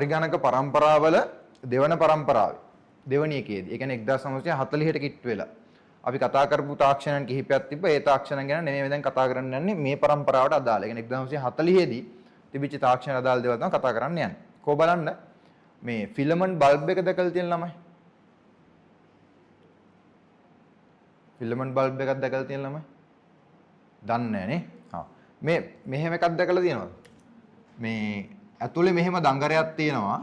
පරිගණක පරම්පරාවල දෙවන පරම්පරාවේ දෙවනි එකේදී. ඒ කියන්නේ 1940ට කිට්ටු වෙලා. අපි කතා කරපු තාක්ෂණයන් කිහිපයක් තිබ්බ. ඒ තාක්ෂණ ගැන නෙමෙයි දැන් කතා කරන්න යන්නේ මේ පරම්පරාවට අදාළ. ඒ කියන්නේ 1940 දී තිබිච්ච තාක්ෂණ අදාළ දේවල් තමයි කතා කරන්න යන්නේ. කොහොම බලන්න මේ ෆිලමන්ට් බල්බ් එක දැකලා තියෙන ළමයි. ෆිලමන්ට් බල්බ් එකක් දැකලා තියෙන ළමයි. දන්නේ නැහැ නේ. හා. මේ මෙහෙම එකක් දැකලා තියෙනවද? මේ ඇතුලේ මෙහෙම දඟරයක් තියෙනවා.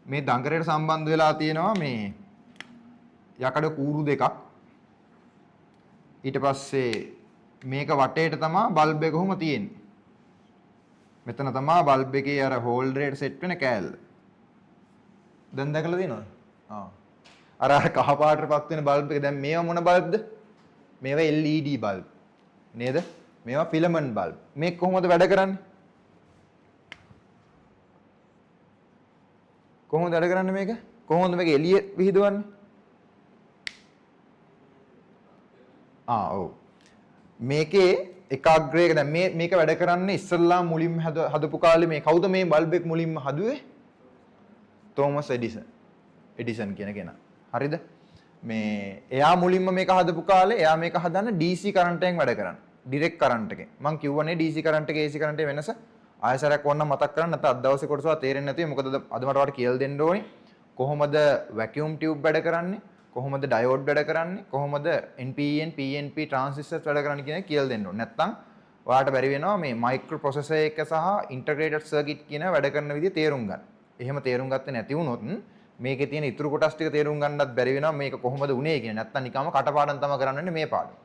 මේ දඟරයට සම්බන්ධ වෙලා තියෙනවා මේ යකඩ කූරු දෙකක්. ඊට පස්සේ මේක වටේට තමයි බල්බ් එක කොහොම තියෙන්නේ. මෙතන තමයි බල්බ් එකේ අර හෝල්ඩරේට සෙට් වෙන කෑල්ල. දැන් දැකලා තියෙනවද? අර කහ පාටටපත් වෙන බල්බ් එක දැන් මේවා මොන බල්බ්ද? මේවා LED බල්බ්. නේද? මේවා ෆිලමන්ට් බල්බ්. මේක කොහොමද වැඩ කරන්නේ? කොහොමද වැඩ කරන්නේ මේක? කොහොමද මේක එළිය විහිදුවන්නේ? ඔව්. මේකේ එකාග්‍රයක දැන් මේක වැඩ කරන්නේ ඉස්සල්ලා මුලින්ම හදපු කාලේ මේ කවුද මේ බල්බ් එක මුලින්ම හදුවේ? තෝමස් එඩිසන් කියන කෙනා. හරිද? මේ එයා මුලින්ම මේක හදපු කාලේ එයා මේක හදන්න DC කරන්ට් එකෙන් වැඩ කරන්නේ. ඩිරෙක්ට් කරන්ට් එකෙන්. මම කිව්වනේ DC කරන්ට් එකේ AC කරන්ට් එකේ වෙනස. ආයසරයක් ඕනනම් මතක් කරන්න නැත්නම් අද දවසේ කොටසවා තේරෙන්නේ නැතුයි. මොකද අද මට ඔයාලට කියලා දෙන්න ඕනේ. කොහොමද වැකියුම් ටියුබ් වැඩ කරන්නේ? කොහොමද ඩයෝඩ් වැඩ කරන්නේ? කොහොමද NPN PNP ට්‍රාන්සිස්ටර්ස් වැඩ කරන්නේ කියන එක කියලා දෙන්න ඕනේ. නැත්නම් ඔයාලට බැරි වෙනවා මේ මයික්‍රෝ ප්‍රොසෙසර් එක සහ ඉන්ටග්‍රේටඩ් සර්කිට් කියන වැඩ කරන විදිය තේරුම් ගන්න. එහෙම තේරුම් ගත්තේ නැති වුණොත් මේකේ තියෙන ඉතුරු කොටස් ටික තේරුම් ගන්නත් බැරි වෙනවා මේක කොහොමද උනේ කියන. නැත්නම් නිකම්ම කටපාඩම් තමයි කරන්නේ මේ පාඩම.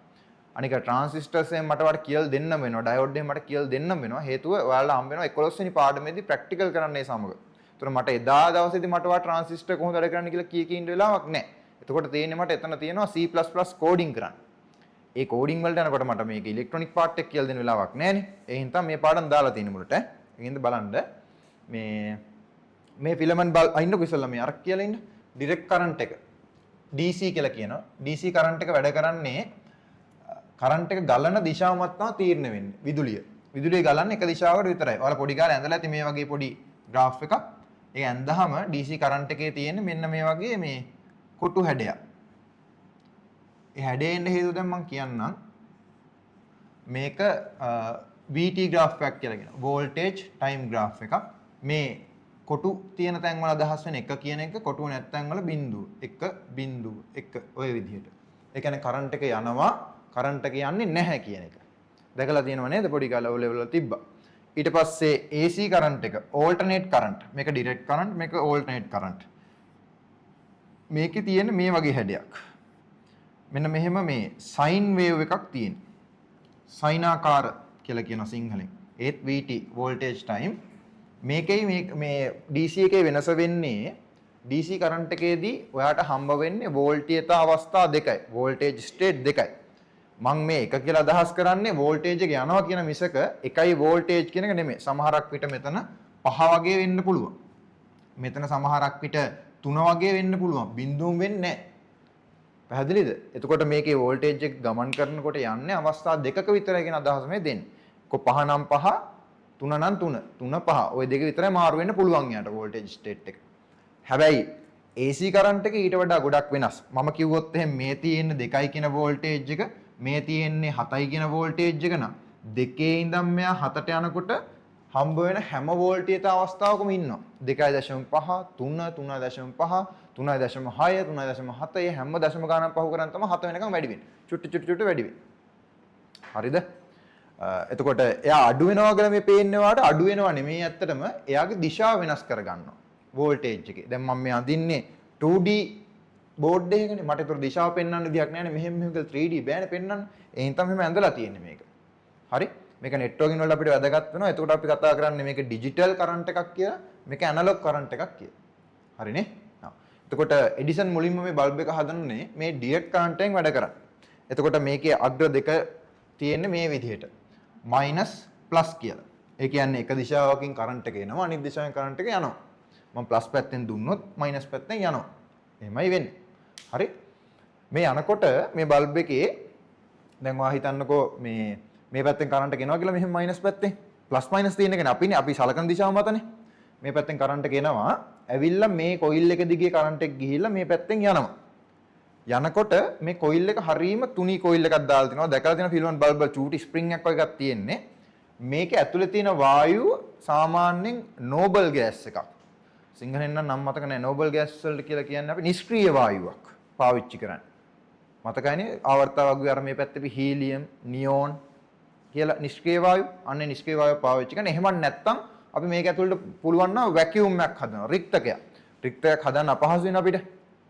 අනික ට්‍රාන්සිස්ටර්ස් එහෙම මට වට කියලා දෙන්නම වෙනවා. ඩයෝඩ් එහෙම මට කියලා දෙන්නම වෙනවා. හේතුව ඔයාලා හම්බ වෙනවා 11 වෙනි පාඩමේදී ප්‍රැක්ටිකල් කරන්නේ සමග. ඒතර මට එදා දවසේදී මට වා ට්‍රාන්සිස්ටර් කොහොමද වැඩ කරන්නේ කියලා කී ඉන්න වෙලාවක් නැහැ. එතකොට තියෙන්නේ මට එතන තියෙනවා C++ කෝඩින් කරන්න. ඒ කෝඩින් වලට යනකොට මට මේක ඉලෙක්ට්‍රොනික පාර්ට් එක කියලා දෙන්න වෙලාවක් නැහැ නේ. ඒ හින්දා මේ පාඩම් දාලා තියෙන මුලට. ඒකින්ද බලන්න මේ ෆිලමන්ට් බල්බ් අයින්නකො ඉස්සල්ලා මේ අර කියලා ඉන්න ඩිරෙක්ට් කරන්ට් එක DC කියලා කියනවා. DC කරන්ට් එක වැඩ කරන්නේ කරන්ට් එක ගලන දිශාවමත් තමයි තීරණය වෙන්නේ. විදුලිය ගලන්නේ එක දිශාවකට විතරයි. ඔයාලා පොඩි කාලේ ඇඳලා ඇති මේ වගේ පොඩි graph එකක්. ඒක ඇඳහම DC කරන්ට් එකේ තියෙන මෙන්න මේ වගේ මේ කොටු හැඩයක්. ඒ හැඩේ එන්න හේතුව දැන් මම කියන්නම්. මේක VT graph එකක් කියලා කියනවා. voltage time graph එකක්. මේ කොටු තියෙන තැන් වල අදහස් වෙන එක කියන එක කොටුව නැත්නම් වල බිඳුව. 1 ඔය විදිහට. ඒ කියන්නේ කරන්ට් එක යනවා කරන්ට් එක යන්නේ නැහැ කියන එක. දැකලා තියෙනව නේද පොඩි කාලේ ඔය ලෙවල් වල තිබ්බා. ඊට පස්සේ AC කරන්ට් එක ඕල්ටර්නේට් කරන්ට්. මේක ඩිරෙක්ට් කරන්ට් මේක ඕල්ටර්නේට් කරන්ට්. මේකේ තියෙන මේ වගේ හැඩයක්. මෙන්න මෙහෙම මේ සයින් වේව් එකක් තියෙන. සයිනාකාර කියලා කියන සිංහලෙන්. ඒත් VT voltage time මේකේ මේ DC එකේ වෙනස වෙන්නේ DC කරන්ට් එකේදී ඔයාට හම්බ වෙන්නේ වෝල්ටීයතා අවස්ථා දෙකයි. වෝල්ටේජ් ස්ටේට් දෙකයි. මම මේ එක කියලා අදහස් කරන්නේ වෝල්ටේජ් එක යනවා කියන මිසක එකයි වෝල්ටේජ් කියන එක නෙමෙයි. සමහරක් විට මෙතන 5 වගේ වෙන්න පුළුවන්. මෙතන සමහරක් විට 3 වගේ වෙන්න පුළුවන්. බිඳුම් වෙන්නේ නැහැ. පැහැදිලිද? එතකොට මේකේ වෝල්ටේජ් එක ගමන් කරනකොට යන්නේ අවස්ථා දෙකක විතරයි කියන අදහස මේ දෙන්නේ. කො 5 නම් 5, 3 නම් 3, 3 5. ওই දෙක විතරයි මාරු වෙන්න පුළුවන් යාට වෝල්ටේජ් ස්ටේට් එක. හැබැයි AC කරන්ට් එක ඊට වඩා ගොඩක් වෙනස්. මම කිව්වොත් එහෙනම් මේ තියෙන 2යි කියන වෝල්ටේජ් එක මේ තියෙන්නේ 7යි කියන වෝල්ටේජ් එක නම් දෙකේ ඉඳන් මෙයා 7ට යනකොට හම්බ වෙන හැම වෝල්ටීයත අවස්ථාවකම ඉන්නවා 2.5 3 3.5 3.6 3.7 හැම දශම ගානක් පහු කරන් තමයි 7 වෙනකම් වැඩි වෙන්නේ චුට්ටි වැඩි වෙන්නේ හරිද එතකොට එයා අඩු වෙනවා කියලා මේ පේන්නේ වාට අඩු වෙනවා නෙමෙයි ඇත්තටම එයාගේ දිශාව වෙනස් කර ගන්නවා වෝල්ටේජ් එකේ දැන් මම මේ අඳින්නේ 2D බෝඩ් එකකනේ මට ඒතර දිශාව පෙන්වන්න විදියක් නැහැ නේ මෙහෙම කියලා 3D බෑනේ පෙන්වන්න ඒ හින්දා මෙහෙම ඇඳලා තියෙන්නේ මේක හරි මේක නෙට්වර්කින් වල අපිට වැදගත් වෙනවා එතකොට අපි කතා කරන්නේ මේක ඩිජිටල් කරන්ට් එකක් කියලා මේක ඇනලොග් කරන්ට් එකක් කියලා හරිනේ එතකොට එඩිසන් මුලින්ම මේ බල්බ් එක හදන්නේ මේ ඩිරෙක්ට් කරන්ට් එකෙන් වැඩ කරන්නේ එතකොට මේකේ අග්‍ර දෙක තියෙන්නේ මේ විදිහට මයිනස් ප්ලස් කියලා ඒ කියන්නේ එක දිශාවකින් කරන්ට් එක එනවා අනිත් දිශාවෙන් කරන්ට් එක යනවා මම ප්ලස් පැත්තෙන් දුන්නොත් මයිනස් පැත්තෙන් යනවා එහෙමයි වෙන්නේ හරි මේ යනකොට මේ බල්බ් එකේ දැන් ඔයා හිතන්නකෝ මේ පැත්තෙන් කරන්ට් එක එනවා කියලා මෙහෙම මයිනස් පැත්තෙන් ප්ලස් මයිනස් තියෙන එකනේ අපි සලකන දිශාව මතනේ මේ පැත්තෙන් කරන්ට් එක එනවා. ඇවිල්ලා මේ කොයිල් එක දිගේ කරන්ට් එක ගිහිල්ලා මේ පැත්තෙන් යනවා. යනකොට මේ කොයිල් එක හරීම තුනී කොයිල් එකක් දාලා තිනවා. දැකලා තියෙන ෆිලමන්ට් බල්බ් වල චූටි ස්ප්‍රින්ග් එකක් වගේ එකක් තියෙන්නේ. මේක ඇතුලේ තියෙන වායුව සාමාන්‍යයෙන් නෝබල් ගෑස් එකක්. සිංහලෙන් නම් මතක නැහැ. නෝබල් ගෑස් වලට කියලා කියන්නේ අපි නිෂ්ක්‍රීය වායුවක් පාවිච්චි කරන්නේ. මතකයිනේ ආවර්තාවග්ගුවේ අර මේ පැත්තේ හීලියම්, නියෝන් කියලා නිෂ්ක්‍රීය වායු. අන්නේ නිෂ්ක්‍රීය වායුව පාවිච්චි කරන. එහෙම නැත්නම් අපි මේක ඇතුළට පුළුවන් නම් වැකියුම් එකක් හදනවා. රික්තකයක්. රික්තකයක් හදන්න අපහසු වෙන අපිට.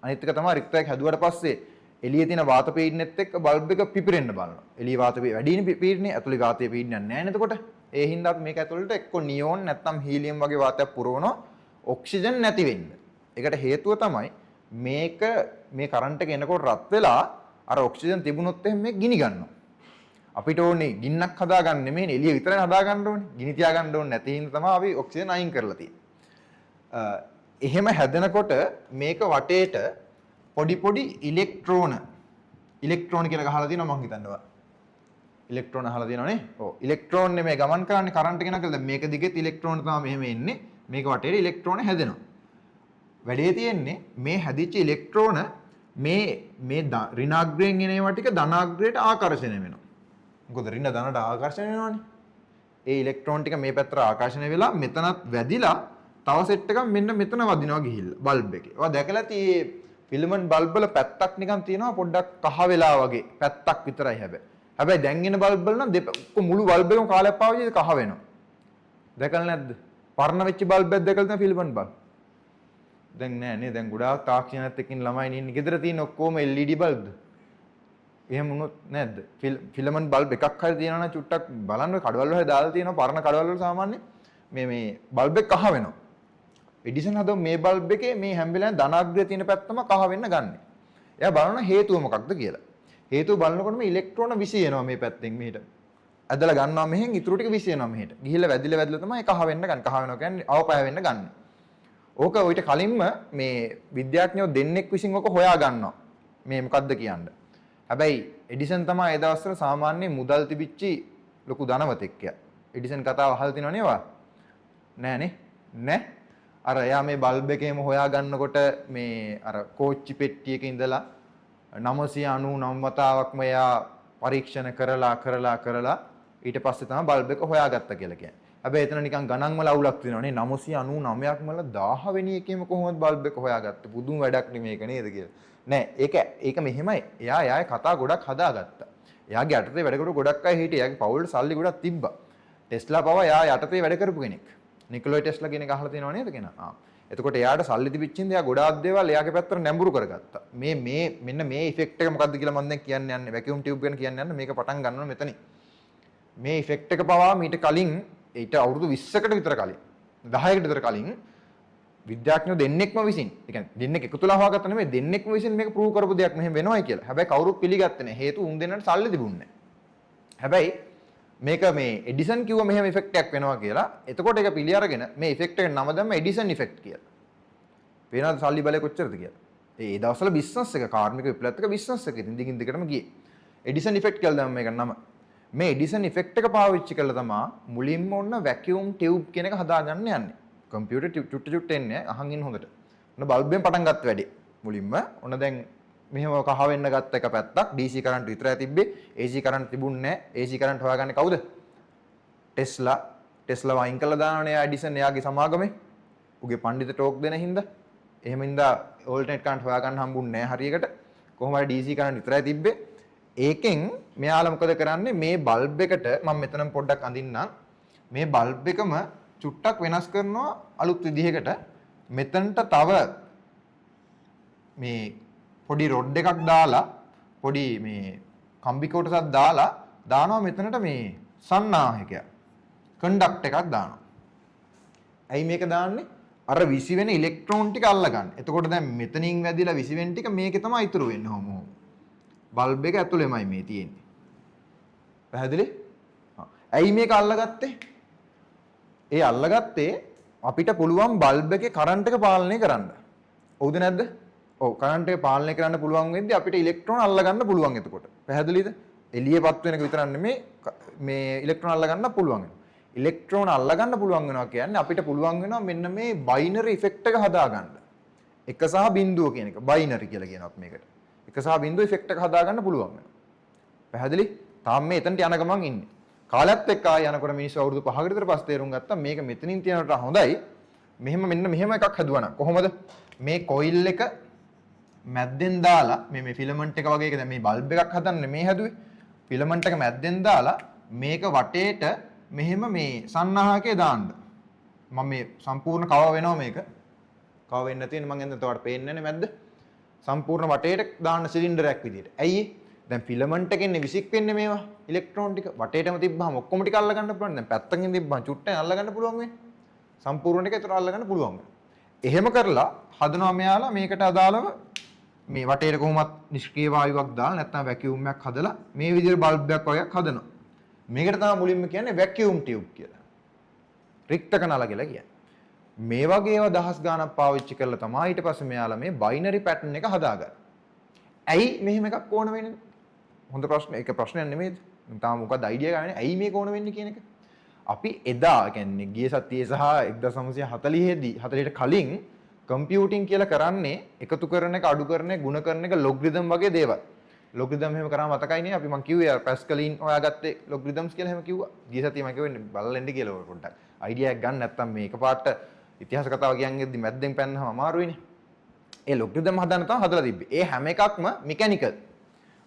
අනිත් එක තමයි රික්තකයක් හැදුවට පස්සේ එළියේ තියෙන වාත පීඩනෙත් එක්ක බල්බ් එක පිපිරෙන්න බලනවා. එළියේ වාත වැඩිනේ පීඩනේ, ඇතුළේ වාතයේ පීඩනයක් නැහැ නේද? එතකොට ඒ හින්දා අපි මේක ඇතුළට එක්ක නියෝන් නැත්නම් හීලියම් වගේ වාතයක් පුරවනවා ඔක්සිජන් නැති වෙන්න. ඒකට හේතුව තමයි මේක මේ කරන්ට් එක එනකොට රත් වෙලා අර ඔක්සිජන් තිබුණොත් එහෙනම් මේක ගිනි ගන්නවා. අපිට ඕනේ ගින්නක් හදාගන්න නෙමෙයි එළිය විතරයි හදාගන්න ඕනේ. ගිනි තියාගන්න ඕනේ නැති හින්දා තමයි අපි ඔක්සිජන් අයින් කරලා තියෙන්නේ. එහෙම හැදෙනකොට මේක වටේට පොඩි ඉලෙක්ට්‍රෝන කියලා ගහලා තියෙනවා මං හිතනවා. ඉලෙක්ට්‍රෝන අහලා තියෙනවනේ. ඔව් ඉලෙක්ට්‍රෝන නෙමෙයි ගමන් කරන්නේ කරන්ට් එක නකල මේක දිගෙත් ඉලෙක්ට්‍රෝන තමයි මෙහෙම එන්නේ. මේක වටේට ඉලෙක්ට්‍රෝන හැදෙනවා. වැඩේ තියෙන්නේ මේ හැදිච්ච ඉලෙක්ට්‍රෝන මේ ඍණාග්‍රයෙන් එන ඒවා ටික ධනාග්‍රයට ආකර්ෂණය වෙනවා. මොකද ඍණ ධනට ආකර්ෂණය වෙනවනේ. ඒ ඉලෙක්ට්‍රෝන ටික මේ පැත්තට ආකර්ෂණය වෙලා මෙතනත් වැදිලා තව සෙට් එකක් මෙන්න මෙතන වදිනවා ගිහිල්ලා බල්බ් එකේ. ඔයා දැකලා තියෙන්නේ ෆිලමන්ට් බල්බ් වල පැත්තක් නිකන් තියෙනවා පොඩ්ඩක් කහ වෙලා වගේ. පැත්තක් විතරයි හැබැයි. හැබැයි දැන් එන බල්බ් වල නම් මුළු බල්බ් එකම කාලයක් පාවිච්චි කහ වෙනවා. දැකලා නැද්ද? පරණ වෙච්ච බල්බ් එකක් දැකලා තියෙන ෆිලමන්ට් බල්බ්. දැන් නෑ නේ දැන් ගොඩාක් තාක්ෂණයත් එක්කින් ළමයි ඉන්නේ. ගෙදර තියෙන ඔක්කොම LED බල්බ්ද? එහෙම වුණොත් නැද්ද? ෆිලමන්ට් බල්බ් එකක් හරි තියෙනවා නම් චුට්ටක් බලන්න කඩවල වල දාලා තියෙනවා. පරණ කඩවල වල සාමාන්‍ය මේ බල්බ් එක කහ වෙනවා. එඩිසන් හදව මේ බල්බ් එකේ මේ හැම වෙලාවෙම ධනාග්‍රය තියෙන පැත්තම කහ වෙන්න ගන්නෙ. එයා බලන හේතුව මොකක්ද කියලා. හේතුව බලනකොට මේ ඉලෙක්ට්‍රෝන විසියනවා මේ පැත්තෙන් මෙහෙට. ඇදලා ගන්නවා මෙහෙන් ඉතුරු ටික විසියනවා මෙහෙට. ගිහිල්ලා වැදිලා තමයි කහ වෙන්න ගන්න. කහ වෙනවා කියන්නේ අවපය වෙන්න ගන්න. ඕක ඔයිට කලින්ම මේ විද්‍යාඥයෝ දෙන්නෙක් විසින් ඕක හොයා ගන්නවා. මේ මොකද්ද කියන්නේ. හැබැයි එඩිසන් තමයි ඒ දවස්වල සාමාන්‍ය මුදල් තිබිච්චි ලොකු ධනවතෙක්. එඩිසන් කතාව අහලා තියෙනව නේද? නෑනේ. නෑ. අර එයා මේ බල්බ් එකේම හොයා ගන්නකොට මේ අර කෝච්චි පෙට්ටියක ඉඳලා 999 වතාවක්ම එයා පරීක්ෂණ කරලා ඊට පස්සේ තමයි බල්බ් එක හොයාගත්තා කියලා කියන්නේ. හැබැයි එතන නිකන් ගණන් වල අවුලක් තියෙනවානේ 999ක්ම වල 1000 වෙනි එකේම කොහොමද බල්බ් එක හොයාගත්තේ? පුදුම වැඩක් නෙමේ මේක නේද කියලා. නෑ ඒක මෙහෙමයි. එයාගේ කතා ගොඩක් හදාගත්තා. එයාගේ යටතේ වැඩ කරු ගොඩක් අය හිටියේ. එයාගේ පවුලට සල්ලි ගොඩක් තිබ්බා. ටෙස්ලා පවා එයා යටතේ වැඩ කරපු කෙනෙක්. නිකොලොයි ටෙස්ලා කියන එක අහලා තියෙනව නේද කෙනා? එතකොට එයාට සල්ලි තිබිච්ච ඉඳ එයා ගොඩාක් දේවල් එයාගේ පැත්තට නැඹුරු කරගත්තා. මෙන්න මේ ඉෆෙක්ට් එක මොකද්ද කියලා මම දැන් කියන්න යන්නේ. වැකියුම් ටියුබ් ගැන කියන්න යන්නේ. මේක පටන් ගන්නවා මෙතනින්. මේ ඉෆෙක්ට් එක පවා මීට කලින් ඊට අවුරුදු 20කට විතර කලින් 10කට විතර කලින් විද්‍යාඥයෝ දෙන්නෙක්ම විසින්, ඒ කියන්නේ දෙන්නෙක් එකතුලා හොයාගත්ත නෙමෙයි දෙන්නෙක්ම විසින් මේක ප්‍රූව් කරපු දෙයක් මෙහෙම වෙනවයි කියලා. හැබැයි කවුරුත් පිළිගත්තේ නැහැ. හේතුව උන් දෙන්නට සල්ලි තිබුණේ නැහැ. හැබැයි මේක මේ එඩිසන් කිව්ව මෙහෙම ඉෆෙක්ට් එකක් වෙනවා කියලා. එතකොට ඒක පිළි අරගෙන මේ ඉෆෙක්ට් එකට නම දැම්ම එඩිසන් ඉෆෙක්ට් කියලා. වෙනවද සල්ලි බලය කොච්චරද කියලා. ඒ දවස්වල බිස්නස් එක කාර්මික විප්ලවයත් එක බිස්නස් එක ඉතින් දිගින් දිගටම ගියේ. එඩිසන් ඉෆෙක්ට් කියලා දැම්ම මේක නම. මේ එඩිසන් ඉෆෙක්ට් එක පාවිච්චි කළා තමයි මුලින්ම ඔන්න වැකියුම් ටියුබ් කියන එක හදාගන්න යන්නේ. කම්පියුටර් චුට්ට එන්නේ අහන් ඉන්න හොඳට. ඔන්න බල්බ්ෙන් පටන් ගත්ත වැඩේ. මුලින්ම ඔන්න දැන් මෙහෙම කහ වෙන්න ගත්ත එක පැත්තක් DC කරන්ට් විතරයි තිබ්බේ. AC කරන්ට් තිබුණේ නැහැ. AC කරන්ට් හොයාගන්නේ කවුද? ටෙස්ලා වයින් කළා දානනේ එයා එඩිසන් එයාගේ සමාගමේ. උගේ පඬිත ටෝක් දෙන හින්දා. එහෙම හින්දා ඕල්ටර්නේට් කරන්ට් හොයාගන්න හම්බුන්නේ නැහැ හරියකට. කොහොම හරි DC කරන්ට් විතරයි තිබ්බේ. ඒකෙන් මෙයාලා මොකද කරන්නේ මේ බල්බ් එකට මම මෙතනම් පොඩ්ඩක් අඳින්නම්. මේ බල්බ් එකම චුට්ටක් වෙනස් කරනවා අලුත් විදිහකට. මෙතනට තව මේ පොඩි රොඩ් එකක් දාලා පොඩි මේ කම්බි කොටසක් දානවා මෙතනට මේ සන්නාහකයක් කන්ඩක්ට් එකක් දානවා. ඇයි මේක දාන්නේ? අර විසි වෙන ඉලෙක්ට්‍රෝන ටික අල්ලගන්න. එතකොට දැන් මෙතනින් වැදිලා විසි වෙන ටික මේකේ තමයි ඉතුරු වෙන්නේ කොහොම. බල්බ් එක ඇතුළෙමයි මේ තියෙන්නේ. පැහැදිලි? ඇයි මේක අල්ලගත්තේ? ඒ අල්ලගත්තේ අපිට පුළුවන් බල්බ් එකේ කරන්ට් එක පාලනය කරන්න. හවුද නැද්ද? ඔව් කරන්ට් එක පාලනය කරන්න පුළුවන් වෙද්දී අපිට ඉලෙක්ට්‍රෝන අල්ලගන්න පුළුවන් එතකොට. පැහැදිලිද? එළියපත් වෙන එක විතරක් නෙමෙයි මේ ඉලෙක්ට්‍රෝන අල්ලගන්න පුළුවන්. ඉලෙක්ට්‍රෝන අල්ලගන්න පුළුවන් වෙනවා කියන්නේ අපිට පුළුවන් වෙනවා මෙන්න මේ බයිනරි ඉෆෙක්ට් එක හදාගන්න. එක සහ බිඳුව කියන එක බයිනරි කියලා කියනවා මේකට. එක සහ බිඳුව ඉෆෙක්ට් එක හදාගන්න පුළුවන් වෙනවා. පැහැදිලි? තාම මේ එතනට යන ගමන් ඉන්නේ. කාලයත් එක්ක ආය යනකොට මිනිස්සු අවුරුදු 5කට විතර පස්සේ තේරුම් ගත්තා මේක මෙතනින් තියනට හොඳයි. මෙහෙම එකක් හදුවා නම් කොහොමද? මේ කොයිල් එක මැද්දෙන් දාලා මේ ෆිලමන්ට් එක වගේ එක දැන් මේ බල්බ් එකක් හදන්නේ මේ හැදුවේ. ෆිලමන්ට් එක මැද්දෙන් දාලා මේක වටේට මෙහෙම මේ සන්නාහකේ දාන්න. මම මේ සම්පූර්ණ කව වෙනවා මේක. කව වෙන්නේ නැති වෙන මම එන්න තවට පේන්නේ නැහැ මැද්ද. සම්පූර්ණ වටේට දාන්න සිලින්ඩරයක් විදියට. ඇයි? දැන් ෆිලමන්ට් එකෙන්නේ විසික් වෙන්නේ මේවා ඉලෙක්ට්‍රෝන ටික වටේටම තිබ්බහම ඔක්කොම ටික අල්ල ගන්න පුළුවන්. දැන් පැත්තකින් තිබ්බහම චුට්ටෙන් අල්ල ගන්න පුළුවන් වෙන්නේ. සම්පූර්ණ ටික ඒතර අල්ල ගන්න පුළුවන් වෙනවා. එහෙම කරලා හදනවා මෙයාලා මේකට අදාළව මේ වටේට කොහොමත් නිෂ්ක්‍රීය වායුවක් දාලා නැත්නම් වැකියුම් එකක් හදලා මේ විදිහට බල්බ් එකක් වගේක් හදනවා. මේකට තමයි මුලින්ම කියන්නේ වැකියුම් ටියුබ් කියලා. රික්තක නල කියලා කියන්නේ. මේ වගේ ඒවා දහස් ගාණක් පාවිච්චි කරලා තමයි ඊට පස්සේ මෙයාලා මේ බයිනරි පැටර්න් එක හදාගන්නේ. ඇයි මෙහෙම එකක් ඕන වෙන්නේ? හොඳ ප්‍රශ්න. ඒක ප්‍රශ්නයක් නෙමෙයිද? තාම මොකක්ද අයිඩියා ගන්න. ඇයි මේක ඕන වෙන්නේ කියන එක? අපි එදා කියන්නේ ගිය සතියේ සහ 1940 දී 40ට කලින් කම්පියුටින් කියලා කරන්නේ එකතු කරන එක අඩු කරන එක ගුණ කරන එක ලොග්රිතම් වගේ දේවල්. ලොග්රිතම් එහෙම කරාම මතකයි නේ අපි මං කිව්වේ අර පැස්කලින් හොයාගත්තේ ලොග්රිතම්ස් කියලා එහෙම කිව්වා. ගිය සතියේ මම කිව්වේ බලලා එන්න කියලා පොඩ්ඩක්. අයිඩියා එකක් ගන්න නැත්තම් මේක පාට ඉතිහාස කතාව කියන්ගෙද්දි මැද්දෙන් පැන්නම අමාරුයිනේ. ඒ ලොග්රිතම් හදන්න තමයි හදලා තිබ්බේ. ඒ හැම එකක්ම මෙකැනිකල්.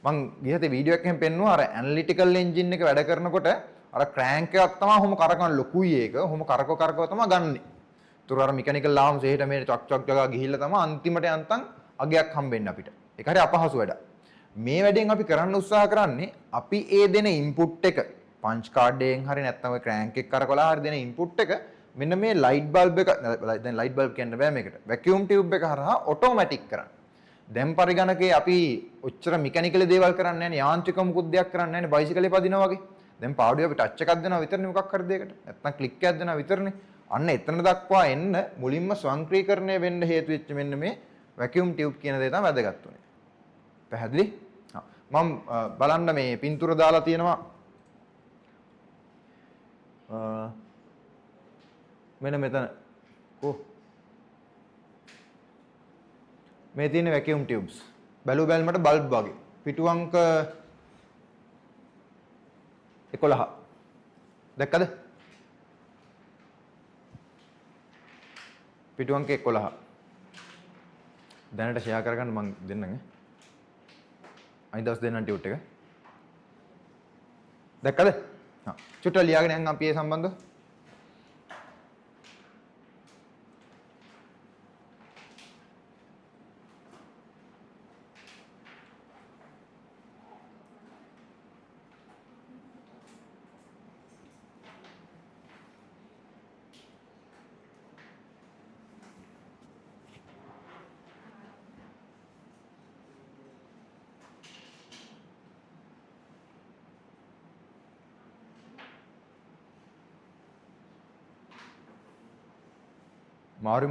මං ගිය සතියේ වීඩියෝ එකකින් පෙන්නුවා අර ඇනලිටිකල් එන්ජින් එක වැඩ කරනකොට අර ක්‍රෑන්ක් එකක් තමයි ඔහොම කරකවන ලොකුයි ඒක. ඔහොම කරකව තමයි ගන්නෙ. තුර අර මෙකැනිකල් ලාම් සෙහෙට මේ චක් චක් ජගා ගිහිල්ලා තමයි අන්තිමට යන්තම් අගයක් හම්බෙන්නේ අපිට. ඒක හරි අපහසු වැඩක්. මේ වැඩෙන් අපි කරන්න උත්සාහ කරන්නේ අපි ඒ දෙන ඉන්පුට් එක පංච් කාඩ් එකෙන් හරි නැත්නම් ඔය ක්‍රෑන්ක් එක කරකවලා හරි දෙන ඉන්පුට් එක මෙන්න මේ ලයිට් බල්බ් එක දැන් ලයිට් බල්බ් කියන්න බෑ මේකට. වැකියුම් ටියුබ් එක හරහා ඔටෝමැටික් කරන්න. දැන් පරිගණකේ අපි ඔච්චර මෙකැනිකල් දේවල් කරන්නේ නැහැ නේ. යාන්ත්‍රික මුකුත් දෙයක් කරන්නේ නැහැ නේ. බයිසිකලේ පදිනවා වගේ. දැන් පාඩුවේ අපි ටච් එකක් දෙනවා විතරනේ මොකක් හරි දෙයකට. නැත්නම් ක්ලික් එකක් දෙනවා විතරනේ. අන්න එතන දක්වා එන්න මුලින්ම ස්වංක්‍රීකරණය වෙන්න හේතු වෙච්ච මෙන්න මේ වැකියුම් ටියුබ් කියන දේ තමයි වැදගත් උනේ. පැහැදිලි? මම බලන්න මේ පින්තූර දාලා තියෙනවා මෙන්න මෙතන මේ තියෙන වැකියුම් ටියුබ්ස් බැලුමට බල්බ් වගේ පිටු අංක 11 දැක්කද? පිටු අංක 11 දැනට ෂෙයා කරගන්න මම දෙන්නම් අනිත් දවස් දෙන්නම් ටියුට් එක දැක්කද? චුට්ටක් ලියාගෙන යන්න අපි ඒ සම්බන්ධව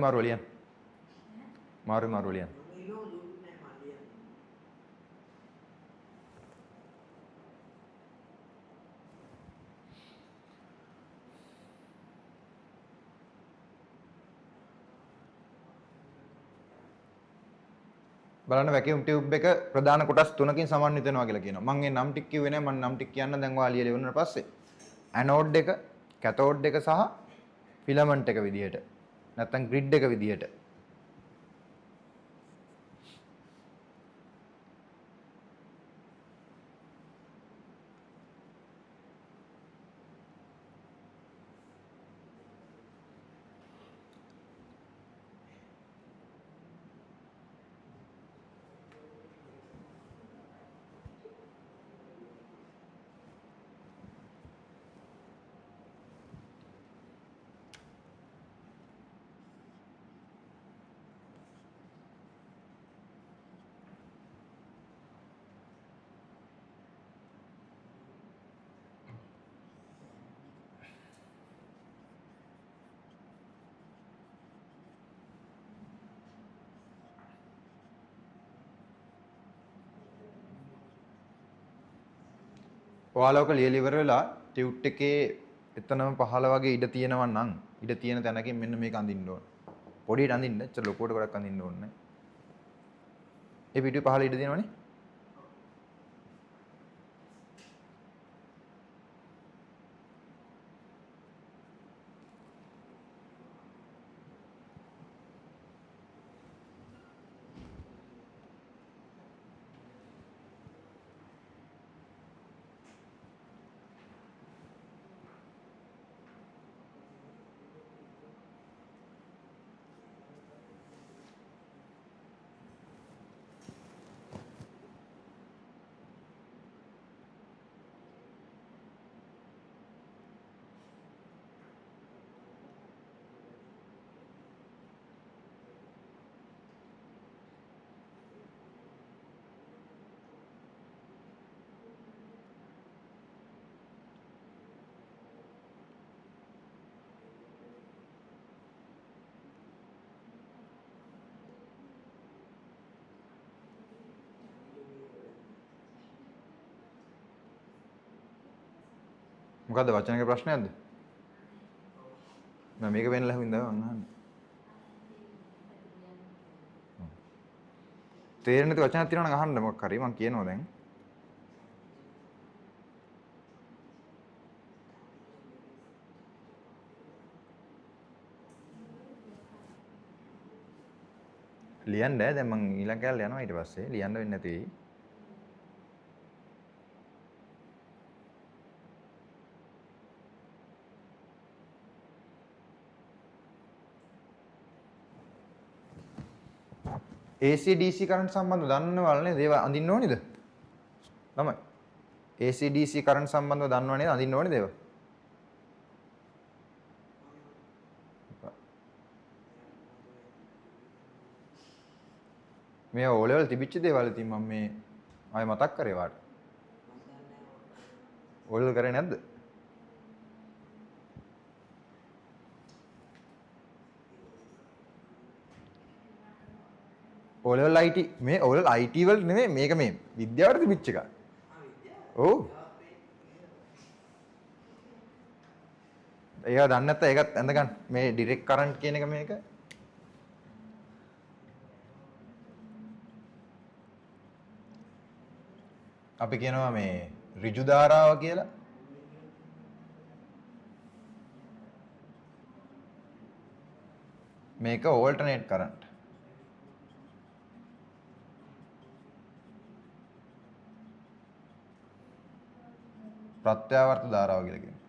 මාරු ලියන්න. මාරු ලියන්න. බලන්න වැකියුම් ටියුබ් එක ප්‍රධාන කොටස් තුනකින් සමන්විත වෙනවා කියලා කියනවා. මම ඒ නම් ටික කිව්වේ නෑ. මම නම් ටික කියන්න දැන් ඔයාලා ලියලා ඉවරනට පස්සේ ඇනෝඩ් එක, කැතෝඩ් එක සහ ෆිලමන්ට් එක විදිහට. නැත්තම් ග්‍රිඩ් එක විදිහට. ඔයාලා ඔක ලියලා ඉවර වෙලා ටියුට් එකේ එතනම පහළ වගේ ඉඩ තියෙනවා නම් ඉඩ තියෙන තැනකින් මෙන්න මේක අඳින්න ඕන. පොඩියට අඳින්න, ඇත්තට ලොකුවට ගොඩක් අඳින්න ඕනේ නැහැ. ඒ පිටුවේ පහළ ඉඩ තියෙනවනේ. මොකද්ද වචනක ප්‍රශ්නයක්ද? මම මේක වෙන්නලා හුවින්දා මං අහන්නේ. තේරෙන්නේ නැති වචනක් තියෙනවා නම් අහන්න මොකක් හරි මං කියනවා දැන්. ලියන්න දැන් මං ඊළඟ කාලේ යනවා ඊට පස්සේ ලියන්න වෙන්නේ නැති වෙයි. AC DC කරන්ට් සම්බන්ධව දන්නවල නේද? ඒවා අඳින්න ඕනේද? ළමයි. AC DC කරන්ට් සම්බන්ධව දන්නව නේද? අඳින්න ඕනේද ඒවා? මේ O level තිබිච්ච දේවල් ඉතින් මම මේ ආයෙ මතක් කරේ වාට. O level කරේ නැද්ද? O level IT මේ O level IT වල නෙමෙයි මේක මේ විද්‍යාවට තිබිච්ච එකක්. ඔව්. ඒක දන්නේ නැත්නම් ඒකත් ඇඳගන්න. මේ ඩිරෙක්ට් කරන්ට් කියන එක මේක. අපි කියනවා මේ ඍජු ධාරාව කියලා. මේක ඕල්ටර්නේට් කරන්ට්. ප්‍රත්‍යාවර්ත ධාරාව කියලා කියනවා.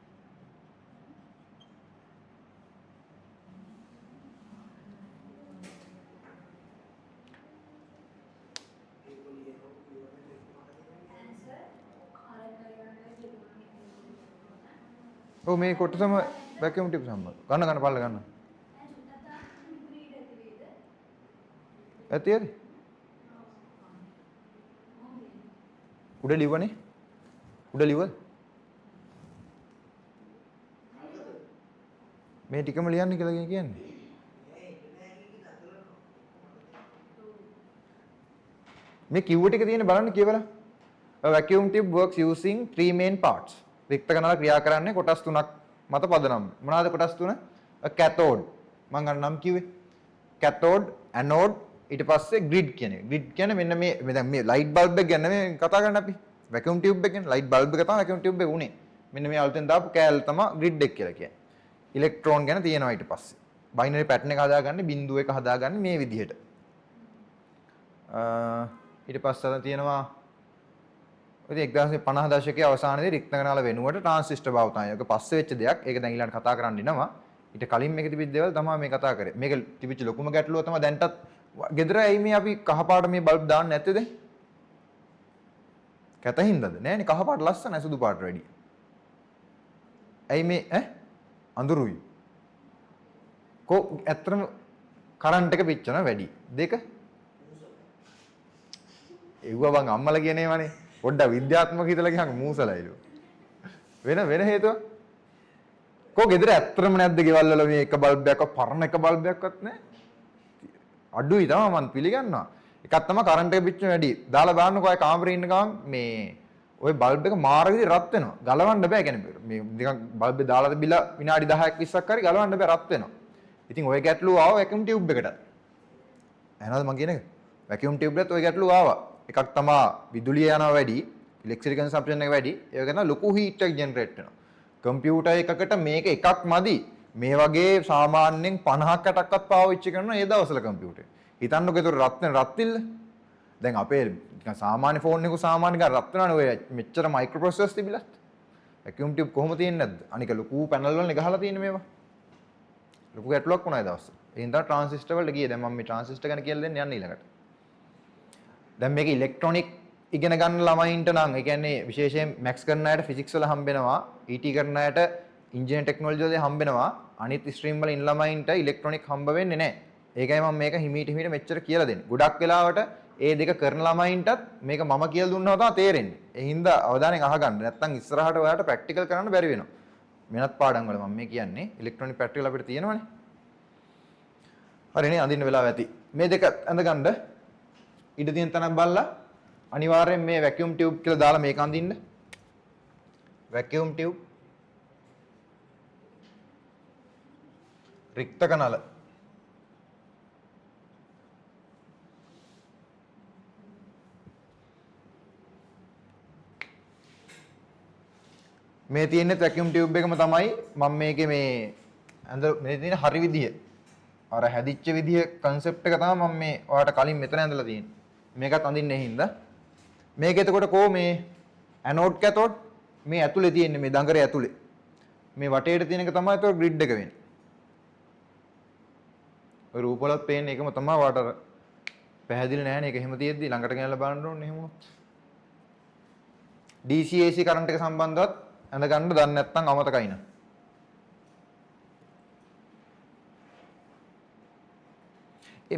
ඔව් මේ කොටසම වැකියුම් ටියුබ් සම්බන්ධ. ගන්න පල්ල ගන්න. ඇති ඇති. උඩ ලිව්වනේ. උඩ ලිව්වද? මේ ටිකම ලියන්න කියලා කියන්නේ. මේ කිව්ව ටික තියෙන බලන්න කියවලා. A vacuum tube works using three main parts. රික්ත කණාල ක්‍රියා කරන්නේ කොටස් තුනක් මත පදනම්. මොනවාද කොටස් තුන? A cathode. මම අර නම් කිව්වේ. cathode, anode ඊට පස්සේ grid කියන එක. grid කියන්නේ මෙන්න මේ දැන් මේ light bulb එක ගැන මේ කතා කරන්නේ අපි. vacuum tube එක ගැන light bulb එක තමයි vacuum tube එක උනේ. මෙන්න මේ අලුතෙන් දාපු කෑල්ල තමයි grid එක කියලා කියන්නේ. ඉලෙක්ට්‍රෝන ගැන තියෙනවා ඊට පස්සේ. බයිනරි පැටර්න් එක හදාගන්නේ බිඳුව එක හදාගන්නේ මේ විදිහට. ඊට පස්සේ තියෙනවා ඉතින් 1950 දශකයේ අවසානයේදී රික්ත කණාල වෙනුවට ට්‍රාන්සිස්ටර් බව තමයි. ඒක පස්සේ වෙච්ච දෙයක්. ඒක දැන් ඊළඟට කතා කරන්න ඉනවා. ඊට කලින් මේක තිබිච්ච දේවල් තමයි මේ කතා කරේ. මේක තිබිච්ච ලොකුම ගැටලුව තමයි දැන්ටත් ගෙදර ඇයි මේ අපි කහ පාට මේ බල්බ් දාන්නේ නැත්තේ දැන්? කැතින්දද? නෑනේ කහ පාට ලස්සනයි සුදු පාට වැඩිය. ඇයි මේ අඳුරුයි. කො ඇත්තටම කරන්ට් එක පිච්චෙනවා වැඩි. දෙක එව්ව බං අම්මලා කියන ඒවානේ. පොඩ්ඩක් විද්‍යාත්මක හිතලා ගියාම මූසලයිලු. වෙන හේතුව? කො ගෙදර ඇත්තටම නැද්ද ගෙවල් වල මේ එක බල්බ් එකක් පරණ එක බල්බ් එකක්වත් නැහැ. අඩුයි තමයි මම පිළිගන්නවා. එකක් තමයි කරන්ට් එක පිච්චෙන වැඩි. දාලා බලන්නකෝ අය කාමරේ ඉන්න ගමන් මේ ওই බල්බ් එක මාර විදිහට රත් වෙනවා. ගලවන්න බෑ. කියන්නේ මේ නිකන් බල්බ් එක දාලා තිබිලා විනාඩි 10ක් 20ක් හරි ගලවන්න බෑ රත් වෙනවා. ඉතින් ওই ගැටලුව ආව වැකියුම් ටියුබ් එකට. එහෙනවද මං කියන එක? වැකියුම් ටියුබ් එකත් ওই ගැටලුව ආවා. එකක් තමයි විදුලිය යනවා වැඩි, ඉලෙක්ට්‍රික් කන්සම්ප්ෂන් එක වැඩි. ඒක ගන්න ලොකු හීට් එකක් ජෙනරේට් වෙනවා. කම්පියුටර් එකකට මේක එකක් මදි. මේ වගේ සාමාන්‍යයෙන් 50ක් 60ක්වත් පාවිච්චි කරන ඒ දවස්වල කම්පියුටර්. හිතන්නකෝ ඒතර රත් වෙන රත්තිල්ල. දැන් අපේ නිකන් සාමාන්‍ය ෆෝන් එක සාමාන්‍ය ගාන රත් වෙනවනේ ඔය මෙච්චර මයික්‍රෝ ප්‍රොසෙසර්ස් තිබිලත්. වැකියුම් ටියුබ් කොහොම තියෙන්නේ නැද්ද? අනික ලොකු පැනල් වලනේ ගහලා තියෙන්නේ මේවා. ලොකු ගැටලුවක් වුණා ඒ දවස්වල. ඒ හින්දා ට්‍රාන්සිස්ටර් වලට ගියේ. දැන් මම මේ ට්‍රාන්සිස්ටර් ගැන කියලා දෙන්න යන්නේ ඊළඟට. දැන් මේක ඉලෙක්ට්‍රොනික ඉගෙන ගන්න ළමයින්ට නම් ඒ කියන්නේ විශේෂයෙන් මැක්ස් කරන අයට ෆිසික්ස් වල හම්බෙනවා. ET කරන අයට ඉන්ජිනියරින් ටෙක්නොලොජි වල හම්බෙනවා. අනිත් ස්ට්‍රීම් වල ඉන්න ළමයින්ට ඉලෙක්ට්‍රොනික හම්බ වෙන්නේ නැහැ. ඒකයි මම මේක හිමීට හිමීට මෙච්චර කියලා දෙන්නේ. ගොඩක් වෙලාවට ඒ දෙක කරන ළමයින්ටත් මේක මම කියලා දුන්නා තමයි තේරෙන්නේ. ඒ හින්දා අවධානයෙන් අහගන්න. නැත්නම් ඉස්සරහට ඔයාලට ප්‍රැක්ටිකල් කරන්න බැරි වෙනවා. වෙනත් පාඩම් වල මම මේ කියන්නේ ඉලෙක්ට්‍රොනික ප්‍රැක්ටිකල් අපිට තියෙනවනේ. හරිනේ අඳින්න වෙලාව ඇති. මේ දෙක අඳගන්න ඉඩ තියෙන තැනක් බලලා අනිවාර්යෙන් මේ වැකියුම් ටියුබ් කියලා දාලා මේක අඳින්න. වැකියුම් ටියුබ් රික්ත කනල මේ තියෙන වැකියුම් ටියුබ් එකම තමයි මම මේකේ මේ ඇඳ මේ තියෙන හරි විදිය අර හැදිච්ච විදිය concept එක තමයි මම මේ ඔයාලට කලින් මෙතන ඇඳලා තියෙන්නේ. මේකත් අඳින්නේ හින්දා මේක එතකොට කො මේ ඇනෝඩ් කැතෝඩ් මේ ඇතුලේ තියෙන්නේ මේ දඟරේ ඇතුලේ. මේ වටේට තියෙන එක තමයි ඒතකොට ග්‍රිඩ් එක වෙන්නේ. ඔය රූප වලත් පේන්නේ ඒකම තමයි වාට පැහැදිලි නැහැනේ. ඒක එහෙම තියෙද්දි ළඟට ගෙනල්ලා බලන්න ඕනේ එහෙම වුණොත්. DC AC කරන්ට් එක සම්බන්ධවත් ඇඳ ගන්න දන්නේ නැත්නම් අමතකයි න ะ.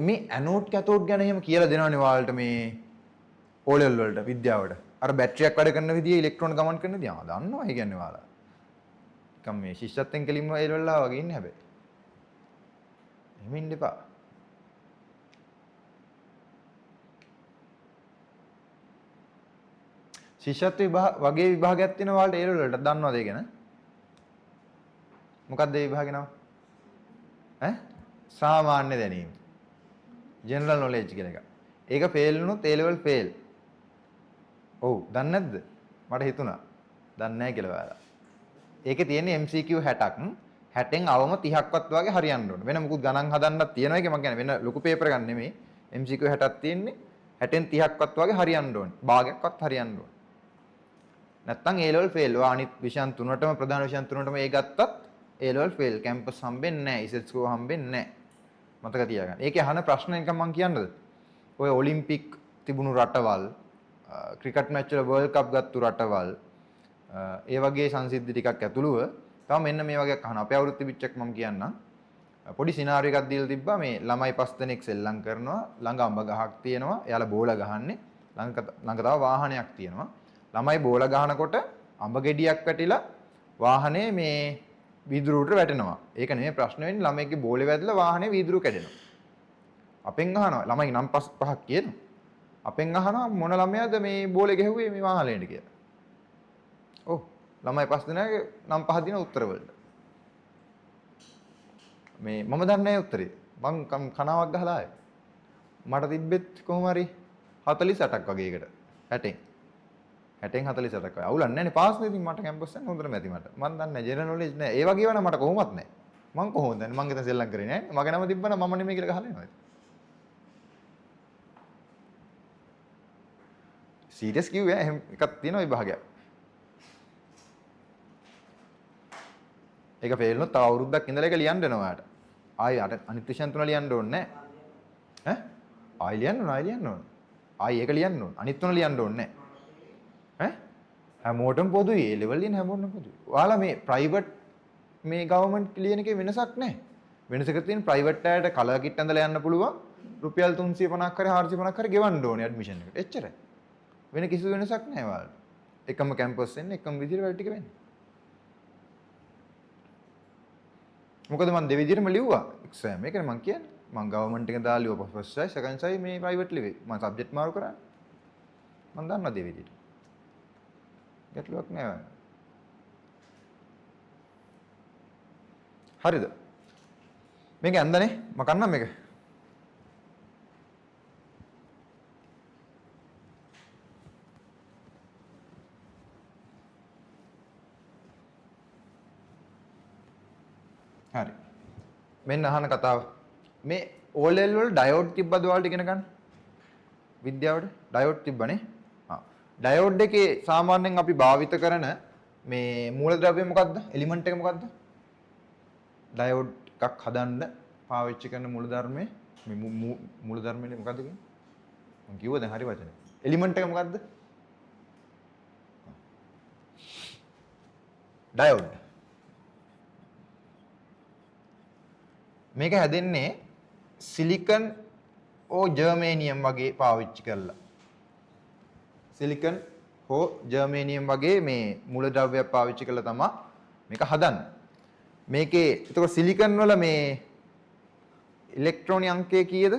මේ ඇනෝඩ් කැතෝඩ් ගැන එහෙම කියලා දෙනවනේ ඔයාලට මේ O level වලට විද්‍යාවට. අර බැටරියක් වැඩ කරන විදිය ඉලෙක්ට්‍රෝන ගමන් කරන විදිය. ආ දන්නවා ඒ කියන්නේ ඔයාලා. නිකම් මේ ශිෂ්‍යත්වෙන් කෙලින්ම ඒ level වල වගේ ඉන්නේ හැබැයි. එහෙම ඉන්න එපා. ශිෂ්‍යත්ව වගේ විභාගයක් තියෙනවා ඔයාලට ඒ level වලට දන්නවද ඒ ගැන? මොකක්ද ඒ විභාගේ නම? සාමාන්‍ය දැනීම. ජෙනරල් නොලෙජ් කියලා එක. ඒක ෆේල් වුණොත් ඒ level ෆේල්. ඔව් දන්නේ නැද්ද? මට හිතුණා. දන්නේ නැහැ කියලා ඔයාලා. ඒකේ තියෙන්නේ MCQ 60ක්. 60න් අවම 30ක්වත් වගේ හරියන්න ඕන. වෙන මොකුත් ගණන් හදන්නත් තියෙනවා. ඒක මම කියන්නේ වෙන ලොකු පේපර් එකක් නෙමෙයි. MCQ 60ක් තියෙන්නේ 60න් 30ක්වත් වගේ හරියන්න ඕන. භාගයක්වත් හරියන්න ඕන. නැත්තම් A level fail. ඔයා අනිත් විෂයන් තුනටම ප්‍රධාන විෂයන් තුනටම ඒ ගත්තත් A level fail. කැම්පස් හම්බෙන්නේ නැහැ. ඉසෙට් ස්කෝර් හම්බෙන්නේ නැහැ. මතක තියාගන්න. ඒකේ අහන ප්‍රශ්න එක මම කියන්නද? ඔය ඔලිම්පික් තිබුණු රටවල්, ක්‍රිකට් මැච් වල වර්ල්ඩ් කප් ගත්තු රටවල්, ඒ වගේ සංසිද්ධි ටිකක් ඇතුළුව තව මෙන්න මේ වගේක් අහනවා. අපේ අවුරුද්ද තිබිච්ච එක මම කියන්නම්. පොඩි සිනාරියෝ එකක් දීලා තිබ්බා. මේ ළමයි 5 දෙනෙක් සෙල්ලම් කරනවා. ළඟ අඹ ගහක් තියෙනවා. එයාලා බෝල ගහන්නේ. ළඟ තව වාහනයක් තියෙනවා. ළමයි බෝල ගහනකොට අඹ ගෙඩියක් වැටිලා වාහනේ මේ වීදුරුවට වැටෙනවා. ඒක නෙමෙයි ප්‍රශ්න වෙන්නේ. ළමයිගේ බෝලේ වැදලා වාහනේ වීදුරුව කැඩෙනවා. අපෙන් අහනවා. ළමයි නම් 5ක් කියනවා. අපෙන් අහනවා මොන ළමයාද මේ බෝලේ ගැහුවේ මේ වාහලේට කියලා. ඔව් ළමයි 5 දෙනාගේ නම් 5 දින උත්තර වලට. මේ මම දන්නේ නැහැ උත්තරේ. මං කනාවක් ගහලා ආයේ. මට තිබ්බෙත් කොහොම හරි 48ක් වගේ එකට. 60න් 48ක් වගේ. අවුලක් නැහැ නේ පාස් නේ. ඉතින් මට කැම්පස් එකෙන් හොඳටම ඇති මට. මම දන්නේ නැහැ ජෙනරල් නොලෙජ් නැහැ. ඒ වගේ වුණා මට කොහොමවත් නැහැ. මං කොහොමද දන්නේ? මං හිතන් සෙල්ලම් කරේ නැහැ. මගේ නම තිබ්බනම් මම නෙමෙයි කියලා ගහලා එනවා. සීරියස් කිව්වේ එහෙම එකක් තියෙනවා විභාගයක්. ඒක ෆේල් වුණොත් තව අවුරුද්දක් ඉඳලා ඒක ලියන්න වෙනවා ඔයාලට. ආයි අනිත් විෂයන් තුන ලියන්න ඕනේ නැහැ. ආයි ලියන්න ඕන. ආයි ඒක ලියන්න ඕන. අනිත් තුන ලියන්න ඕනේ නැහැ. හැමෝටම පොදුයි. ඒ ලෙවල් ලියන හැමෝටම පොදුයි. ඔයාලා මේ ප්‍රයිවට් මේ ගවර්න්මන්ට් ලියන එකේ වෙනසක් නැහැ. වෙනසක තියෙන ප්‍රයිවට් අයට කලර් කිට් ඇඳලා යන්න පුළුවන්. රුපියල් 350ක් හරි 450ක් හරි ගෙවන්න ඕනේ ඇඩ්මිෂන් එකට. එච්චරයි. වෙන කිසි වෙනසක් නැහැ ඔයාලට. එකම කැම්පස් එන්නේ එකම විදිහට වැඩ ටික වෙන්නේ. මොකද මම දෙවිදිහටම ලිව්වා එක්සෑම්. ඒකනේ මම කියන්නේ. මම ගවර්න්මන්ට් එකෙන් දාලා ලිව්වා ෆස්ට් සයි සෙකන්ඩ් සයි මේ ප්‍රයිවට් ලිව්වේ. මම සබ්ජෙක්ට් මාරු කරා. මම දන්නවා දෙවිදිහට. ගැටලුවක් නෑ. හරිද? මේක ඇන්දනේ මම කන්නම් මේක. හරි. මෙන්න අහන කතාව. මේ O level වල ඩයෝඩ් තිබ්බද ඔයාලට ඉගෙන ගන්න? විද්‍යාවට ඩයෝඩ් තිබ්බනේ. ඩයෝඩ් එකේ සාමාන්‍යයෙන් අපි භාවිත කරන මේ මූලද්‍රව්‍ය මොකක්ද? එලිමන්ට් එක මොකක්ද? ඩයෝඩ් එකක් හදන්න පාවිච්චි කරන මූලධර්මයේ මේ මූලධර්මයේ මොකද්ද කියන්නේ? මම කිව්වා දැන් හරි වචනේ. එලිමන්ට් එක මොකද්ද? ඩයෝඩ්. මේක හැදෙන්නේ සිලිකන් හෝ ජර්මේනියම් වගේ පාවිච්චි කරලා. සිලිකන් හෝ ජර්මේනියම් වගේ මේ මූලද්‍රව්‍යයක් පාවිච්චි කරලා තමයි මේක හදන්නේ. මේකේ එතකොට සිලිකන් වල මේ ඉලෙක්ට්‍රෝන අංකය කීයද?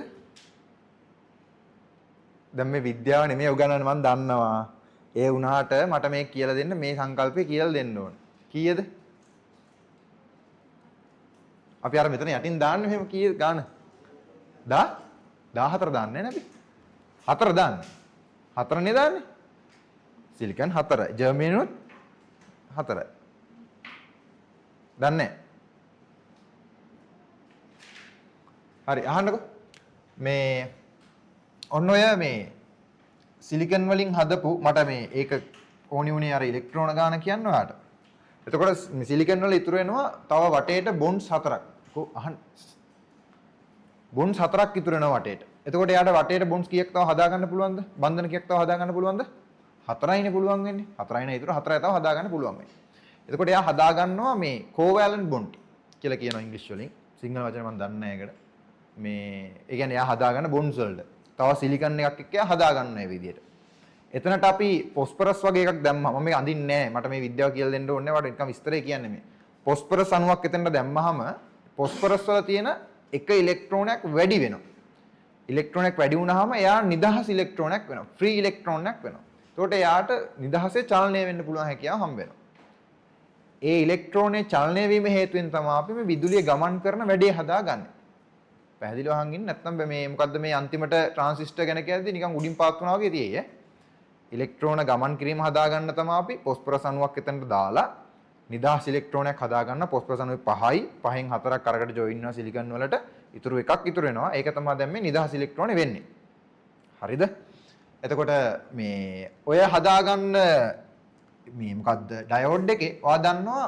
දැන් මේ විද්‍යාව නෙමෙයි උගන්වන්නේ මම දන්නවා. ඒ වුණාට මට මේක කියලා දෙන්න මේ සංකල්පය කියලා දෙන්න ඕන. කීයද? අපි අර මෙතන යටින් දාන්නේ මෙහෙම කීයද ගාන? 14 දාන්නේ නැහැ අපි. 4 දාන්නේ. 4 නේ දාන්නේ. සිලිකන් 4, ජර්මේනියම් 4. දන්නේ හරි අහන්නකෝ. මේ ඔන්න ඔය මේ සිලිකන් වලින් හදපු මට මේ ඒක ඕනි උනේ අර ඉලෙක්ට්‍රෝන ගාන කියන්න ඔයාලට. එතකොට සිලිකන් වල ඉතුරු වෙනවා තව වටේට බොන්ඩ්ස් 4ක්. කො අහන්න. බොන්ඩ්ස් 4ක් ඉතුරු වෙනවා වටේට. එතකොට එයාට වටේට බොන්ඩ්ස් කීයක් තව හදා ගන්න පුළුවන්ද? බන්ධන කීයක් තව හදා ගන්න පුළුවන්ද? 4යිනේ පුළුවන් වෙන්නේ. 4යිනේ ඉතුරු 4යි තව හදා ගන්න පුළුවන් වෙන්නේ. එතකොට එයා හදා ගන්නවා මේ කෝවැලන්ට් බොන්ඩ් කියලා කියනවා ඉංග්‍රීසි වලින්. සිංහල වචන මම දන්නේ නැහැ ඒකට. මේ ඒ කියන්නේ එයා හදා ගන්න බොන්ඩ්ස් වලට. තව සිලිකන් එකක් එක්ක එයා හදා ගන්න මේ විදිහට. එතනට අපි පොස්පරස් වගේ එකක් දැම්මා. මම මේක අඳින්නේ නැහැ. මට මේ විද්‍යාව කියලා දෙන්න ඕනේ නැහැ. වට නිකන් විස්තරය කියන්නේ මේ. පොස්පරස් අණුවක් එතනට දැම්මහම පොස්පරස් වල තියෙන එක ඉලෙක්ට්‍රෝනයක් වැඩි වෙනවා. ඉලෙක්ට්‍රෝනයක් වැඩි වුණාම එයා නිදහස් ඉලෙක්ට්‍රෝනයක් වෙනවා. ෆ්‍රී ඉලෙක්ට්‍රෝනයක් වෙනවා. එතකොට එයාට නිදහසේ චලනය වෙන්න පුළුවන් හැකියාව හම්බ වෙනවා. ඒ ඉලෙක්ට්‍රෝනේ චලනය වීම හේතුවෙන් තමයි අපි මේ විදුලිය ගමන් කරන වැඩේ හදාගන්නේ. පැහැදිලිව අහන් ඉන්න නැත්නම් මේ මොකද්ද මේ අන්තිමට ට්‍රාන්සිස්ටර් ගැන කියද්දි නිකන් උඩින් පාත් වුණා වගේ තියෙයි ඈ. ඉලෙක්ට්‍රෝන ගමන් කිරීම හදාගන්න තමයි අපි පොස්පරස් අණුවක් එතනට දාලා නිදහස් ඉලෙක්ට්‍රෝනයක් හදාගන්න. පොස්පරස් අණුවේ 5යි 5න් 4ක් අරකට ජොයින් වෙනවා සිලිකන් වලට. ඉතුරු එකක් ඉතුරු වෙනවා. ඒක තමයි දැන් මේ නිදහස් ඉලෙක්ට්‍රෝනේ වෙන්නේ. හරිද? එතකොට මේ ඔය හදාගන්න මේ මොකද්ද ඩයෝඩ් එකේ ඔයා දන්නවා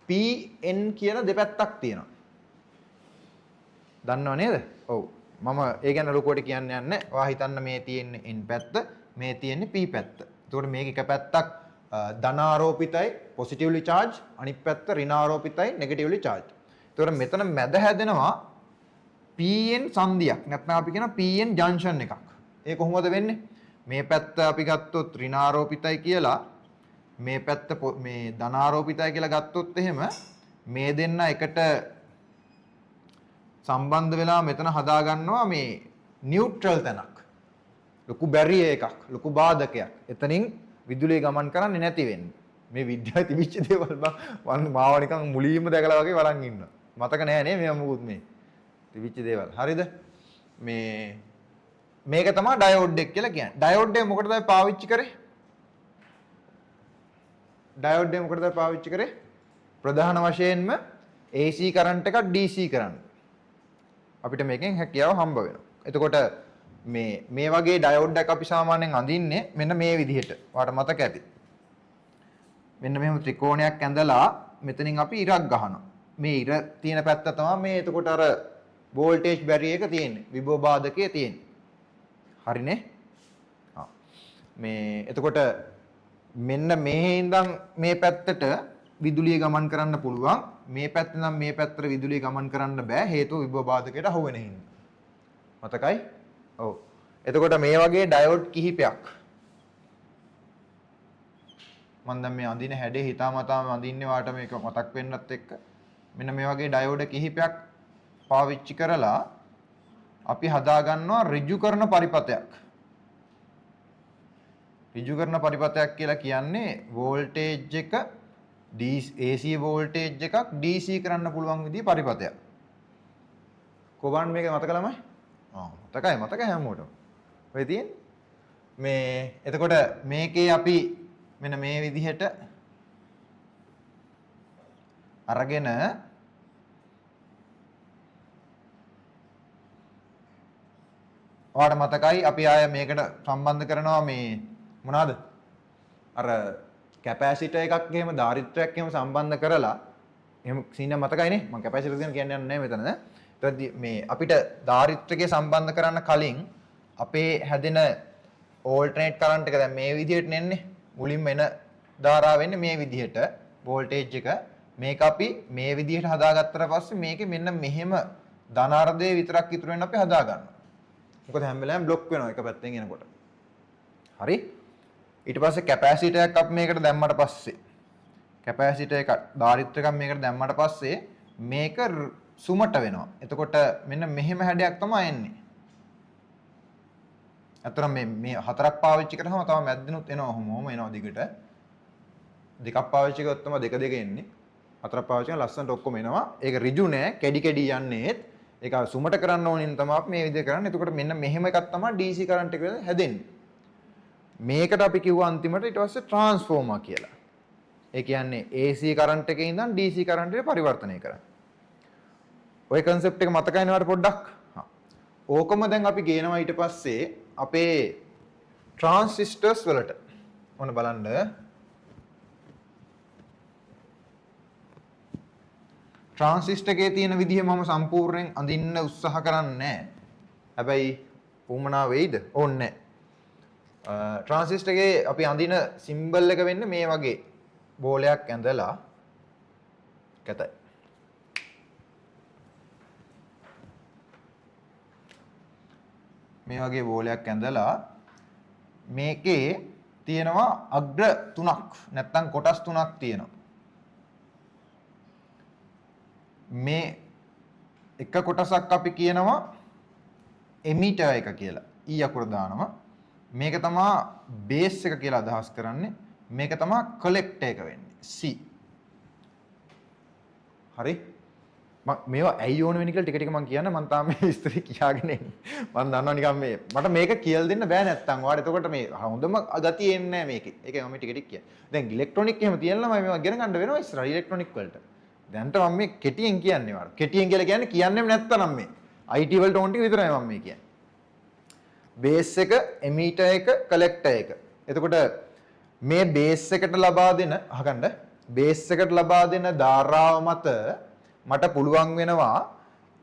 PN කියන දෙපැත්තක් තියෙනවා. දන්නව නේද? ඔව්. මම ඒ ගැන ලොකුවට කියන්න යන්නේ. ඔයා හිතන්න මේ තියෙන්නේ N පැත්ත, මේ තියෙන්නේ P පැත්ත. එතකොට මේක එක පැත්තක් ධනාරෝපිතයි positively charge, අනිත් පැත්ත ඍණාරෝපිතයි negatively charge. එතකොට මෙතන මැද හැදෙනවා PN සංදියක්. නැත්නම් අපි කියන PN junction එකක්. ඒ කොහොමද වෙන්නේ? මේ පැත්ත අපි ගත්තොත් ඍණාරෝපිතයි කියලා, මේ පැත්ත මේ ධනාරෝපිතයි කියලා ගත්තොත් එහෙම මේ දෙන්න එකට සම්බන්ධ වෙලා මෙතන හදා ගන්නවා මේ නියුට්‍රල් තැනක්. ලොකු බැරියර් එකක්, ලොකු බාධකයක්. එතනින් විදුලිය ගමන් කරන්නේ නැති වෙන්නේ. මේ විද්‍යාවේ තිබිච්ච දේවල් මම මාව නිකන් මුලින්ම දැකලා වගේ වරන් ඉන්නවා. මතක නෑ නේ මේ මොකුත් මේ තිබිච්ච දේවල්. හරිද? මේ මේක තමයි ඩයෝඩ් එක කියලා කියන්නේ. ඩයෝඩ් එක මොකටද පාවිච්චි කරේ? ඩයෝඩ් එක මොකටද පාවිච්චි කරේ? ප්‍රධාන වශයෙන්ම AC කරන්ට් එකක් DC කරන්න. අපිට මේකෙන් හැකියාව හම්බ වෙනවා. එතකොට මේ වගේ ඩයෝඩ් එකක් අපි සාමාන්‍යයෙන් අඳින්නේ මෙන්න මේ විදිහට. ඔයාලට මතක ඇති. මෙන්න මෙහෙම ත්‍රිකෝණයක් ඇඳලා මෙතනින් අපි ඉරක් ගහනවා. මේ ඉර තියෙන පැත්ත තමයි මේ එතකොට අර වෝල්ටේජ් බැරියර් එක තියෙන්නේ. විභව බාධකයේ තියෙන්නේ. හරිනේ? මේ එතකොට මෙන්න මෙහි ඉඳන් මේ පැත්තට විදුලිය ගමන් කරන්න පුළුවන්. මේ පැත්තෙන් නම් මේ පැත්තට විදුලිය ගමන් කරන්න බෑ. හේතුව විභව බාධකයට අහු වෙන හින්දා. මතකයි? ඔව්. එතකොට මේ වගේ ඩයෝඩ් කිහිපයක් මම දැන් මේ අඳින හැඩේ හිතාමතාම අඳින්නේ වාට මේක මතක් වෙන්නත් එක්ක මෙන්න මේ වගේ ඩයෝඩ් කිහිපයක් පාවිච්චි කරලා අපි හදා ගන්නවා ඍජු කරන පරිපථයක්. ඍජු කරන පරිපථයක් කියලා කියන්නේ වෝල්ටේජ් එක AC වෝල්ටේජ් එකක් DC කරන්න පුළුවන් විදිහේ පරිපථයක්. කොබන් මේක මතක ළමයි? මතකයි හැමෝටම. ඔය තියෙන්නේ. මේ එතකොට මේකේ අපි මෙන්න මේ විදිහට අරගෙන ඔයාලට මතකයි අපි ආය මේකට සම්බන්ධ කරනවා මේ මොනවාද? අර කැපැසිටර් එකක් එහෙම ධාරිත්‍රයක් එහෙම සම්බන්ධ කරලා එහෙම සීන මතකයිනේ මම කැපැසිටර් ගැන කියන්නේ නැහැ මෙතන. ඊට මේ අපිට ධාරිත්‍රකේ සම්බන්ධ කරන්න කලින් අපේ හැදෙන ඕල්ටර්නේට් කරන්ට් එක දැන් මේ විදිහට නෙන්නේ. මුලින්ම එන ධාරාව වෙන්නේ මේ විදිහට වෝල්ටේජ් එක. මේක අපි මේ විදිහට හදාගත්තට පස්සේ මේකේ මෙන්න මෙහෙම ධනාර්ධය විතරක් ඉතුරු වෙන අපි හදා ගන්නවා. මොකද හැම වෙලාවෙම બ્લોක් වෙනවා එක පැත්තෙන් එනකොට. හරි? ඊට පස්සේ කැපැසිටර් එකක් අපි මේකට දැම්මට පස්සේ කැපැසිටර් එක ධාරිත්‍ර එකක් මේකට දැම්මට පස්සේ මේක සුමට වෙනවා. එතකොට මෙන්න මෙහෙම හැඩයක් තමයි එන්නේ. අතන මේ හතරක් පාවිච්චි කරාම තව මැද්දිනුත් එනවා ඔහොම එනවා දිගට. දෙකක් පාවිච්චි කරොත් තමයි දෙක දෙක එන්නේ. හතරක් පාවිච්චි කරලා ලස්සනට ඔක්කොම එනවා. ඒක ඍජු නෑ, කැඩි කැඩි යන්නේත්. ඒක සුමට කරන්න ඕනින් තමයි අපි මේ විදිහ කරන්නේ. එතකොට මෙන්න මෙහෙම එකක් තමයි DC කරන්ට් එක හැදෙන්නේ. මේකට අපි කිව්වා අන්තිමට ඊට පස්සේ ට්‍රාන්ස්ෆෝමර් කියලා. ඒ කියන්නේ AC කරන්ට් එකේ ඉඳන් DC කරන්ට් එකට පරිවර්තනය කරන්නේ. ඔය concept එක මතකයි නේද පොඩ්ඩක්? ඕකම දැන් අපි ගේනවා ඊට පස්සේ අපේ ට්‍රාන්සිස්ටර්ස් වලට. ඔන්න බලන්න. ට්‍රාන්සිස්ටර් එකේ තියෙන විදිහ මම සම්පූර්ණයෙන් අඳින්න උත්සාහ කරන්නේ නැහැ. හැබැයි උමනා වෙයිද? ඕනේ නැහැ. ට්‍රාන්සිස්ටර් එකේ අපි අඳින සිම්බල් එක වෙන්නේ මේ වගේ බෝලයක් ඇඳලා කැතයි. මේ වගේ බෝලයක් ඇඳලා මේකේ තියෙනවා අග්‍ර තුනක් නැත්නම් කොටස් තුනක් තියෙනවා. මේ එක කොටසක් අපි කියනවා එමිටර් එක කියලා. ඊ අකුර දානවා. මේක තමයි බේස් එක කියලා අදහස් කරන්නේ. මේක තමයි කලෙක්ටර් එක වෙන්නේ. C. හරි? මේවා ඇයි ඕන වෙන්නේ කියලා ටික ටික මම කියන්න. මම තාම මේ විස්තරي කියාගෙන ඉන්නේ. මම දන්නවා නිකන් මේ මට මේක කියලා දෙන්න බෑ නැත්තම්. ඔයාලා එතකොට මේ හොඳම ගතිය එන්නේ නැහැ මේකේ. ඒකයි මම ටික ටික කියන්නේ. දැන් ඉලෙක්ට්‍රොනික එහෙම තියෙනවා මේවා ඉගෙන ගන්න වෙනවා ඉස්සරහ ඉලෙක්ට්‍රොනික වලට. දැන්ට මම මේ කෙටියෙන් කියන්නේ වල. කෙටියෙන් කියලා කියන්නේ කියන්නේම නැත්තනම් මේ. IT වලට ඕන ටික විතරයි මම මේ කියන්නේ. බේස් එක, එමීටර් එක, කලෙක්ටර් එක. එතකොට මේ බේස් එකට ලබා දෙන අහගන්න බේස් එකට ලබා දෙන ධාරාව මත මට පුළුවන් වෙනවා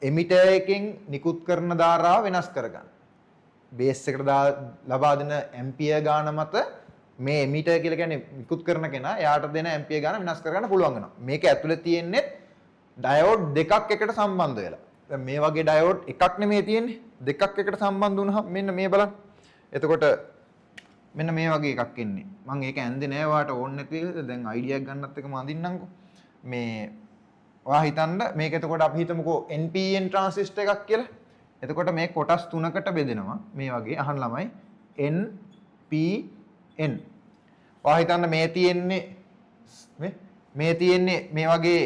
එමිටර් එකෙන් නිකුත් කරන ධාරාව වෙනස් කරගන්න. බේස් එකට ලබා දෙන ඇම්පියර් ගාන මත මේ එමිටර් කියලා කියන්නේ නිකුත් කරන කෙනා එයාට දෙන ඇම්පියර් ගාන වෙනස් කරගන්න පුළුවන් වෙනවා. මේක ඇතුලේ තියෙන්නේ ඩයෝඩ් දෙකක් එකට සම්බන්ධ වෙලා. දැන් මේ වගේ ඩයෝඩ් එකක් නෙමෙයි තියෙන්නේ. දෙකක් එකට සම්බන්ධ වුණාම මෙන්න මේ බලන්න. එතකොට මෙන්න මේ වගේ එකක් එන්නේ. මම ඒක ඇන්දේ නෑ ඔයාට ඕනේ නැති එක. දැන් අයිඩියා එකක් ගන්නත් එක මම අඳින්නම්කෝ. මේ ඔයා හිතන්න මේක එතකොට අපි හිතමුකෝ NPN ට්‍රාන්සිස්ටර් එකක් කියලා. එතකොට මේ කොටස් තුනකට බෙදෙනවා. මේ වගේ අහන්න ළමයි NPN. ඔයා හිතන්න මේ තියෙන්නේ මේ වගේ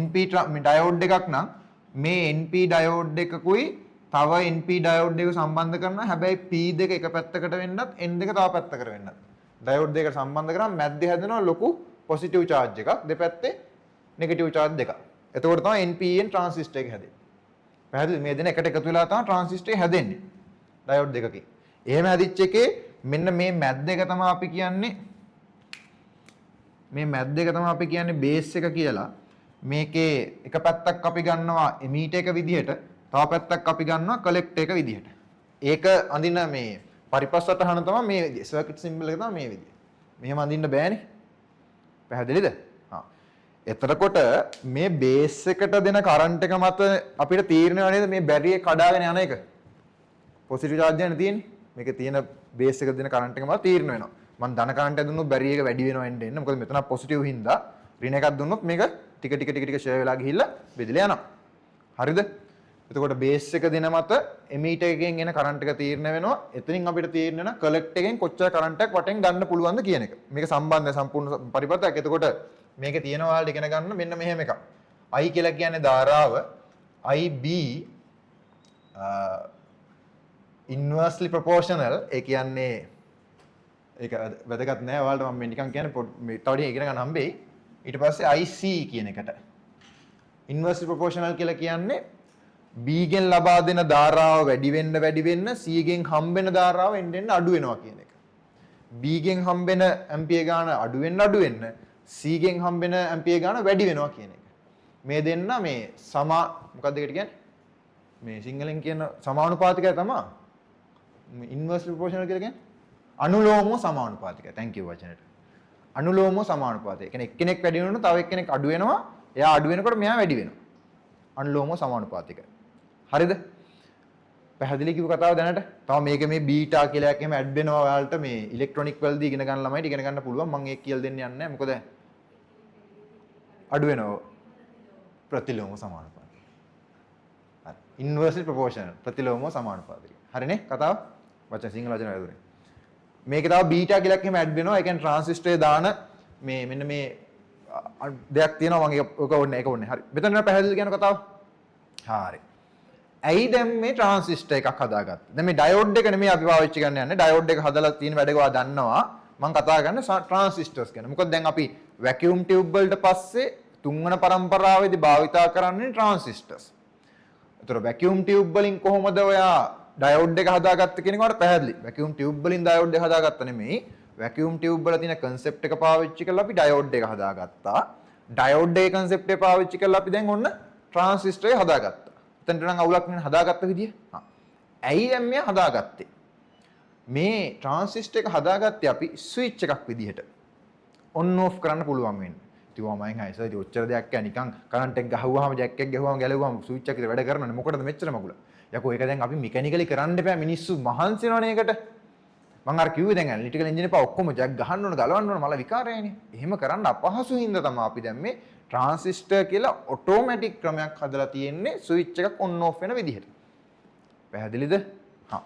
NP ඩයෝඩ් එකක් නම් මේ NP ඩයෝඩ් එකකුයි තව NP ඩයෝඩ් එක සම්බන්ධ කරනවා. හැබැයි P දෙක එක පැත්තකට වෙන්නත් N දෙක තව පැත්තකට වෙන්නත්. ඩයෝඩ් දෙක සම්බන්ධ කරාම මැද්දේ හැදෙනවා ලොකු පොසිටිව් charge එකක්. දෙපැත්තේ නෙගටිව් charge දෙකක්. එතකොට තමයි NPN ට්‍රාන්සිස්ටර් එක හැදෙන්නේ. පැහැදිලි? මේ දෙන එකට එකතු වෙලා තමයි ට්‍රාන්සිස්ටර් එක හැදෙන්නේ. ඩයෝඩ් දෙකකින්. එහෙම හැදිච්ච එකේ මෙන්න මේ මැද්ද එක තමයි අපි කියන්නේ බේස් එක කියලා. මේකේ එක පැත්තක් අපි ගන්නවා එමීටර් එක විදිහට, තව පැත්තක් අපි ගන්නවා කලෙක්ටර් එක විදිහට. ඒක අඳින මේ පරිපස්සට හන තමයි මේ විදිහ. සර්කිට් සිම්බල් එක තමයි මේ විදිහ. මෙහෙම අඳින්න බෑනේ. පැහැදිලිද? එතකොට මේ බේස් එකට දෙන කරන්ට් එක මත අපිට තීරණය වෙන්නේ මේ බැරිය කඩාගෙන යන එක. පොසිටිව් charge එකනේ තියෙන්නේ. මේකේ තියෙන බේස් එක දෙන කරන්ට් එක මත තීරණය වෙනවා. මම ධන කරන්ට් එක දුන්නොත් බැරිය එක වැඩි වෙනවා එන්න. මොකද මෙතන පොසිටිව් හින්දා ඍණ එකක් දුන්නොත් මේක ටික ෂෙයා වෙලා ගිහිල්ලා බෙදලා යනවා. හරිද? එතකොට බේස් එක දෙන මත එමීටර් එකෙන් එන කරන්ට් එක තීරණය වෙනවා. එතනින් අපිට තීරණය වෙනවා කලෙක්ටර් එකෙන් කොච්චර කරන්ට් එකක් වටෙන් ගන්න පුළුවන්ද කියන එක. මේක සම්බන්ධ සම්පූර්ණ පරිපථයක්. එතකොට මේකේ තියෙන ඔයාලට ඉගෙන ගන්න මෙන්න මෙහෙම එකක්. I කියලා කියන්නේ ධාරාව IB inversely proportional. ඒ කියන්නේ ඒක වැදගත් නෑ ඔයාලට මම මේ නිකන් කියන්නේ මේ තව ටිකක් ඉගෙන ගන්න හම්බෙයි. ඊට පස්සේ IC කියන එකට inversely proportional කියලා කියන්නේ B ගෙන් ලබා දෙන ධාරාව වැඩි වෙන්න C ගෙන් හම්බෙන ධාරාව එන්න අඩු වෙනවා කියන එක. B ගෙන් හම්බෙන ඇම්පියර් ගාන අඩු වෙන්න C ගෙන් හම්බෙන ඇම්පියර් ගාන වැඩි වෙනවා කියන එක. මේ දෙන්න මේ මොකක්ද ඒකට කියන්නේ? මේ සිංහලෙන් කියන සමානුපාතිකය තමයි inversely proportional කියලා කියන්නේ. අනුලෝම සමානුපාතිකය. thank you වචනෙට. අනුලෝම සමානුපාතය. කියන්නේ එක්කෙනෙක් වැඩි වෙනකොට තව එක්කෙනෙක් අඩු වෙනවා. එයා අඩු වෙනකොට මෙයා වැඩි වෙනවා. අනුලෝම සමානුපාතිකය. හරිද? පැහැදිලි කිව්ව කතාව දැනට. තව මේක මේ බීටා කියලා එකක් එහෙම ඇඩ් වෙනවා ඔයාලට මේ ඉලෙක්ට්‍රොනික වලදී ඉගෙන ගන්න ළමයිට ඉගෙන ගන්න පුළුවන්. මම ඒක කියලා දෙන්න යන්නේ නැහැ. මොකද අඩු වෙනවා ප්‍රතිලෝම සමානුපාතිකය. හරි. inversely proportional ප්‍රතිලෝම සමානුපාතිකය. හරිනේ කතාව? වචන සිංහල වචන වැදුනේ. මේක තව බීටා කියලා එකක් එහෙම ඇඩ් වෙනවා. ඒ කියන්නේ ට්‍රාන්සිස්ටරේ දාන මේ මෙන්න මේ දෙයක් තියෙනවා මම ඒක ඕනේ ඒක ඕනේ. හරි. මෙතන පැහැදිලි කියන කතාව. හරි. ඇයි දැන් මේ ට්‍රාන්සිස්ටර් එකක් හදාගත්තේ? දැන් මේ ඩයෝඩ් එක නෙමෙයි අපි පාවිච්චි කරන්න යන්නේ. ඩයෝඩ් එක හදලා තියෙන වැඩ ගවා දන්නවා. මම කතා කරන්නේ ට්‍රාන්සිස්ටර්ස් ගැන. මොකද දැන් අපි වැකියුම් ටියුබ් වලට පස්සේ තුන්වන පරම්පරාවේදී භාවිතා කරන්නේ ට්‍රාන්සිස්ටර්ස්. ඒතර වැකියුම් ටියුබ් වලින් කොහොමද ඔයා ඩයෝඩ් එක හදාගත්ත කියන එකට පැහැදිලි. වැකියුම් ටියුබ් වලින් ඩයෝඩ් එක හදාගත්ත නෙමෙයි. වැකියුම් ටියුබ් වල තියෙන concept එක පාවිච්චි කරලා අපි ඩයෝඩ් එක හදාගත්තා. ඩයෝඩ් එකේ concept එක පාවිච්චි කරලා අපි දැන් ඔන්න ට්‍රාන්සිස්ටර් එක හදාගත්තා. එතනට නම් අවුලක් නෙවෙයි හදාගත්ත විදිය. ඇයි දැන් මේ හදාගත්තේ? මේ ට්‍රාන්සිස්ටර් එක හදාගත්තේ අපි ස්විච් එකක් විදිහට. ඔන් ඕෆ් කරන්න පුළුවන් වෙන්නේ. ඉතින් මම හයිසර් ඉතින් ඔච්චර දෙයක් කියන්නේ නිකන් කරන්ට් එක ගහුවාම ජැක් එක ගහුවාම ගැලවුවාම ස්විච් එකේ වැඩ කරනවනේ මොකටද මෙච්චර මගුල? යකෝ ඒක දැන් අපි මෙකැනිකලි කරන්න එපා මිනිස්සු මහන්සි වෙනවනේ ඒකට. මම අර කිව්වේ දැන් ඇනලිටිකල් එන්ජින් එක ඔක්කොම ජැක් ගහන්න ඕන ගලවන්න ඕන මල විකාරයනේ. එහෙම කරන්න අපහසු හින්දා තමයි අපි දැන් මේ ට්‍රාන්සිස්ටර් කියලා ඔටෝමැටික් ක්‍රමයක් හදලා තියෙන්නේ ස්විච් එකක් ඔන් ඕෆ් වෙන විදිහට. පැහැදිලිද? හා.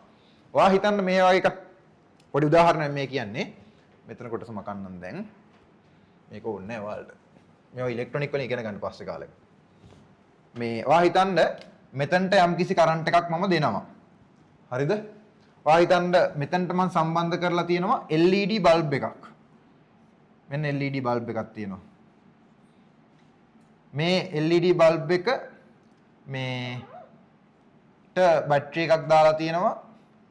ඔයා හිතන්න මේ වගේ එකක් පොඩි උදාහරණයක් මේ කියන්නේ. මෙතන කොටස මකන්නම් දැන්. මේක ඕනේ නැහැ ඔයාලට. මේවා ඉලෙක්ට්‍රොනික වලින් ඉගෙන ගන්න පස්සේ කාලෙක. මේ ඔයා හිතන්න මෙතනට යම්කිසි කරන්ට් එකක් මම දෙනවා. හරිද? ඔයා හිතන්න මෙතනට මම සම්බන්ධ කරලා තියෙනවා LED බල්බ් එකක්. මෙන්න LED බල්බ් එකක් තියෙනවා. මේ LED බල්බ් එක මේට බැටරි එකක් දාලා තියෙනවා.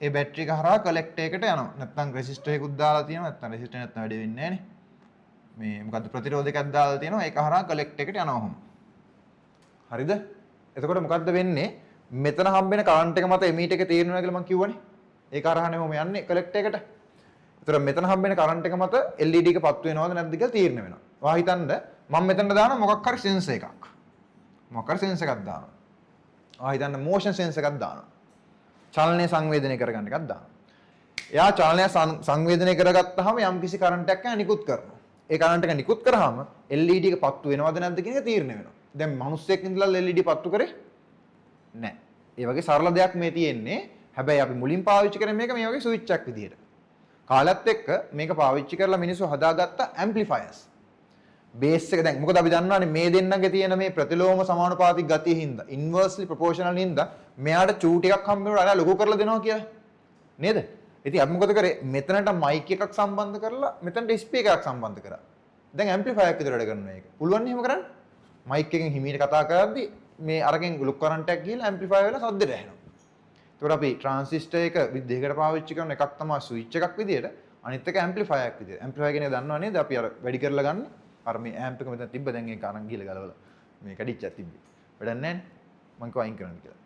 ඒ බැටරි එක හරහා කලෙක්ටර් එකට යනවා. නැත්නම් රෙසිස්ටර් එකකුත් දාලා තියෙනවා. නැත්නම් රෙසිස්ටර් නැත්නම් වැඩ වෙන්නේ නැහනේ. මේ මොකද්ද ප්‍රතිරෝධකයක් දාලා තියෙනවා. ඒක හරහා කලෙක්ටර් එකට යනවා ඔහොම. හරිද? එතකොට මොකද්ද වෙන්නේ? මෙතන හම්බෙන කරන්ට් එක මත එමීටර් එක තීරණය වෙනවා කියලා මම කිව්වනේ. ඒක හරහානේ මොම යන්නේ කලෙක්ටර් එකට. ඒතර මෙතන හම්බෙන කරන්ට් එක මත LED එක පත්තු වෙනවද නැද්ද කියලා තීරණය වෙනවා. ඔයා හිතන්න මම මෙතනට දාන මොකක් හරි සෙන්සර් එකක්. මොකක් හරි සෙන්සර් එකක් දානවා. ඔයා හිතන්න මෝෂන් සෙන්සර් එකක් දානවා. චලනය සංවේදනය කරගන්න එකක් දානවා. එයා චලනය සංවේදනය කරගත්තාම යම්කිසි කරන්ට් එකක් නිකුත් කරනවා. ඒ කරන්ට් එක නිකුත් කරාම LED එක පත්තු වෙනවද නැද්ද කියන එක තීරණය වෙනවා. දැන් මිනිස්සෙක් ඉඳලා LED පත්තු කරේ නැහැ. ඒ වගේ සරල දෙයක් මේ තියෙන්නේ. හැබැයි අපි මුලින් පාවිච්චි කරන්නේ මේක මේ වගේ ස්විච් එකක් විදිහට. කාලයත් එක්ක මේක පාවිච්චි කරලා මිනිස්සු හදාගත්ත ඇම්ප්ලිෆයර්ස්. බේස් එක දැන් මොකද අපි දන්නවනේ මේ දෙන්නගේ තියෙන මේ ප්‍රතිලෝම සමානුපාතික ගතිය හින්දා ඉන්වර්ස්ලි ප්‍රොපෝෂනල් හින්දා මෙයාට චූටි එකක් හම්බ වෙනකොට අර ලොකු කරලා දෙනවා කියලා. නේද? ඉතින් අපි මොකද කරේ මෙතනට මයික් එකක් සම්බන්ධ කරලා මෙතනට ස්පීකර් එකක් සම්බන්ධ කරා. දැන් ඇම්ප්ලිෆයර් එකක් විතර වැඩ කරනවා මේක. පුළුවන් නේ එහෙම කරන්න? මයික් එකෙන් හිමීට කතා කරද්දී මේ අරකින් ලොකු කරන්ට් එකක් ගිහලා ඇම්ප්ලිෆයර් වෙලා සද්දෙට ඇහෙනවා. ඒතකොට අපි ට්‍රාන්සිස්ටර් එක දෙකකට පාවිච්චි කරන එකක් තමයි ස්විච් එකක් විදියට අනිත් එක ඇම්ප්ලිෆයර් එකක් විදියට. ඇම්ප්ලිෆයර් කියන්නේ දන්නව නේද? අපි අර වැඩි කරලා ගන්න. අර මේ ඇම්ප් එක මෙතන තිබ්බ දැන් ඒක අරන් ගිහලා ගලවලා මේ කැඩිච්චක් තිබ්බේ. වැඩක් නැහැ නේ. මං කිව්වා අයින් කරන්න කියලා.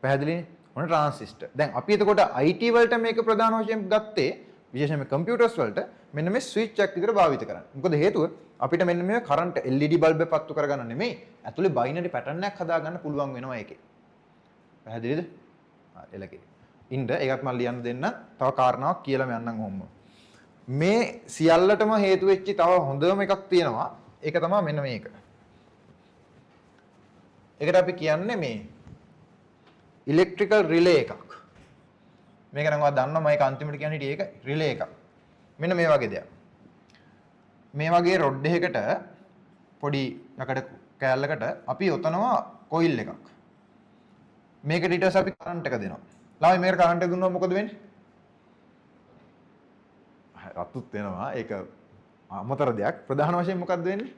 පැහැදිලිනේ? මොන ට්‍රාන්සිස්ටර්. දැන් අපි එතකොට IT වලට මේක ප්‍රධාන වශයෙන් ගත්තේ විශේෂයෙන්ම කම්පියුටර්ස් වලට මෙන්න මේ ස්විච් එකක් විදියට භාවිත කරන්න. මොකද හේතුව අපිට මෙන්න මේ කරන්ට් LED බල්බ් එක පත්තු කරගන්න නෙමෙයි ඇතුලේ බයිනරි පැටර්න් එකක් හදාගන්න පුළුවන් වෙනවා ඒකේ. පැහැදිලිද? හරි එලකේ. ඉන්න ඒකත් මම ලියන්න දෙන්න. තව කාරණාවක් කියලා මම යන්නම් ඔහොම. මේ සියල්ලටම හේතු වෙච්ච තව හොඳම එකක් තියෙනවා. ඒක තමයි මෙන්න මේක. ඒකට අපි කියන්නේ මේ ඉලෙක්ට්‍රිකල් රිලේ එකක්. මේක නම් ඔයා දන්නවා මම ඒක අන්තිමට කියන්නේ හිටියේ ඒක රිලේ එකක්. මෙන්න මේ වගේ දෙයක්. මේ වගේ රොඩ් එකකට පොඩි යකඩ කෑල්ලකට අපි ඔතනවා කොයිල් එකක්. මේකට ඊට පස්සේ අපි කරන්ට් එක දෙනවා. ළමයි මේකට කරන්ට් එක දුන්නොත් මොකද වෙන්නේ? රතුත් වෙනවා. ඒක අමතර දෙයක්. ප්‍රධාන වශයෙන් මොකද්ද වෙන්නේ?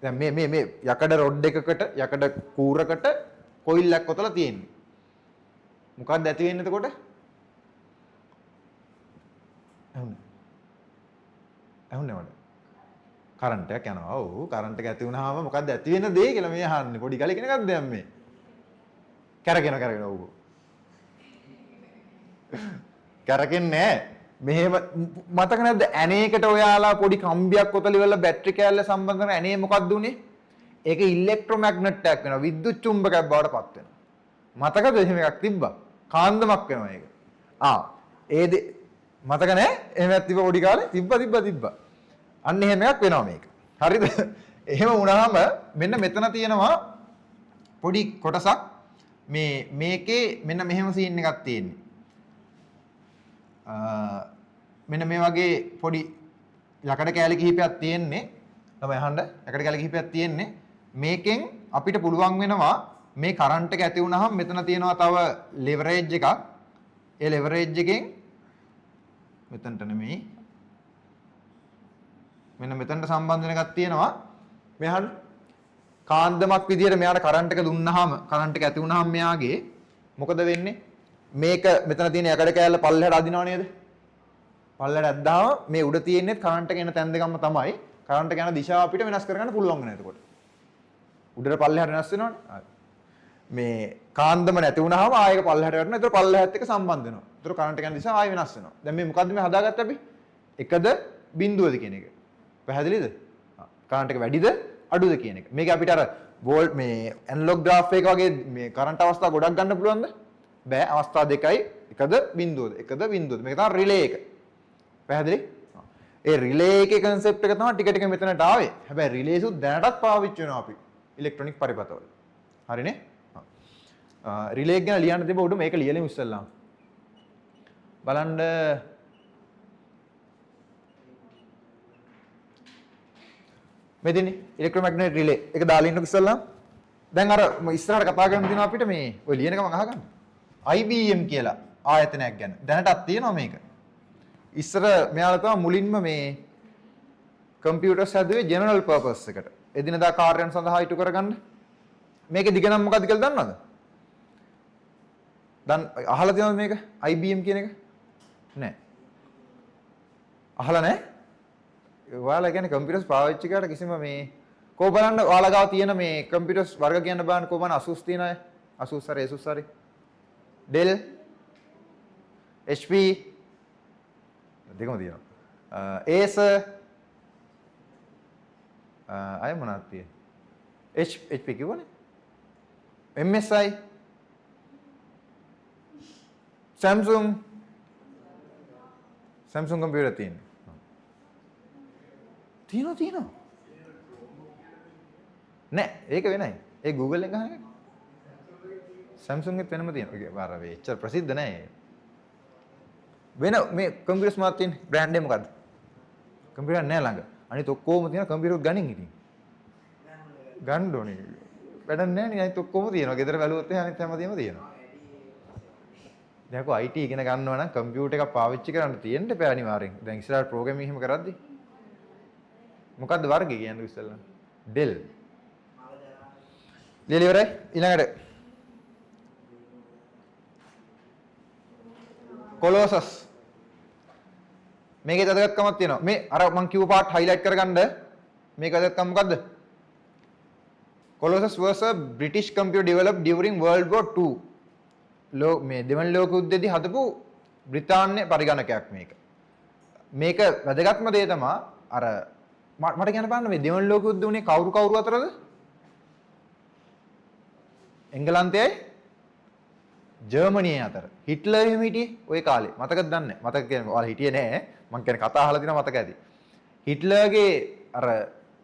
දැන් මේ යකඩ රොඩ් එකකට යකඩ කූරකට කොයිල් එකක් ඔතලා තියෙන්නේ. මොකක්ද ඇති වෙන්නේ එතකොට? ඇහුන්නේ මට. කරන්ට් එකක් යනවා. ඔව් කරන්ට් එක ඇති වුණාම මොකක්ද ඇති වෙන දේ කියලා මේ අහන්නේ. පොඩි ගලේ කෙනෙක්ද දැන් මේ? කරගෙන ඔව්. කරකෙන්නේ නැහැ. මෙහෙම මතක නැද්ද ඇනේකට ඔයාලා පොඩි කම්බියක් ඔතල ඉවරලා බැටරි කෑල්ල සම්බන්ධ කරන ඇනේ මොකක්ද උනේ? ඒක ඉලෙක්ට්‍රොමැග්නට් එකක් වෙනවා. විද්‍යුත් චුම්බකයක් බවට පත් වෙනවා. මතකද එහෙම එකක් තිබ්බා? කාන්දමක් වෙනවා ඒක. මතක නැහැ? එහෙමයක් තිබ්බ පොඩි කාලේ තිබ්බා. අන්න එහෙම එකක් වෙනවා මේක. හරිද? එහෙම වුණාම මෙන්න මෙතන තියෙනවා පොඩි කොටසක් මේකේ මෙන්න මෙහෙම සීන් එකක් තියෙන්නේ. මෙන්න මේ වගේ පොඩි යකඩ කෑලි කිහිපයක් තියෙන්නේ. තමයි අහන්න යකඩ කෑලි කිහිපයක් තියෙන්නේ. මේකෙන් අපිට පුළුවන් වෙනවා මේ කරන්ට් එක ඇති වුණාම මෙතන තියෙනවා තව ලෙවරේජ් එකක්. ඒ ලෙවරේජ් එකෙන් මෙතනට නෙමෙයි මෙන්න මෙතනට සම්බන්ධ වෙන එකක් තියෙනවා. මෙහාට කාන්දමක් විදියට මෙයාට කරන්ට් එක දුන්නාම කරන්ට් එක ඇති වුණාම මෙයාගේ මොකද වෙන්නේ? මේක මෙතන තියෙන යකඩ කෑල්ල පල්ලෙහාට අදිනව නේද? පල්ලෙහාට ඇද්දාම මේ උඩ තියෙන්නේ කරන්ට් එක එන තැන් දෙකම තමයි. කරන්ට් එක යන දිශාව අපිට වෙනස් කරගන්න පුළුවන් වෙනවා එතකොට. උඩට පල්ලෙහාට වෙනස් වෙනවනේ. මේ කාන්දම නැති වුණාම ආයෙක පල්ලෙහාට වැටෙනවා. ඒතර පල්ලෙහාත් එක්ක සම්බන්ධ වෙනවා. ඒතර කරන්ට් එක යන දිශාව ආයෙ වෙනස් වෙනවා. දැන් මේ මොකද්ද මේ හදාගත්තේ අපි? එකද බිඳුවද කියන එක. පැහැදිලිද? කරන්ට් එක වැඩිද අඩුද කියන එක. මේක අපිට අර වෝල්ට් මේ ඇනලොග් ග්‍රාෆ් එක වගේ මේ කරන්ට් අවස්ථා ගොඩක් ගන්න පුළුවන්ද? බෑ. අවස්ථා දෙකයි. එකද බිඳුවද? මේක තමයි රිලේ එක. පැහැදිලි? ඒ රිලේ එකේ concept එක තමයි ටික ටික මෙතනට ආවේ. හැබැයි රිලේසුත් දැනටත් පාවිච්චි වෙනවා අපි ඉලෙක්ට්‍රොනික පරිපථවල. හරිනේ? රිලේ එක ගැන ලියන්න තිබ්බ උඩ මේක ලියලෙමු ඉස්සෙල්ලා. බලන්න මෙතනනේ ඉලෙක්ට්‍රොමැග්නටික් රිලේ එක දාලා ඉන්නකො ඉස්සෙල්ලා. දැන් අර ඉස්සරහට කතා කරන්න තියෙනවා අපිට මේ ඔය ලියන ගමන් අහගන්න. IBM කියලා ආයතනයක් ගැන දැනටත් තියෙනවා මේක. ඉස්සර මෙයාලා තමයි මුලින්ම මේ කම්පියුටර්ස් හැදුවේ ජෙනරල් පර්පස් එකට. එදිනදා කාර්යයන් සඳහා ඉටු කරගන්න. මේකේ දිග නම් මොකක්ද කියලා දන්නවද? දැන් අහලා තියෙනවද මේක? IBM කියන එක? නෑ. අහලා නෑ? ඔයාලා කියන්නේ කම්පියුටර්ස් පාවිච්චි කරලා කිසිම මේ කො බලන්න ඔයාලා ගාව තියෙන මේ කම්පියුටර්ස් වර්ග කියන්න බලන්න කො බලන්න Asus තියෙන අය. Asus හරි Asus හරි. Dell HP දෙකම තියෙනවා. Acer අය මොනවද තියෙන්නේ? HP කිව්වනේ. MSI Samsung කම්පියුටර් තියෙනවා. තියෙනවා. නෑ ඒක වෙනයි. ඒ Google එක අහන එක. Samsung එකත් වෙනම තියෙනවා. ඒක අර එච්චර ප්‍රසිද්ධ නෑ. වෙන මේ කම්පියුටර්ස් මාත් තියෙන බ්‍රෑන්ඩ් එක මොකද්ද? කම්පියුටර් නෑ ළඟ. අනිත ඔක්කොම තියෙන කම්පියුටර් ගණන් ඉතින්. ගන්න ඕනේ. වැඩක් නෑ නේ අනිත ඔක්කොම තියෙනවා. ගෙදර බැලුවොත් එහෙනම් අනිත් හැමදේම තියෙනවා. දැන් කො IT ඉගෙන ගන්නවා නම් කම්පියුටර් එකක් පාවිච්චි කරන්න තියෙන්න බෑ අනිවාර්යෙන්. දැන් ඉස්සරහට ප්‍රෝග්‍රෑමින් එහෙම කරද්දි මොකද්ද වර්ගය කියන්නේ ඉස්සෙල්ලා? Dell. ලියලා ඉවරයි. ඊළඟට Colossus. මේකේ වැදගත්කමක් තියෙනවා. මේ අර මම කිව්ව පාර්ට් හයිලයිට් කරගන්න. මේක වැදගත්කම මොකද්ද? Colossus was a British computer developed during World War II. මේ දෙවන ලෝක යුද්ධයේදී හදපු බ්‍රිතාන්‍ය පරිගණකයක් මේක. මේක වැදගත්ම දේ තමයි අර මට කියන්න බලන්න මේ දෙවන ලෝක යුද්ධ උනේ කවුරු අතරද? එංගලන්තයයි ජර්මනිය අතර. හිට්ලර් එහෙම හිටියේ ওই කාලේ. මතකද දන්නේ? මතක කියන්නේ ඔයාලා හිටියේ නෑ. මං කියන්නේ කතා අහලා දිනවා මතක ඇති. හිට්ලර්ගේ අර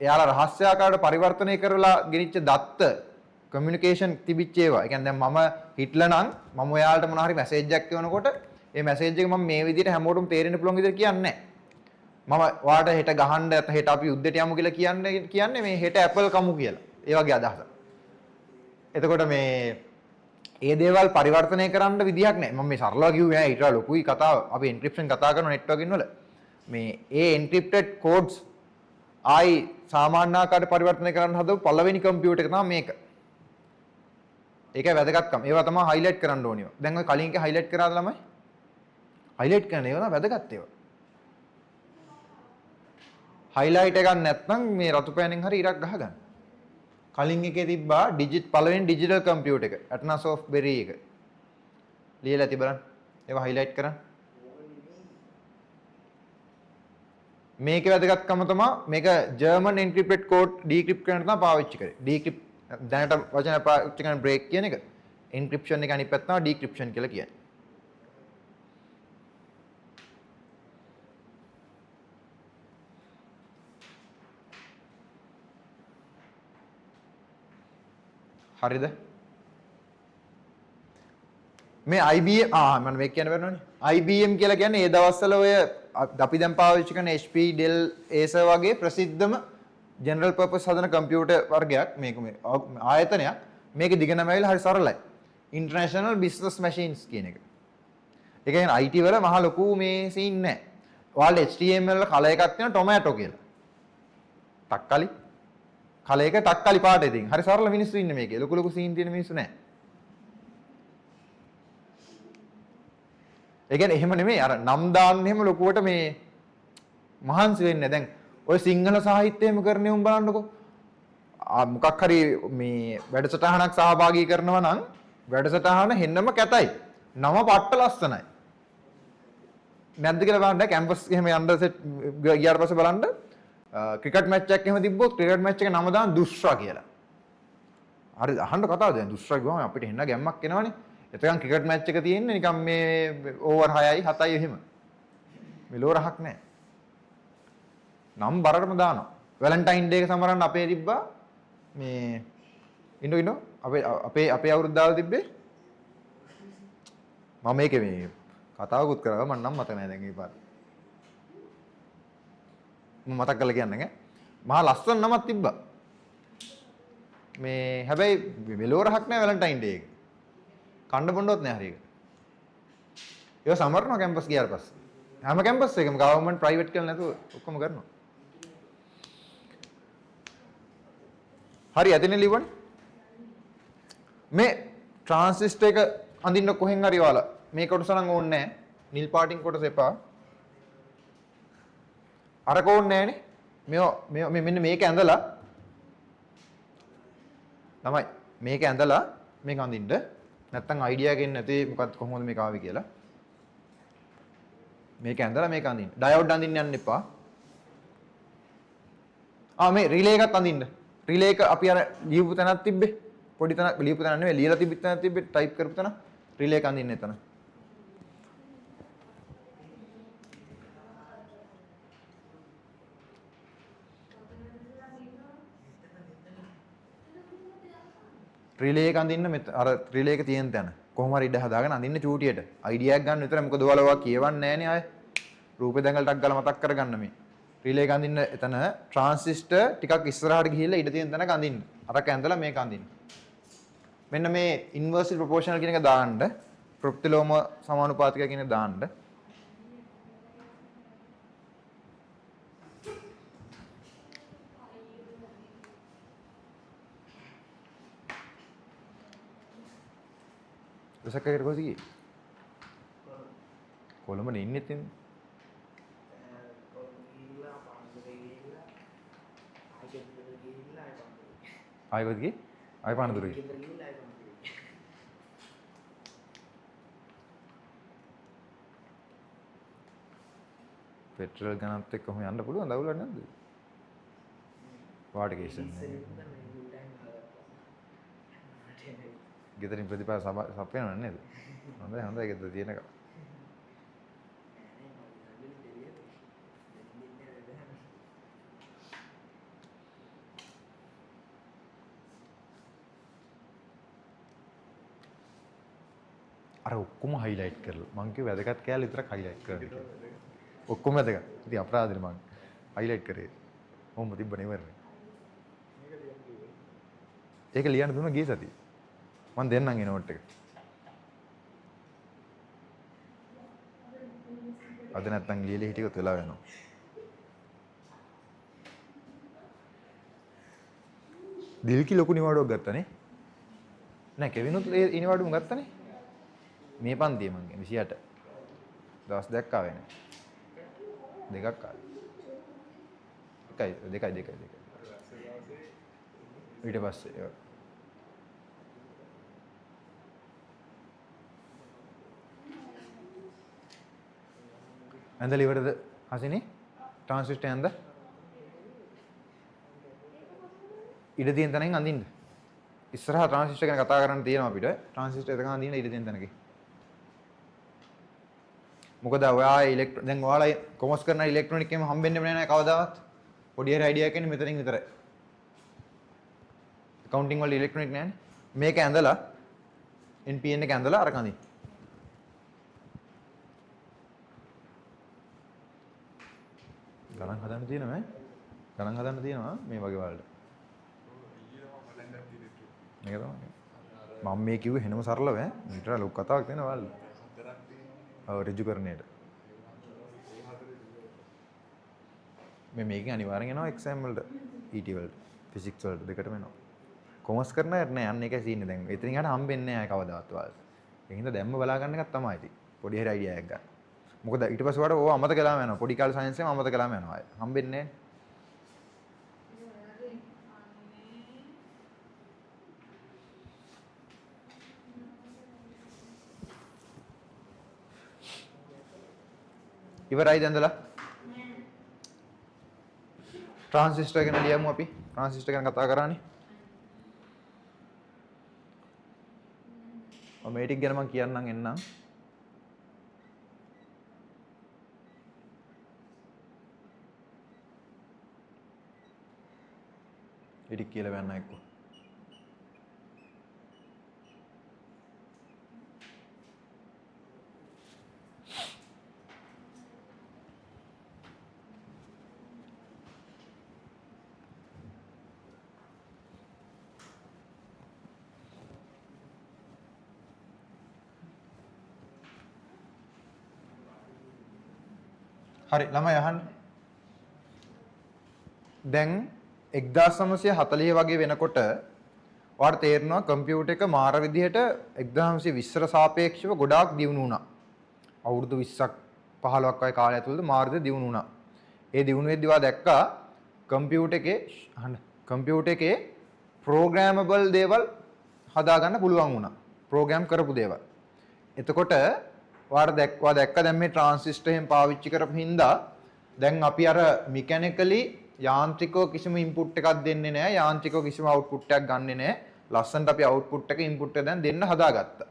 එයාලා රහස්‍යාකාරව පරිවර්තනය කරලා ගෙනිච්ච දත්ත කමියුනිකේෂන් තිබිච්ච ඒවා. ඒ කියන්නේ දැන් මම හිට්ලර් නම් මම ඔයාලට මොනවා හරි මැසේජ් එකක් කරනකොට ඒ මැසේජ් එක මම මේ විදිහට හැමෝටම තේරෙන්න පුළුවන් විදිහට කියන්නේ නැහැ. මම ඔයාලට හෙට ගහන්න හෙට අපි යුද්ධයට යමු කියලා කියන්නේ මේ හෙට ඇපල් කමු කියලා. ඒ වගේ අදහසක්. එතකොට මේ ඒ දේවල් පරිවර්තනය කරන්න විදිහක් නැහැ. මම මේ සරලව කිව්වේ ඊට වඩා ලොකුයි කතාව. අපි එන්ක්‍රිප්ෂන් කතා කරන නෙට්වර්කින් වල මේ ඒ එන්ක්‍රිප්ටඩ් කෝඩ්ස් ආයි සාමාන්‍ය ආකාරයට පරිවර්තනය කරන්න හදපු පළවෙනි කම්පියුටර් එක තමයි මේක. ඒකයි වැදගත්කම. ඒවා තමයි හයිලයිට් කරන්න ඕනේ. දැන් ඔය කලින් එක හයිලයිට් කරාද ළමයි? හයිලයිට් කරන ඒවා තමයි වැදගත් ඒවා. හයිලයිට් එකක් නැත්නම් මේ රතු පෑනෙන් හරි ඉරක් ගහගන්න. කලින් එකේ තිබ්බා පළවෙනි ඩිජිටල් කම්පියුටර් එක. ඇට්නස් ඔෆ් බෙරි එක. ලියලා ඇති බලන්න. ඒවා හයිලයිට් කරන්න. මේකේ වැදගත්කම තමයි මේක ජර්මන් එන්ක්‍රිප්ටඩ් කෝඩ් ඩික්‍රිප්ට් කරන්න තමයි පාවිච්චි කරේ. ඩික්‍රිප්ට් දැනට වචන පාවිච්චි කරන බ්‍රේක් කියන එක. එන්ක්‍රිප්ෂන් එක අනිත් පැත්ත තමයි ඩික්‍රිප්ෂන් කියලා කියන්නේ. හරිද? මේ IBM මම මේක කියන්න බැරනවනේ. IBM කියලා කියන්නේ ඒ දවස්වල ඔය අපි දැන් පාවිච්චි කරන HP Dell Acer වගේ ප්‍රසිද්ධම ජෙනරල් පර්පස් හදන කම්පියුටර් වර්ගයක් මේක මේ ආයතනයක්. මේක දිග නම ඇවිල්ලා හරි සරලයි. International Business Machines කියන එක. ඒ කියන්නේ IT වල මහ ලොකු මේ සීන් නැහැ. ඔයාලට HTML වල කල එකක් තියෙනවා ටොමැටෝ කියලා. තක්කලි කල එක තක්කලි පාට ඉතින්. හරි සරල මිනිස්සු ඉන්නේ මේකේ. ලොකු ලොකු සීන් තියෙන මිනිස්සු නැහැ. ඒ කියන්නේ එහෙම නෙමෙයි අර නම් දාන්න එහෙම ලොකුවට මේ මහන්සි වෙන්නේ. දැන් ඔය සිංහල සාහිත්‍යයම කරන්නේ උන් බලන්නකෝ. මොකක් හරි මේ වැඩසටහනක් සහභාගී කරනවා නම් වැඩසටහන හෙන්නම කැතයි. නම පට්ට ලස්සනයි. නැද්ද කියලා බලන්න කැම්පස් එහෙම යන්න සෙට් ගියාට පස්සේ බලන්න ක්‍රිකට් මැච් එකක් එහෙම තිබ්බොත් ක්‍රිකට් මැච් එක නම දාන දුෂ්රා කියලා. හරි අහන්න කතාව දැන් දුෂ්රා ගියාම අපිට හෙන්න ගැම්මක් එනවනේ. එතකන් ක්‍රිකට් මැච් එක තියෙන්නේ නිකන් මේ ඕවර් 6යි 7යි එහෙම. මෙලෝ රහක් නැහැ. නම් බරටම දානවා. වැලන්ටයින් ඩේ එක සමරන්න අපේ තිබ්බා මේ ඉන්නෝ අපේ අවුරුද්ද දාලා තිබ්බේ මම මේකේ මේ කතාවකුත් කරා මම නම් මතක නැහැ දැන් ඒ පාර. මම මතක් කරලා කියන්නම් ඈ. මහා ලස්සන නමක් තිබ්බා. මේ හැබැයි මෙලෝ රහක් නැහැ වැලන්ටයින් ඩේ එක. කණ්ඩ බොණ්ඩවත් නැහැ හරියට. ඒක සමරනවා කැම්පස් ගියාට පස්සේ. හැම කැම්පස් එකම ගවර්න්මන්ට් ප්‍රයිවට් කියලා නැතුව ඔක්කොම කරනවා. හරි ඇතිනේ ලිව්වනේ. මේ ට්‍රාන්සිස්ටර් එක අඳින්න කොහෙන් හරි ඔයාලා මේ කොටස නම් ඕනේ නැහැ. නිල් පාටින් කොටස එපා. අරක ඕනේ නැහනේ. මේ මෙන්න මේක ඇඳලා තමයි මේක ඇඳලා මේක අඳින්න. නැත්තම් අයිඩියා එකක් නැති මොකක්ද කොහොමද මේක ආවේ කියලා. මේක ඇඳලා මේක අඳින්න. ඩයෝඩ් අඳින්න යන්න එපා. මේ රිලේ එකත් අඳින්න. රිලේ එක අපි අර ලියපු තැනක් තිබ්බේ. පොඩි තැනක් ලියපු තැනක් නෙවෙයි ලියලා තිබිච්ච තැනක් තිබ්බේ. ටයිප් කරපු තැන. රිලේ එක අඳින්න එතන. රිලේ එක අඳින්න අර රිලේ එක තියෙන තැන. කොහොම හරි ඉඩ හදාගෙන අඳින්න චූටියට. අයිඩියා එකක් ගන්න විතරයි. මොකද ඔයාලා කියවන්නේ නැහනේ ආයේ. රූපේ දැඟලටක් ගාලා මතක් කරගන්න මේ. රිලේ එක අඳින්න එතන ට්‍රාන්සිස්ටර් ටිකක් ඉස්සරහට ගිහිල්ලා ඉඩ තියෙන තැනක අඳින්න. අරක ඇඳලා මේක අඳින්න. මෙන්න මේ ඉන්වර්ස්ලි ප්‍රොපෝෂනල් කියන එක දාන්න. ප්‍රොප්තිලෝම සමානුපාතික කියන එක දාන්න. සකකට කොහොමද ගියේ? කොළඹනේ ඉන්නේ තින්. ආයෙත් ගියේ? ආයෙ පානදුර ගියේ. පෙට්‍රල් ගණන්ත් එක්ක කොහොම යන්න පුළුවන්ද? අවුලක් නැද්ද? වාට කේස් එක. ගෙදරින් ප්‍රතිපල සපයනව නේද? හොඳයි ගෙදර තියෙන එක. අර ඔක්කොම highlight කරලා මං කිව්ව වැදගත් කෑල්ල විතරක් highlight කරන්න කියලා. ඔක්කොම වැදගත්. ඉතින් අපරාධනේ මං highlight කරේ. මොම්ම තිබ්බනේ ඉවරනේ. ඒක ලියන්න දුන්න ගිය සතියේ. මං දෙන්නම් ඒ නෝට් එක. අද නැත්තම් ලියලා හිටියොත් වෙලා වෙනවා. දිල්කි ලොකු නිවාඩුවක් ගත්තනේ. නෑ කෙවිනුත් ඒ නිවාඩුවම ගත්තනේ. මේ පන්තියේ මං 28. දවස් දෙකක් ආවේ නෑ. දෙකක් ආවේ. දෙකයි. ඊට පස්සේ ඇඳලා ඉවරද හසිනේ? ට්‍රාන්සිස්ටර් ඇඳ ඉඩ තියෙන තැනින් අඳින්න. ඉස්සරහා ට්‍රාන්සිස්ටර් ගැන කතා කරන්න තියෙනවා අපිට. ට්‍රාන්සිස්ටර් එතකන් අඳින්න ඉඩ තියෙන තැනක. මොකද ඔයා දැන් ඔයාලා කොමර්ස් කරන ඉලෙක්ට්‍රොනික එකම හම්බෙන්නේ නැහැ කවදාවත්. පොඩි හරි අයිඩියා එකක් එන්නේ මෙතනින් විතරයි. accounting වල ඉලෙක්ට්‍රොනික නැහැනේ. මේක ඇඳලා NPN එක ඇඳලා අර කඳින්න. ගණන් හදන්න තියෙනවා ගණන් හදන්න තියෙනවා මේ වගේ වලට. මේක තමයි. මම මේ කිව්වේ හෙනම සරලව ඈ. ඊට ලොකු කතාවක් තියෙනවා වල. ඔව් ඍජු කරන්නේට. මේකෙන් අනිවාර්යෙන් එනවා එක්සෑම් වලට, ET වලට, ෆිසික්ස් වලට දෙකටම එනවා. කොමර්ස් කරන අය නෑ අන්න ඒකයි සීන් එක දැන්. එතනින් එහාට හම්බෙන්නේ නෑ කවදාවත් ඔයාලට. ඒ හින්දා දැම්ම බලා ගන්න එකක් තමයි ඉතින්. පොඩි හරි අයිඩියා එකක් ගන්න. මොකද ඊට පස්සේ වඩා ඕවා අමතක වෙලාම යනවා. පොඩි කාලේ සයන්ස් එකම අමතක වෙලාම යනවා. හම්බෙන්නේ නෑ. ඉවරයිද ඇඳලා? ට්‍රාන්සිස්ටර් ගැන ලියමු අපි. ට්‍රාන්සිස්ටර් ගැන කතා කරානේ. මේ ටික ගැන මම කියන්නම් එන්නම්. ඉතින් කියලා වෙන්න එක්ක. හරි ළමයි අහන්න. දැන් 1940 වගේ වෙනකොට ඔයාලට තේරෙනවා කම්පියුටර් එක මාර විදිහට 1920ට සාපේක්ෂව ගොඩාක් දියුණු වුණා. අවුරුදු 20ක් 15ක් වගේ කාලය ඇතුළත මාර විදිහට දියුණු වුණා. ඒ දියුණු වෙද්දී ඔයා දැක්කා කම්පියුටර් එකේ ප්‍රෝග්‍රෑමබල් දේවල් හදාගන්න පුළුවන් වුණා. ප්‍රෝග්‍රෑම් කරපු දේවල්. එතකොට ඔයාලා දැක්ක දැන් මේ ට්‍රාන්සිස්ටර් එහෙම පාවිච්චි කරපු හින්දා දැන් අපි අර මෙකැනිකලි යාන්ත්‍රිකව කිසිම ඉන්පුට් එකක් දෙන්නේ නැහැ. යාන්ත්‍රිකව කිසිම අවුට්පුට් එකක් ගන්නෙ නැහැ. ලස්සනට අපි අවුට්පුට් එක ඉන්පුට් එක දැන් දෙන්න හදාගත්තා.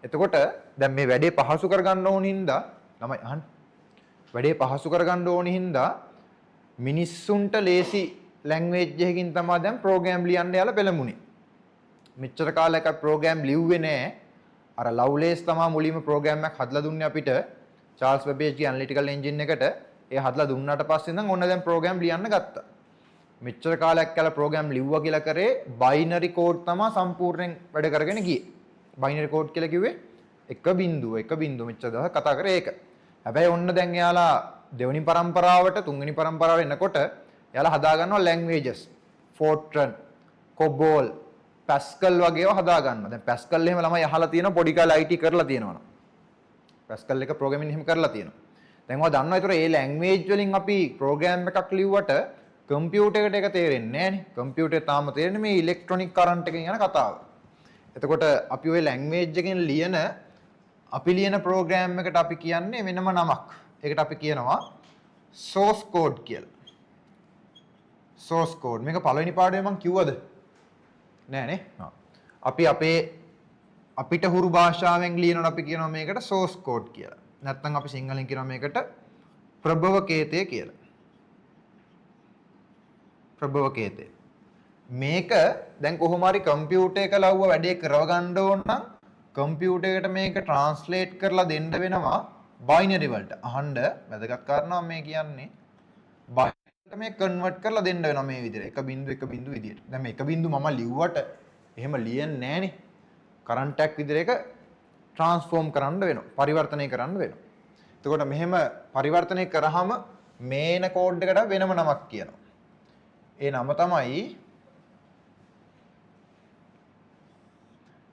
එතකොට දැන් මේ වැඩේ පහසු කරගන්න ඕන හින්දා ළමයි අහන්න. වැඩේ පහසු කරගන්න ඕන හින්දා මිනිස්සුන්ට ලේසි ලැන්ග්වේජ් එකකින් තමයි දැන් ප්‍රෝග්‍රෑම් ලියන්න යාලා පෙළඹුණේ. මෙච්චර කාලයක ප්‍රෝග්‍රෑම් ලිව්වේ නැහැ. අර ලව්ලේස් තමයි මුලින්ම ප්‍රෝග්‍රෑම් එකක් හදලා දුන්නේ අපිට. චාල්ස් බැබේජ්ගේ ඇනලිටිකල් එන්ජින් එකට. ඒ හදලා දුන්නාට පස්සේ ඉඳන් ඔන්න දැන් ප්‍රෝග්‍රෑම් ලියන්න ගත්තා. මෙච්චර කාලයක් කළා ප්‍රෝග්‍රෑම් ලිව්වා කියලා කරේ බයිනරි කෝඩ් තමයි සම්පූර්ණයෙන් වැඩ කරගෙන ගියේ. බයිනරි කෝඩ් කියලා කිව්වේ එක බිංදුව මෙච්චර දවස් කතා කරේ ඒක. හැබැයි ඔන්න දැන් එයාලා දෙවෙනි පරම්පරාවට තුන්වෙනි පරම්පරාවට එනකොට එයාලා හදා ගන්නවා ලැන්ග්වේජස්. ෆෝර්ට්‍රන්, කොබෝල්, පැස්කල් වගේ ඒවා හදා ගන්නවා. දැන් පැස්කල් එහෙම ළමයි අහලා තියෙනවා පොඩි කාලේ IT කරලා තියෙනවා. පැස්කල් එක ප්‍රෝග්‍රෑමින් එහෙම කරලා තියෙනවා. දැන් ඔයා දන්නවා ඒතර ඒ ලැන්ග්වේජ් වලින් අපි ප්‍රෝග්‍රෑම් එකක් ලිව්වට කම්පියුටර් එකට ඒක තේරෙන්නේ නැහැ නේ. කම්පියුටරේ තාම තේරෙන්නේ මේ ඉලෙක්ට්‍රොනික කරන්ට් එකෙන් යන කතාව. එතකොට අපි ওই ලැන්ග්වේජ් එකෙන් ලියන ප්‍රෝග්‍රෑම් එකට අපි කියන්නේ වෙනම නමක්. ඒකට අපි කියනවා source code කියලා. source code මේක පළවෙනි පාඩමේ මම කිව්වද? නෑ නේ. අපි අපිට හුරු භාෂාවෙන් ලියනකොට අපි කියනවා මේකට source code කියලා. නැත්නම් අපි සිංහලෙන් කියනවා මේකට ප්‍රභව කේතය කියලා. ප්‍රභව කේතය. මේක දැන් කොහොම හරි කම්පියුටර් එක ලව්ව වැඩේ කරව ගන්න ඕන නම් කම්පියුටර් එකට මේක ට්‍රාන්ස්ලේට් කරලා දෙන්න වෙනවා බයිනරි වලට. අහන්න වැදගත් කාරණා මේ කියන්නේ. බයිනරිට මේ කන්වර්ට් කරලා දෙන්න වෙනවා මේ විදිහට. 1.1 විදිහට. දැන් මේ 1 මම ලිව්වට එහෙම ලියන්නේ නැහනේ. කරන්ට් එකක් විදිහට ඒක ට්‍රාන්ස්ෆෝම් කරන්න වෙනවා. පරිවර්තනය කරන්න වෙනවා. එතකොට මෙහෙම පරිවර්තනය කරාම මේන කෝඩ් එකට වෙනම නමක් කියනවා. ඒ නම තමයි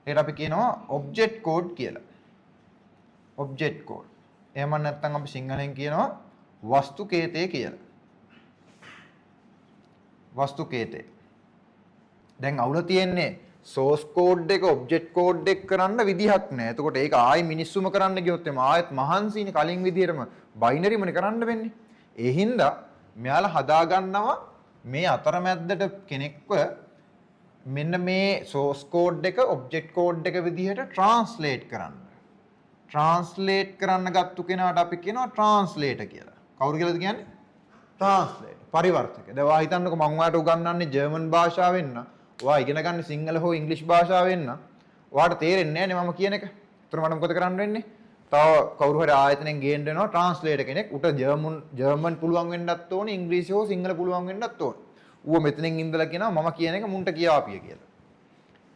ඒකට අපි කියනවා ඔබ්ජෙක්ට් කෝඩ් කියලා. Object code. එහෙම නැත්නම් අපි සිංහලෙන් කියනවා වස්තු කේතය කියලා. වස්තු කේතය. දැන් අවුල තියෙන්නේ source code එක object code එක කරන්න විදිහක් නැහැ. එතකොට ඒක ආයි මිනිස්සුම කරන්න ගියොත් එම ආයෙත් මහන්සිනේ කලින් විදිහටම බයිනරිමනේ කරන්න වෙන්නේ. ඒ හින්දා මෙයාලා හදා ගන්නවා මේ අතරමැද්දට කෙනෙක්ව මෙන්න මේ source code එක object code එක විදිහට translate කරන්න. translate කරන්න ගත්තු කෙනාට අපි කියනවා translator කියලා. කවුරු කියලාද කියන්නේ? translate. පරිවර්තක. දැන් ඔයා හිතන්නකෝ මම ඔයාලට උගන්වන්නේ ජර්මන් භාෂාවෙන් නම් ඔයා ඉගෙන ගන්න සිංහල හෝ ඉංග්‍රීසි භාෂාවෙන් නම් ඔයාට තේරෙන්නේ නැහැ නේ මම කියන එක. ඒතර මට මොකද කරන්න වෙන්නේ? තව කවුරු හරි ආයතනෙන් ගේන්න වෙනවා ට්‍රාන්ස්ලේටර් කෙනෙක්. උට ජර්මන් පුළුවන් වෙන්නත් ඕනේ, ඉංග්‍රීසි හෝ සිංහල පුළුවන් වෙන්නත් ඕනේ. ඌව මෙතනින් ඉඳලා කියනවා මම කියන එක මුන්ට කියාපිය කියලා.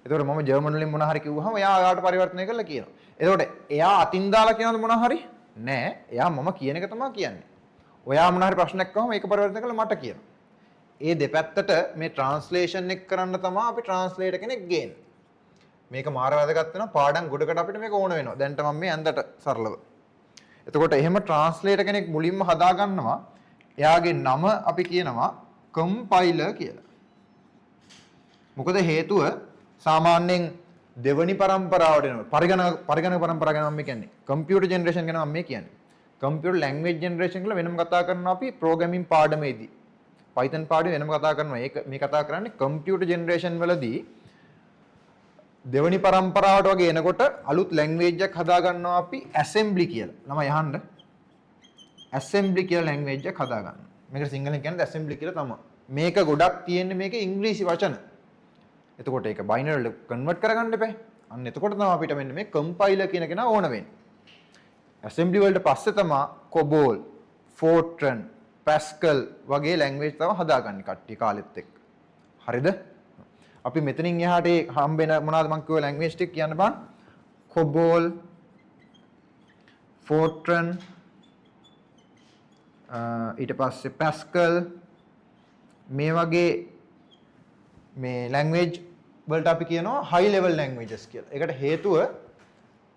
ඒතකොට මම ජර්මන් වලින් මොනවා හරි කිව්වහම එයා ඔයාට පරිවර්තනය කරලා කියනවා. ඒතකොට එයා අතින් දාලා කියනවද මොනවා හරි? නෑ. එයා මම කියන එක තමයි කියන්නේ. ඔයා මොනවා හරි ප්‍රශ්නයක් අහම ඒක පරිවර්තනය කරලා මට කියනවා. ඒ දෙපැත්තට මේ ට්‍රාන්ස්ලේෂන් එක කරන්න තමයි අපි ට්‍රාන්ස්ලේටර් කෙනෙක් ගේන්නේ. මේක මාර වැදගත් වෙනවා පාඩම් ගොඩකට අපිට මේක ඕන වෙනවා. දැන්ට මම මේ ඇඳට සරලව. එතකොට එහෙම ට්‍රාන්ස්ලේටර් කෙනෙක් මුලින්ම හදා ගන්නවා. එයාගේ නම අපි කියනවා කම්පයිලර් කියලා. මොකද හේතුව සාමාන්‍යයෙන් දෙවනි පරම්පරාවට එනවා. පරිගණක පරම්පරාව ගැන මම කියන්නේ. කම්පියුටර් ජෙනරේෂන් ගැන මම කියන්නේ. කම්පියුටර් ලැන්ග්වේජ් ජෙනරේෂන් කියලා වෙනම කතා කරනවා අපි ප්‍රෝග්‍රෑමින් පාඩමේදී. Python පාඩුවේ වෙනම කතා කරනවා. ඒක මේ කතා කරන්නේ කම්පියුටර් ජෙනරේෂන් වලදී දෙවනි පරම්පරාවට වගේ එනකොට අලුත් ලැන්ග්වේජ් එකක් හදා ගන්නවා අපි assembly කියලා. ළමයි අහන්න. assembly කියලා ලැන්ග්වේජ් එකක් හදා ගන්නවා. මේකට සිංහලෙන් කියන්නේ assembly කියලා තමයි. මේක ගොඩක් තියෙන්නේ මේකේ ඉංග්‍රීසි වචන. එතකොට ඒක බයිනරි වලට කන්වර්ට් කරගන්න එපා. අන්න එතකොට තමයි අපිට මෙන්න මේ කම්පයිලර් කියන කෙනා ඕන වෙන්නේ. assembly වලට පස්සේ තමයි COBOL, Fortran, Pascal වගේ ලැන්ග්වේජ් තමයි හදාගන්නේ කට්ටිය කාලෙත් එක්ක. හරිද? අපි මෙතනින් එහාට හම්බෙන මොනවද මම කිව්ව ලැන්ග්වේජ් ටික කියන්න බෑ. COBOL, Fortran, ඊට පස්සේ Pascal මේ වගේ මේ ලැන්ග්වේජ් වලට අපි කියනවා high level languages කියලා. ඒකට හේතුව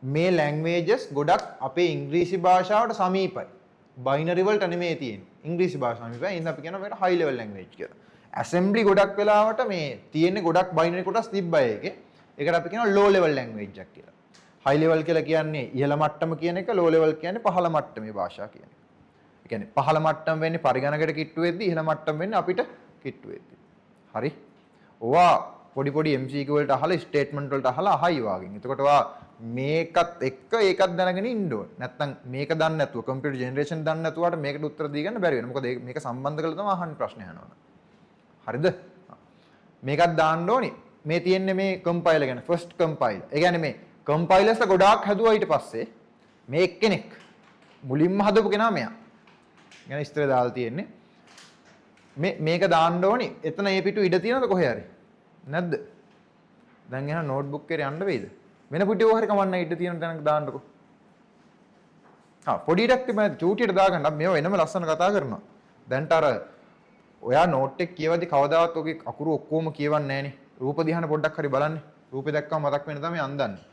මේ ලැන්ග්වේජස් ගොඩක් අපේ ඉංග්‍රීසි භාෂාවට සමීපයි. බයිනරි වලට නෙමෙයි තියෙන්නේ. ඉංග්‍රීසි භාෂාව සමීපයි. එහෙනම් අපි කියනවා මේකට high level language කියලා. assembly ගොඩක් වෙලාවට මේ තියෙන්නේ ගොඩක් බයිනරි කොටස් තිබ්බයි ඒකේ. ඒකට අපි කියනවා low level language එකක් කියලා. high level කියලා කියන්නේ ඉහළ මට්ටම කියන එක, low level කියන්නේ පහළ මට්ටමේ භාෂා කියන එක. ඒ කියන්නේ පහළ මට්ටම වෙන්නේ පරිගණකයට කිට්ටු වෙද්දී, ඉහළ මට්ටම වෙන්නේ අපිට කිට්ටු වෙද්දී. හරි? ඔවා පොඩි පොඩි MCQ වලට අහලා ස්ටේට්මන්ට් වලට අහලා අහයි වාගෙන්. එතකොට ඔයා මේකත් එක්ක ඒකත් දැනගෙන ඉන්න ඕනේ. නැත්නම් මේක දන්නේ නැතුව කම්පියුටර් ජෙනරේෂන් දන්නේ නැතුවට මේකට උත්තර දී ගන්න බැරි වෙනවා. මොකද මේක සම්බන්ධ කරලා තමයි අහන්නේ ප්‍රශ්න අහනවා. හරිද? මේකත් දාන්න ඕනේ. මේ තියෙන්නේ මේ කම්පයිලර් ගැන. ෆස්ට් කම්පයිලර්. ඒ කියන්නේ මේ කම්පයිලර්ස්ලා ගොඩාක් හදුවා ඊට පස්සේ මේ එක්කෙනෙක් මුලින්ම හදපු කෙනා මෙයා. ගැන ඉස්තර දාලා තියෙන්නේ. මේක දාන්න ඕනේ. එතන ඒ පිටු ඉඩ තියෙනවද කොහේ හරි? නැද්ද? දැන් එහෙනම් නෝට්බුක් එකේ යන්න වෙයිද? වෙන පිටුවක හරි කමන්න ඉඩ තියෙන තැනක දාන්නකෝ. පොඩි ඉඩක් තිබුණා චූටියට දාගන්න. අපි මේව වෙනම ලස්සන කතා කරනවා. දැන්ට අර ඔයා නෝට් එක කියවද්දි කවදාවත් ඔගේ අකුරු ඔක්කොම කියවන්නේ නැහනේ. රූප දිහාන පොඩ්ඩක් හරි බලන්න. රූපේ දැක්කම මතක් වෙන තමයි අන්දන්නේ.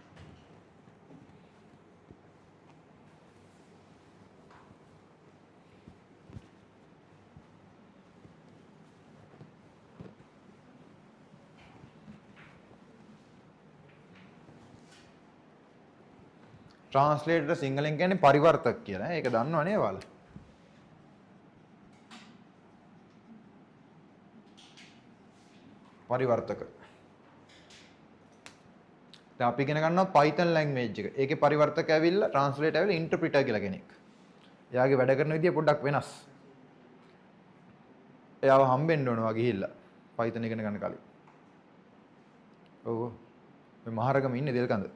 ට්‍රාන්ස්ලේටර් සිංහලෙන් කියන්නේ පරිවර්තක කියලා. ඒක දන්නව නේද ඔයාලා? පරිවර්තක. දැන් අපි ඉගෙන ගන්නවා Python language එක. ඒකේ පරිවර්තක ඇවිල්ලා translator ඇවිල්ලා interpreter කියලා කෙනෙක්. එයාගේ වැඩ කරන විදිය පොඩ්ඩක් වෙනස්. එයාව හම්බෙන්න ඕනවා ගිහිල්ලා Python ඉගෙන ගන්න කලින්. ඔව්. මේ මහරගම ඉන්නේ දෙල්කඳ.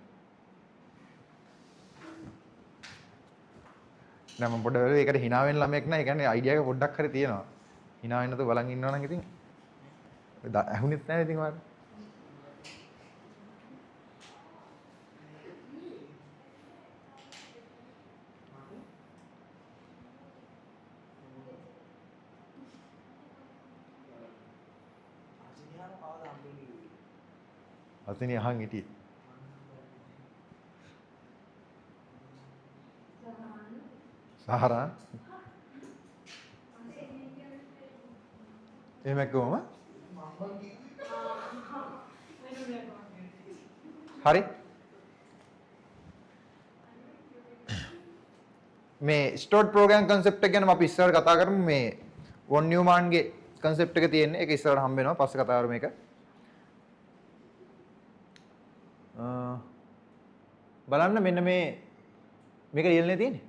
නෑ මම පොඩ්ඩක් වෙලාව ඒකට hina වෙන ළමයෙක් නෑ. ඒ කියන්නේ අයිඩියා එක පොඩ්ඩක් හරි තියෙනවා. hina වෙන්න නැතුව බලන් ඉන්නවා නම් ඉතින් ඇහුනෙත් නෑ ඉතින් ඔයාලට. අතනේ අහන් හිටියේ. සහරා එහෙම කොහොම හරි මේ ස්ටෝර්ඩ් ප්‍රෝග්‍රෑම් concept එක ගැන අපි ඉස්සරහට කතා කරමු. මේ වොන් නියුමාන්ගේ concept එක තියෙන්නේ. ඒක ඉස්සරහට හම්බ වෙනවා. පස්සේ කතා කරමු මේක. බලන්න මෙන්න මේක ලියලා තියෙන්නේ.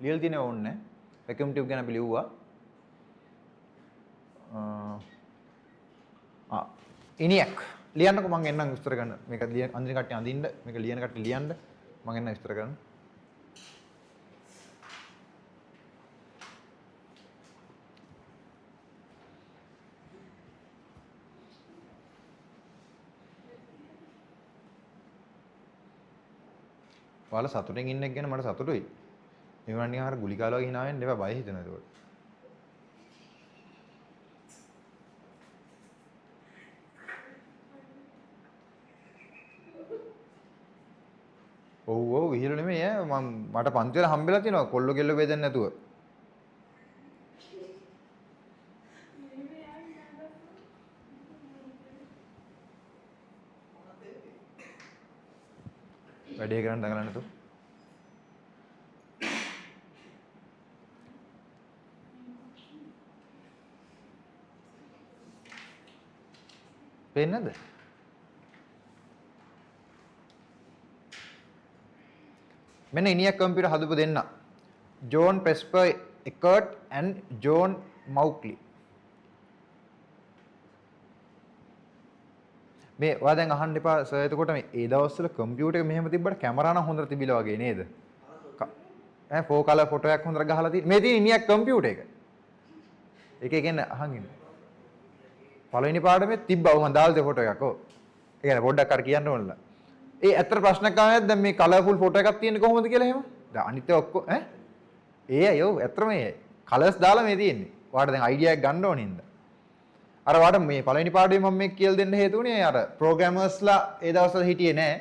ලියලා තියෙන්නේ ඕනේ නැහැ. vacuum tube ගැන අපි ලිව්වා. ඉනියක් ලියන්නකො මම එන්නම් විස්තර කරන්න. මේක අඳින කට්ටිය අඳින්න, මේක ලියන කට්ටිය ලියන්න. මම එන්නම් විස්තර කරන්න. ඔයාලා සතුටින් ඉන්න එක ගැන මට සතුටුයි. මේ වුණා නිකන් අර ගුලි කාලා වගේ hina වෙන්න එපා. බය හිතෙනවා ඒකට. ඔව් විහිළු නෙමෙයි ඈ මට පන්ති වල හම්බෙලා තියෙනවා කොල්ල කෙල්ල බෙදන්නේ නැතුව. වැඩේ කරන්න දඟලන්න නැතුව. පේන්නද? මෙන්න ඉනියක් කම්පියුටර් හදපු දෙන්න. John Presper Eckert and John Mauchly. මේ ඔයා දැන් අහන්න එපා සර් එතකොට මේ ඒ දවස්වල කම්පියුටර් එක මෙහෙම තිබ්බට කැමරා නම් හොඳට තිබිලා වගේ නේද? ඈ 4 කලර් ෆොටෝ එකක් හොඳට ගහලා තියෙන. මේ තියෙන ඉනියක් කම්පියුටර් එක. ඒක කියන්නේ අහන් ඉන්න. පළවෙනි පාඩමේ තිබ්බා උන් දාලා දෙ ෆොටෝ එකක් ඔව්. ඒ කියන්නේ පොඩ්ඩක් අර කියන්න ඕනලා. ඒ ඇත්තට ප්‍රශ්නයක් ආවද දැන් මේ කලර්ෆුල් ෆොටෝ එකක් තියෙන්නේ කොහොමද කියලා එහෙම? දැන් අනිත් ඒවා ඔක්කොම ඈ ඒ අය ඔව් ඇත්තම ඒ අය. කලර්ස් දාලා මේ තියෙන්නේ. ඔයාලට දැන් අයිඩියා එක ගන්න ඕනේ නේද? අර වාට මේ පළවෙනි පාඩුවේ මම මේක කියලා දෙන්න හේතුුනේ අර ප්‍රෝග්‍රෑමර්ස්ලා ඒ දවස්වල හිටියේ නෑ.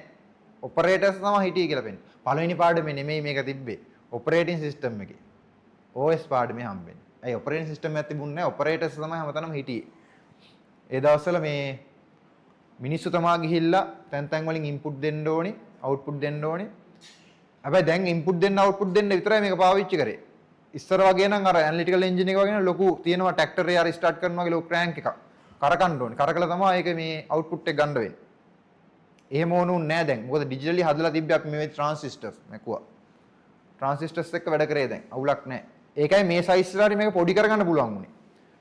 ඔපරේටර්ස් තමයි හිටියේ කියලා පෙන්නේ. පළවෙනි පාඩමේ නෙමෙයි මේක තිබ්බේ. ඔපරේටින් සිස්ටම් එකේ. OS පාඩමේ හම්බෙන්නේ. ඇයි ඔපරේටින් සිස්ටම් එකක් තිබුණේ නෑ. ඔපරේටර්ස් තමයි හැමතැනම හිටියේ. ඒ දවස්වල මේ මිනිස්සු තමා ගිහිල්ලා තැන් තැන් වලින් ඉන්පුට් දෙන්න ඕනේ, අවුට්පුට් දෙන්න ඕනේ. හැබැයි දැන් ඉන්පුට් දෙන්න අවුට්පුට් දෙන්න විතරයි මේක පාවිච්චි කරේ. ඉස්සර වගේ නම් අර ඇනලිටිකල් එන්ජින් එක වගේ නම් ලොකු තියෙනවා ට්‍රැක්ටර් එක රිස්ටාර්ට් කරනවා වගේ ලොකු ක්‍රෑන්ක් එකක්. කරකන්න ඕනේ. කරකලා තමයි ඒක මේ අවුට්පුට් එක ගන්න වෙන්නේ. එහෙම වුණුන්නේ නැහැ දැන්. මොකද ඩිජිටලි හදලා තිබ්බේ අපි මේ ට්‍රාන්සිස්ටර්ස් මැකුවා. ට්‍රාන්සිස්ටර්ස් එක්ක වැඩ කරේ දැන්. අවුලක් නැහැ. ඒකයි මේ සයිස් වලට මේක පොඩි කරගන්න පුළුවන් උනේ.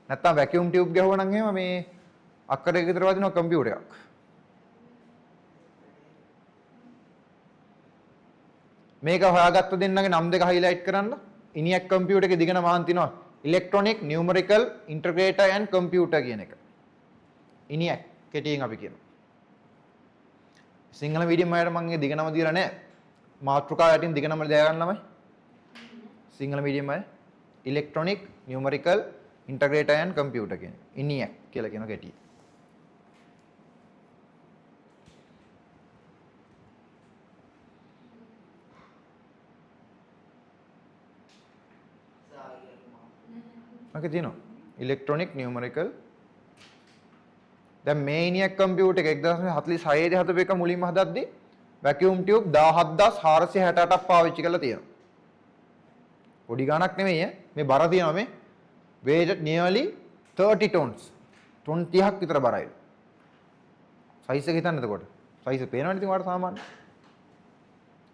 නැත්තම් වැකියුම් ටියුබ් ගහුවා නම් එහෙම මේ අක්කරයක විතර වදිනවා කම්පියුටර් එකක්. මේක හොයාගත්ත දෙන්නගේ නම් දෙක highlight කරන්න. ඉනියක් කම්පියුටර් එකේ දිග නම අහන් තිනවා. electronic numerical integrator and computer කියන එක. ඉනියක් කෙටියෙන් අපි කියනවා. සිංහල මීඩියම් අයට මම දිග නම දීලා නැහැ. මාතෘකාව යටින් දිග නම ලියා ගන්න ළමයි. සිංහල මීඩියම් අය electronic numerical integrator and computer කියන ඉනියක් කියලා කියන කෙටිය. මම කියනවා electronic numerical දැන් මේ ඉනියක් කම්පියුටර් එක 1946 දී හදපු එක මුලින්ම හදද්දී vacuum tube 17468ක් පාවිච්චි කරලා තියෙනවා. පොඩි ගණක් නෙමෙයි මේ බර තියෙනවා මේ weight nearly 30 tons. ටොන් 30ක් විතර බරයි. සයිස් එක හිතන්න එතකොට. සයිස් එක පේනවනේ ඉතින් ඔයාලට සාමාන්‍ය.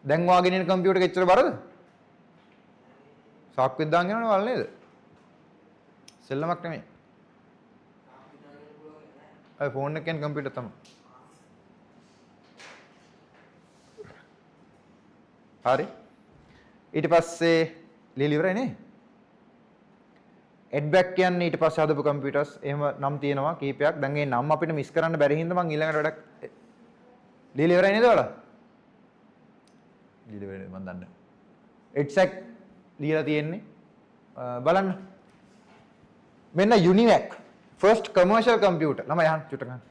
දැන් වාගෙන ඉන්න කම්පියුටර් එක එච්චර බරද? සාක්කුවෙත් දාන් යනවනේ වල නේද? සෙල්ලමක් නෙමෙයි. අය ෆෝන් එකෙන් කම්පියුටර් තමයි. හරි. ඊට පස්සේ ලියලා ඉවරයි නේ. එඩ්බැක් කියන්නේ ඊට පස්සේ හදපු කම්පියුටර්ස් එහෙම නම් තියෙනවා කීපයක්. දැන් ඒ නම් අපිට මිස් කරන්න බැරි හින්දා මම ඊළඟට වැඩක් ලියලා ඉවරයි නේද ඔයාලා? ලියලා ඉවරයි මම දන්නේ. එඩ්සැක් ලියලා තියෙන්නේ බලන්න. මෙන්න UNIVAC first commercial computer. ළමයි අහන්න චුට්ටක් අහන්න.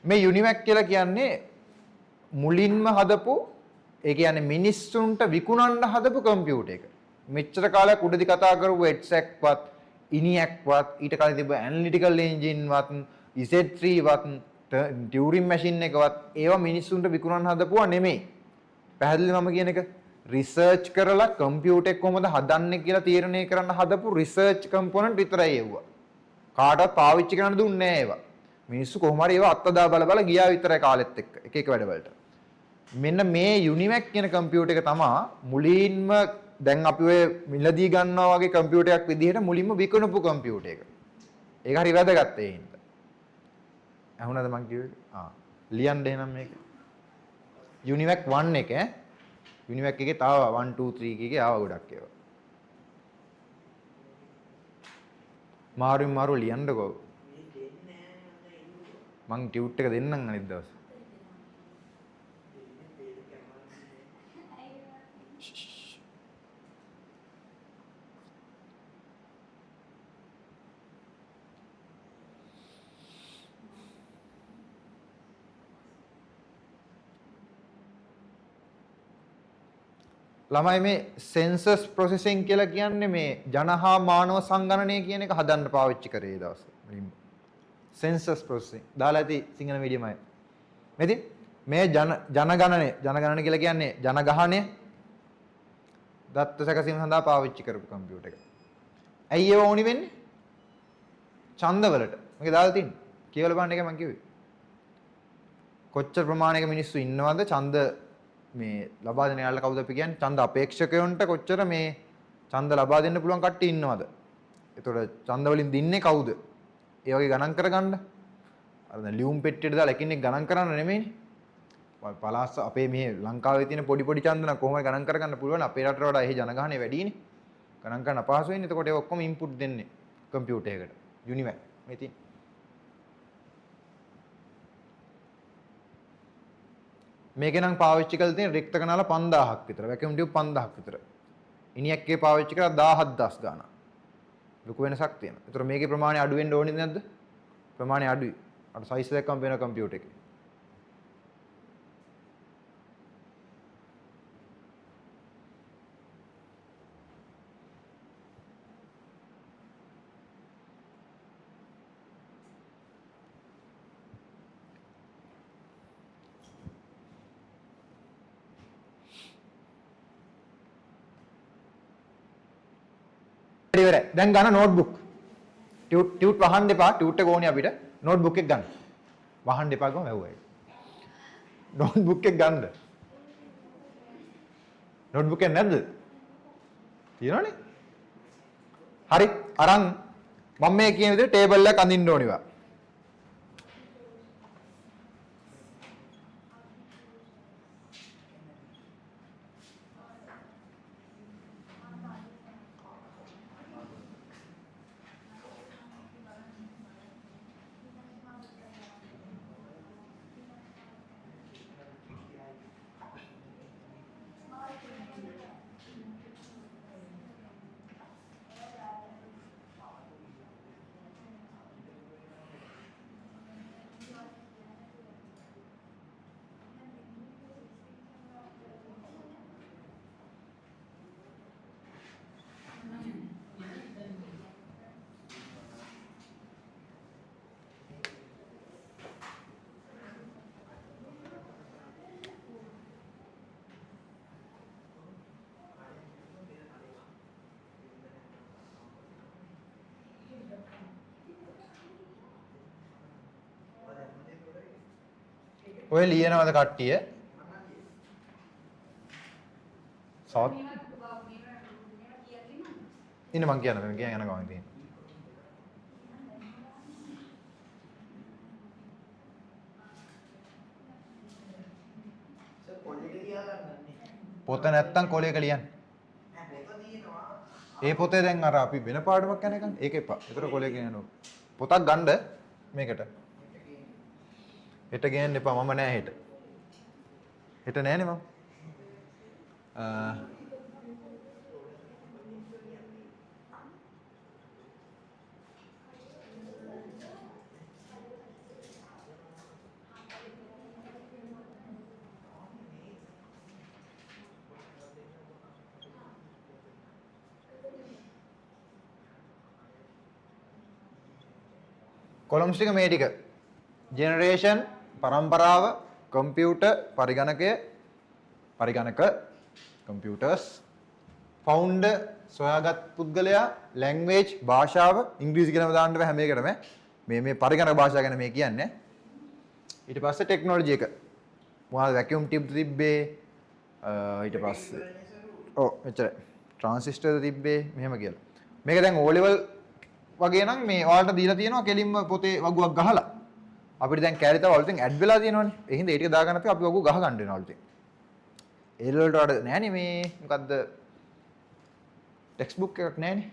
මේ UNIVAC කියලා කියන්නේ මුලින්ම හදපු ඒ කියන්නේ මිනිස්සුන්ට විකුණන්න හදපු කම්පියුටර් එක. මෙච්චර කාලයක් උඩදී කතා කරපු EDSAC-වත්, ENIAC-වත්, ඊට කලින් තිබ්බ ඇනලිටිකල් එන්ජින්-වත්, Z3-වත්, ටියුරින් මැෂින් එකවත් ඒවා මිනිස්සුන්ට විකුණන්න හදපුවා නෙමෙයි. පැහැදිලිද මම කියන එක? රිසර්ච් කරලා කම්පියුටර් එක කොහොමද හදන්නේ කියලා තීරණය කරන්න හදපු රිසර්ච් කම්පොනන්ට් විතරයි ඒවා. කාටවත් පාවිච්චි කරන්න දුන්නේ නැහැ ඒවා. මිනිස්සු කොහොම හරි ඒවා අත්දා බල ගියා විතරයි කාලෙත් එක්ක එක එක වැඩවලට. මෙන්න මේ UNIVAC කියන කම්පියුටර් එක තමයි මුලින්ම දැන් අපි ඔය මිලදී ගන්නවා වගේ කම්පියුටර් එකක් විදිහට මුලින්ම විකුණපු කම්පියුටර් එක. ඒක හරි වැදගත් ඒ හින්දා. අහුණාද මං කිව්වේ? ලියන්න එහෙනම් මේක. UNIVAC 1 එක UNIVAC එකේ තාව 1 2 3 කීකේ ආව ගොඩක් ඒවා. මාරු ලියන්නකෝ. මං ටියුට් එක දෙන්නම් අනිත් දවස්. ළමයි මේ සෙන්සස් ප්‍රොසෙසිං කියලා කියන්නේ මේ ජන හා මානව සංගණනය කියන එක හදන්න පාවිච්චි කරේ ඒ දවස් වලින්. සෙන්සස් ප්‍රොසෙසිං දාලා ඇති සිංහල මීඩියම් අය. මෙතන මේ ජනගණනය කියලා කියන්නේ ජනගහනය දත්ත සැකසීම සඳහා පාවිච්චි කරපු කම්පියුටර් එක. ඇයි ඒව ඕනි වෙන්නේ? ඡන්දවලට. මේක දාලා තින්නේ. කියලා බලන්න එක මම කිව්වේ. කොච්චර ප්‍රමාණයක මිනිස්සු ඉන්නවද ඡන්ද මේ ලබා දෙන යාළුවා කවුද අපි කියන්නේ ඡන්ද අපේක්ෂකයන්ට කොච්චර මේ ඡන්ද ලබා දෙන්න පුළුවන් කට්ටිය ඉන්නවද? ඒතකොට ඡන්ද වලින් දින්නේ කවුද? ඒ වගේ ගණන් කරගන්න. අර දැන් ලියුම් පෙට්ටියට දාලා එකිනෙක ගණන් කරන්න නෙමෙයිනේ. පලාස් අපේ මේ ලංකාවේ තියෙන පොඩි ඡන්ද නම් කොහොමද ගණන් කරගන්න පුළුවන්? අපේ රටට වඩා එහි ජනගහනය වැඩිනේ. ගණන් කරන්න අපහසු වෙන්නේ. එතකොට ඒක ඔක්කොම ඉන්පුට් දෙන්නේ කම්පියුටර් එකට. UNIVAC මේ තියෙන. මේකේ නම් පාවිච්චි කරලා තියෙන රික්ත කණාල 5000ක් විතර. වැකියුම් ටියුබ් 5000ක් විතර. ඉනියක් එකේ පාවිච්චි කරලා 17000 ගාණක්. ලොකු වෙනසක් තියෙනවා. ඒතර මේකේ ප්‍රමාණය අඩු වෙන්න ඕනේ නැද්ද? ප්‍රමාණය අඩුයි. අර සයිස් එකක්ම වෙන කම්පියුටර් එකේ. ඉවරයි. දැන් ගන්න නෝට්බුක්. ටියුට් වහන්න එපා. ටියුට් එක ඕනේ අපිට. නෝට්බුක් එක ගන්න. වහන්න එපා ගම වැව්වයි. නෝට්බුක් එක ගන්න. නෝට්බුක් එක නැද්ද? තියෙනවනේ. හරි. අරන් මම මේ කියන විදිහට ටේබල් එකක් අඳින්න ඕනිවා. ඔය ලියනවද කට්ටිය? සවත් ඉන්න මං කියන්න යන ගමන් තියෙන. පොත නැත්තම් කොලයක ලියන්න. පොත තියෙනවා. ඒ පොතේ දැන් අර අපි වෙන පාඩමක් යන එකනේ. ඒක එපා. ඒතර කොලේ කියනවා. පොතක් ගන්න මේකට. හෙට ගේන්න එපා මම නෑ හෙට. හෙට නෑනේ මම. කොලම්ස් ටික මේ ටික. ජෙනරේෂන් පරම්පරාව කම්පියුටර් පරිගණක කම්පියුටර්ස් ෆවුන්ඩර් සොයාගත් පුද්ගලයා ලැන්ග්වේජ් භාෂාව ඉංග්‍රීසි කියලාම දාන්න බෑ හැම එකටම මේ පරිගණක භාෂාව ගැන මේ කියන්නේ ඊට පස්සේ ටෙක්නොලොජි එක මොනවද වැකියුම් ටියුබ් තිබ්බේ ඊට පස්සේ එච්චරයි ට්‍රාන්සිස්ටර් තිබ්බේ මෙහෙම කියලා මේක දැන් O level වගේ නම් මේ ඔයාලට දීලා තියෙනවා කෙලින්ම පොතේ වගුවක් ගහලා අපිට දැන් කැරිතව වලටින් ඇඩ් වෙලා තියෙනවනේ ඒ හින්දා ඒ ටික දාගන්න නැත්නම් අපි වගුව ගහ ගන්න වෙනවා වලටින් ඒ වලට වඩා නෑනේ මේ මොකද්ද ටෙක්ස්ට් බුක් එකක් නෑනේ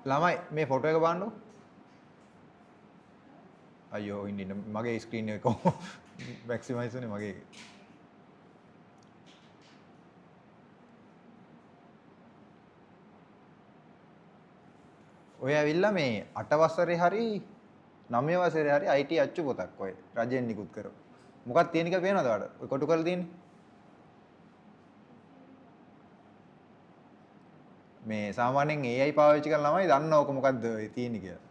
ළමයි මේ ෆොටෝ එක බලන්නකො අයියෝ ඉන්න මගේ ස්ක්‍රීන් එක මැක්සිමයිස් උනේ මගේ එක ඔය ඇවිල්ලා මේ 8 වසරේ හරි 9 වසරේ හරි IT අච්චු පොතක් ඔය රජෙන් නිකුත් කරව මොකක්ද තියෙන එක පේනවද ඔයාලට ඔය කොටු කරලා තියෙන්නේ මේ සාමාන්‍යයෙන් AI පාවිච්චි කරන ළමයි දන්න ඕක මොකද්ද තියෙන්නේ කියලා.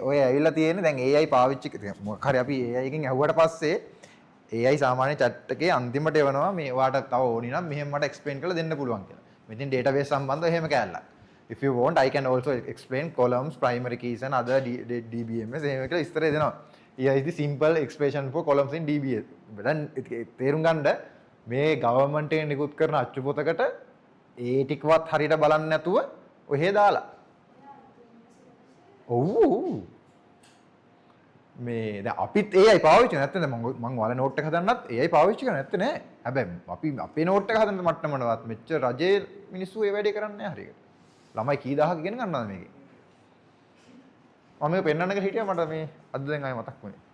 ඔය ඇවිල්ලා තියෙන්නේ දැන් AI පාවිච්චි මොකක් හරි අපි AI එකෙන් ඇහුවට පස්සේ AI සාමාන්‍ය chat එකේ අන්තිමට එවනවා මේ ඔයාට තව ඕනි නම් මෙහෙම මට explain කරලා දෙන්න පුළුවන් කියලා. මෙතෙන් database සම්බන්ධව එහෙම කෑල්ලක්. If you want I can also explain columns, primary keys and other DBMS එහෙම කියලා ඉස්තර දෙනවා. Here is the simple expression for columns in DBS. දැන් තේරුම් ගන්න මේ ගවර්න්මන්ට් එකෙන් නිකුත් කරන අච්චු පොතකට ඒ ටිකවත් හරියට බලන්නේ නැතුව ඔහෙ දාලා. ඔව්. මේ දැන් අපිත් AI පාවිච්චි නැත්නම් මම ඔයාලා නෝට් එක හදන්නත් AI පාවිච්චි කරන්නේ නැත්තේ නෑ. හැබැයි අපි අපේ නෝට් එක හදන්න මට්ටමනවත් මෙච්චර රජයේ මිනිස්සු ඒ වැඩේ කරන්නේ නෑ හරියට. ළමයි කී දහහක් ඉගෙන ගන්නවද මේකේ? මම මේක පෙන්වන්න කියලා හිටියා මට මේ අද දැන් ආයෙ මතක් වුණේ.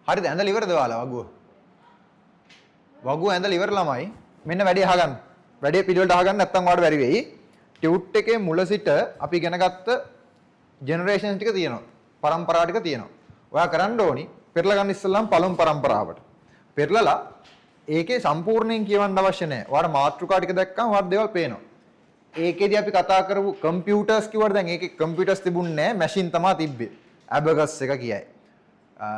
හරිද ඇඳලා ඉවරද ඔයාලා වගුව? වගුව ඇඳලා ඉවර ළමයි මෙන්න වැඩේ අහගන්න. වැඩේ පිළිවෙලට අහගන්න නැත්නම් ඔයාලට බැරි වෙයි. ටියුට් එකේ මුල සිට අපි ඉගෙන ගත්ත ජෙනරේෂන්ස් ටික තියෙනවා. පරම්පරා ටික තියෙනවා. ඔයා කරන්න ඕනි පෙරලා ගන්න ඉස්සෙල්ලාම පළමු පරම්පරාවට. පෙරලලා ඒකේ සම්පූර්ණයෙන් කියවන්න අවශ්‍ය නැහැ. ඔයාලා මාතෘකා ටික දැක්කම ඔයාලට දේවල් පේනවා. ඒකෙදි අපි කතා කරපු කම්පියුටර්ස් කිව්වට දැන් ඒකේ කම්පියුටර්ස් තිබුණේ නැහැ. මැෂින් තමයි තිබ්බේ. ඇබගස් එක කියයි.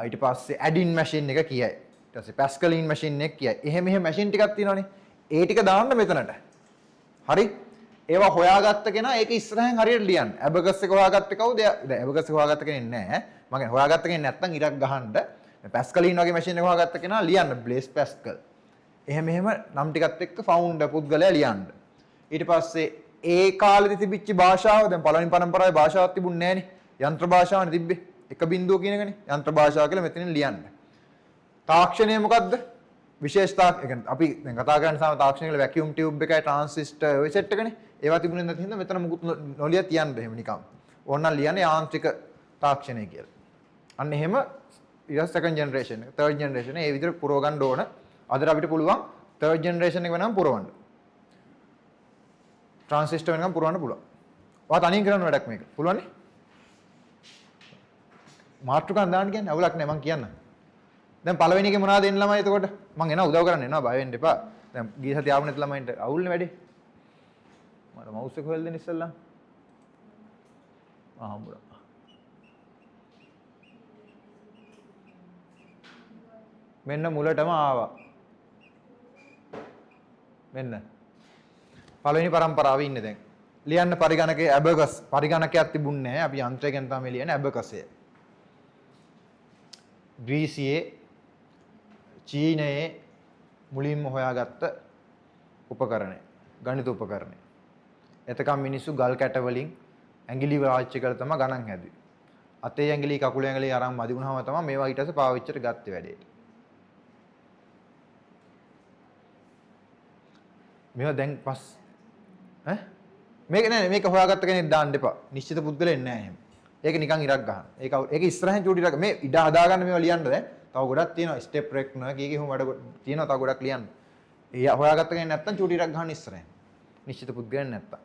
ඊට පස්සේ ඇඩින් මැෂින් එක කියයි. ඊට පස්සේ පැස්කලින් මැෂින් එක කියයි. එහෙම මැෂින් ටිකක් තියෙනවනේ. ඒ ටික දාන්න මෙතනට. හරි? ඒවා හොයාගත්ත කෙනා ඒක ඉස්සරහින් හරියට ලියන්න. ඇබගස් එක හොයාගත්තේ කවුද? දැන් ඇබගස් එක හොයාගත්ත කෙනෙක් නැහැ. මම කියන්නේ හොයාගත්ත කෙනෙක් නැත්නම් ඉරක් ගහන්න. පැස්කලින් වගේ මැෂින් එක හොයාගත්ත කෙනා ලියන්න බ්ලේස් පැස්කල්. එහෙම නම් ටිකත් එක්ක ෆවුන්ඩර් පුද්ගලයා ලියන්න. ඊට පස්සේ ඒ කාලෙදි තිබිච්ච භාෂාව දැන් පළවෙනි පරම්පරාවේ භාෂාවක් තිබුණේ නැහනේ. යන්ත්‍ර භාෂාවනේ තිබ්බේ. එක බිඳුව කියනකනේ යන්ත්‍ර භාෂාව කියලා මෙතනින් ලියන්න. තාක්ෂණය මොකද්ද? විශේෂතා කියන්නේ අපි දැන් කතා කරන්නේ සාම තාක්ෂණය කියලා වැකියුම් ටියුබ් එකයි ට්‍රාන්සිස්ටර් ඔය සෙට් එකනේ. ඒවා තිබුණේ නැති හින්දා මෙතන මුකුත් නොලිය තියන්න එහෙම නිකම්. ඕනනම් ලියන්නේ යාන්ත්‍රික තාක්ෂණය කියලා. අන්න එහෙම ඊට සෙකන්ඩ් ජෙනරේෂන් එක, තර්ඩ් ජෙනරේෂන් ඒ විදිහට පුරව ගන්න ඕන. අදට අපිට පුළුවන් තර්ඩ් ජෙනරේෂන් එක වෙනම පුරවන්න. ට්‍රාන්සිස්ටර් වෙනකම් පුරවන්න පුළුවන්. ඔයා තනියෙන් කරන්න වැඩක් මේක. පුළුවන් නේ? මාත්‍රිකාන් දාන්න කියන්නේ අවුලක් නෑ මං කියන්න. දැන් පළවෙනි එකේ මොනවද දෙන්න ළමයි එතකොට? මං එනවා උදව් කරන්න එනවා බය වෙන්න එපා. දැන් ගිය සතිය ආව නැති ළමයින්ට අවුල්නේ වැඩේ. මට මවුස් එක හොයලා දෙන්න ඉස්සෙල්ලා. හම්බුණා. මෙන්න මුලටම ආවා. මෙන්න. පළවෙනි පරම්පරාවේ ඉන්නේ දැන්. ලියන්න පරිගණකයේ ඇබකස් පරිගණකයක් තිබුණේ නැහැ. අපි යන්ත්‍රයෙන් තමයි ලියන්නේ ඇබකස්ය. ග්‍රීසියේ චීනයේ මුලින්ම හොයාගත්ත උපකරණය. ගණිත උපකරණය. එතකම් මිනිස්සු ගල් කැට වලින් ඇඟිලි වාච්‍ය කරලා තමයි ගණන් හැදුවේ. අතේ ඇඟිලි කකුලේ ඇඟිලි අරන් මදි වුණාම තමයි මේවා ඊට පස්සේ පාවිච්චිට ගත්තේ වැඩේට. මේවා දැන් මේක නෑ මේක හොයාගත්ත කෙනෙක් දාන්න එපා. නිශ්චිත පුද්ගලෙක් නෑ එහෙම. ඒක නිකන් ඉරක් ගන්න. ඒක ඉස්සරහින් චූටි ඉරක් මේ ඉඩ හදාගන්න මේවා ලියන්න දැන්. තව ගොඩක් තියෙනවා ස්ටෙප් රෙක් නවා කීකේ හොම වැඩ තියෙනවා තව ගොඩක් ලියන්න. ඒ හොයාගත්ත කෙනෙක් නැත්තම් චූටි ඉරක් ගන්න ඉස්සරහින්. නිශ්චිත පුද්ගලෙක් නැත්තම්.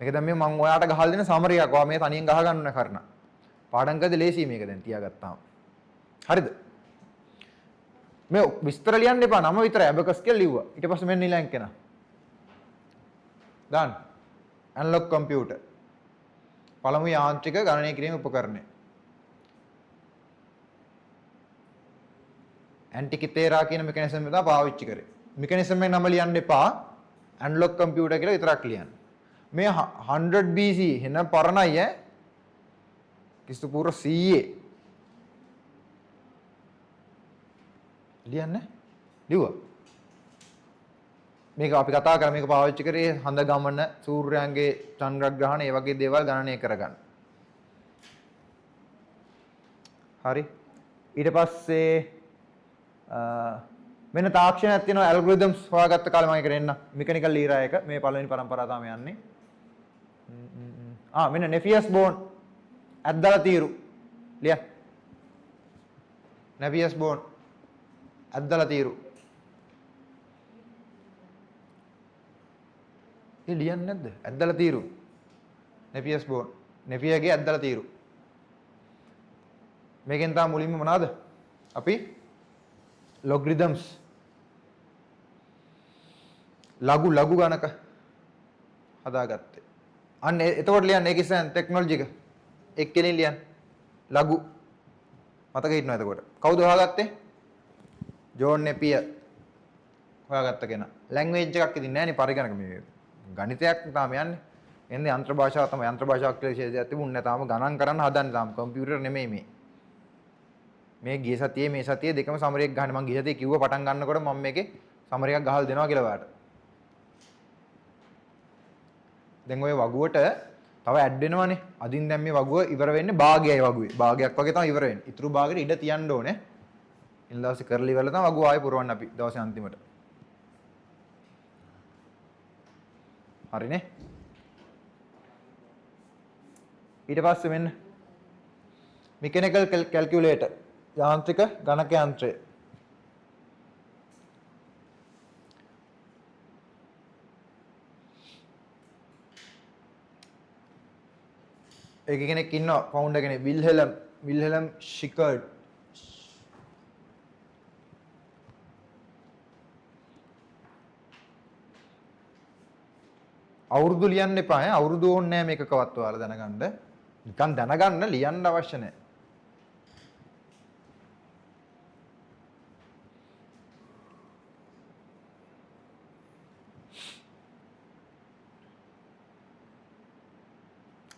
මේක දැන් මේ මම ඔයාට ගහලා දෙන සමරියක්. ඔයා මේ තනියෙන් ගහ ගන්න ඕන කරන. පාඩම් කරද්දී ලේසියි මේක දැන් තියාගත්තාම. හරිද? මේ විස්තර ලියන්න එපා නම විතරයි ඇබකස් කියලා ලිව්වා. ඊට පස්සේ මෙන්න ඊළඟ කෙනා. දාන්න. Analogue computer. පළමු යාන්ත්‍රික ගණනය කිරීමේ උපකරණය. ඇන්ටිකිතේරා කියන මෙකැනිසම් එක තමයි පාවිච්චි කරේ. මෙකැනිසම් එක නම ලියන්න එපා. ඇනලොග් කම්පියුටර් කියලා විතරක් ලියන්න. මේ 100 BC එන පරණයි ඈ. කිස්තු පූර්ව 100 ලියන්න ලිව්වා. මේක අපි කතා කරා මේක පාවිච්චි කරේ හඳ ගමන, සූර්යයන්ගේ චන්ද්‍රග්‍රහණ ඒ වගේ දේවල් ගණනය කරගන්න. හරි. ඊට පස්සේ මෙන්න තාක්ෂණයක් තියෙනවා ඇල්ගොරිතම්ස් හොයාගත්ත කාලේ මම ඒකට එන්න. මෙකැනිකල් ලීරා එක මේ පළවෙනි පරම්පරාව තමයි යන්නේ. මෙන්න නෙෆියස් බෝන් ඇද්දලා තීරු. ලියන්න. නෙෆියස් බෝන් ඇද්දලා තීරු. ඒ ලියන්නේ නැද්ද? ඇද්දලා තීරු. නෙෆියස් බෝන්. නෙෆියගේ ඇද්දලා තීරු. මේකෙන් තමයි මුලින්ම මොනවද? අපි ලොගරිතම්ස් ලඝු ගණක හදාගත්තේ. අන්න එතකොට ලියන්න ඒක ඉස්සෙන් ටෙක්නොලොජි එක. එක්කෙනෙක් ලියන්න. ලඝු මතක හිටිනවා එතකොට. කවුද හොයාගත්තේ? ජෝන් නෙපියර් හොයාගත්ත කෙනා. ලැන්ග්වේජ් එකක් ඉතින් නැහැ නේ පරිගණක මේ ගණිතයක් තමයි යන්නේ. එන්නේ යන්ත්‍ර භාෂාව තමයි යන්ත්‍ර භාෂාවක් කියලා විශේෂයක් තිබුණේ නැහැ. තාම ගණන් කරන්න හදන්නේ තාම කම්පියුටර් නෙමෙයි මේ. මේ ගිය සතියේ මේ සතියේ දෙකම සමරයක් ගන්න මම ගිය සතියේ කිව්ව පටන් ගන්නකොට මම මේකේ සමරයක් ගහලා දෙනවා කියලා ඔයාලට. දැන් ඔය වගුවට තව ඇඩ් වෙනවනේ. අදින් දැන් මේ වගුව ඉවර වෙන්නේ භාගයයි වගුවේ. භාගයක් වගේ තමයි ඉවර වෙන්නේ. ඊටු භාගෙට ඉඩ තියන්න ඕනේ. ඊළ දවසේ කරලා ඉවරලා තමයි වගුව ආයෙ පුරවන්න අපි දවසේ අන්තිමට. හරිනේ. ඊට පස්සේ මෙන්න mechanical calculator යාන්ත්‍රික ගණක යන්ත්‍රය. ඒක කෙනෙක් ඉන්නවා ෆවුන්ඩර් කෙනෙක් විල්හෙලම් ෂිකර්ඩ්. අවුරුදු ලියන්න එපා ඈ අවුරුදු ඕනේ නැහැ මේකකවත් ඔයාලා දැනගන්න. නිකන් දැනගන්න ලියන්න අවශ්‍ය නැහැ.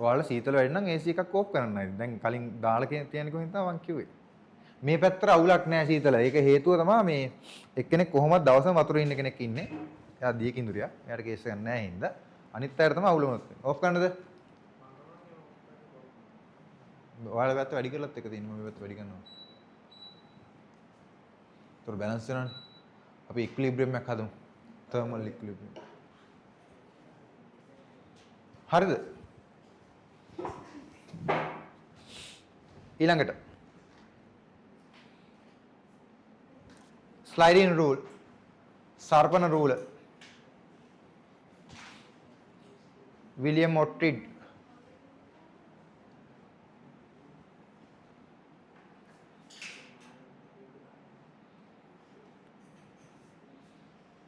ඔයාලා සීතල වැඩි නම් AC එකක් ඕෆ් කරන්නයි. දැන් කලින් දාලා තියෙන කොහෙන්ද මම කිව්වේ. මේ පැත්තට අවුලක් නැහැ සීතල. ඒක හේතුව තමයි මේ එක්කෙනෙක් කොහොමද දවසම වතුරේ ඉන්න කෙනෙක් ඉන්නේ. එයා දිය කිඳුරියා. එයාට කේස් එකක් නැහැ හින්දා. අනිත් අයට තමයි අවුල වුණොත්. ඕෆ් කරන්නද? ඔයාලා පැත්ත වැඩි කරලත් එක තියෙනවා. මේ පැත්ත වැඩි කරනවා. ඒතර බැලන්ස් වෙනවනේ. අපි ඉක්විලිබ්‍රියම් එකක් හදමු. තර්මල් ඉක්විලිබ්‍රියම්. හරිද? ඊළඟට sliding rule සර්පණ රූල විලියම් ඔට්රිඩ්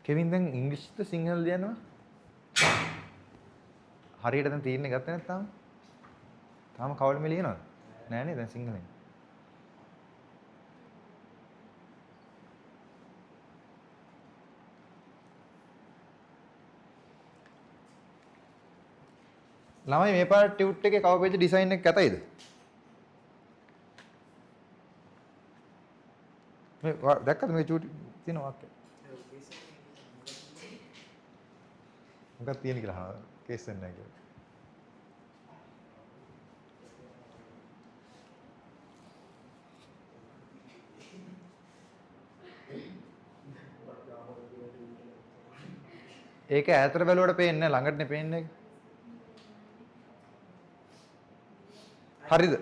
කෙවින් දැන් ඉංග්‍රීසිද සිංහල ලියනවා හරියට දැන් තීරණය ගත්තේ නැත්නම් තාම කවලම ලියනවද නෑනේ දැන් සිංහලෙන් ළමයි මේ පාර ටියුට් එකේ කවර් පේජ් ඩිසයින් එක කැතයිද මේ දැක්කද මේ චූටි තියෙන වාක්‍යය මොකක්ද තියෙන කියලා අහනවා කේස් එක නැහැ කියලා ඒක ඈතට බැලුවට පේන්නේ නැහැ ළඟටනේ පේන්නේ හරිද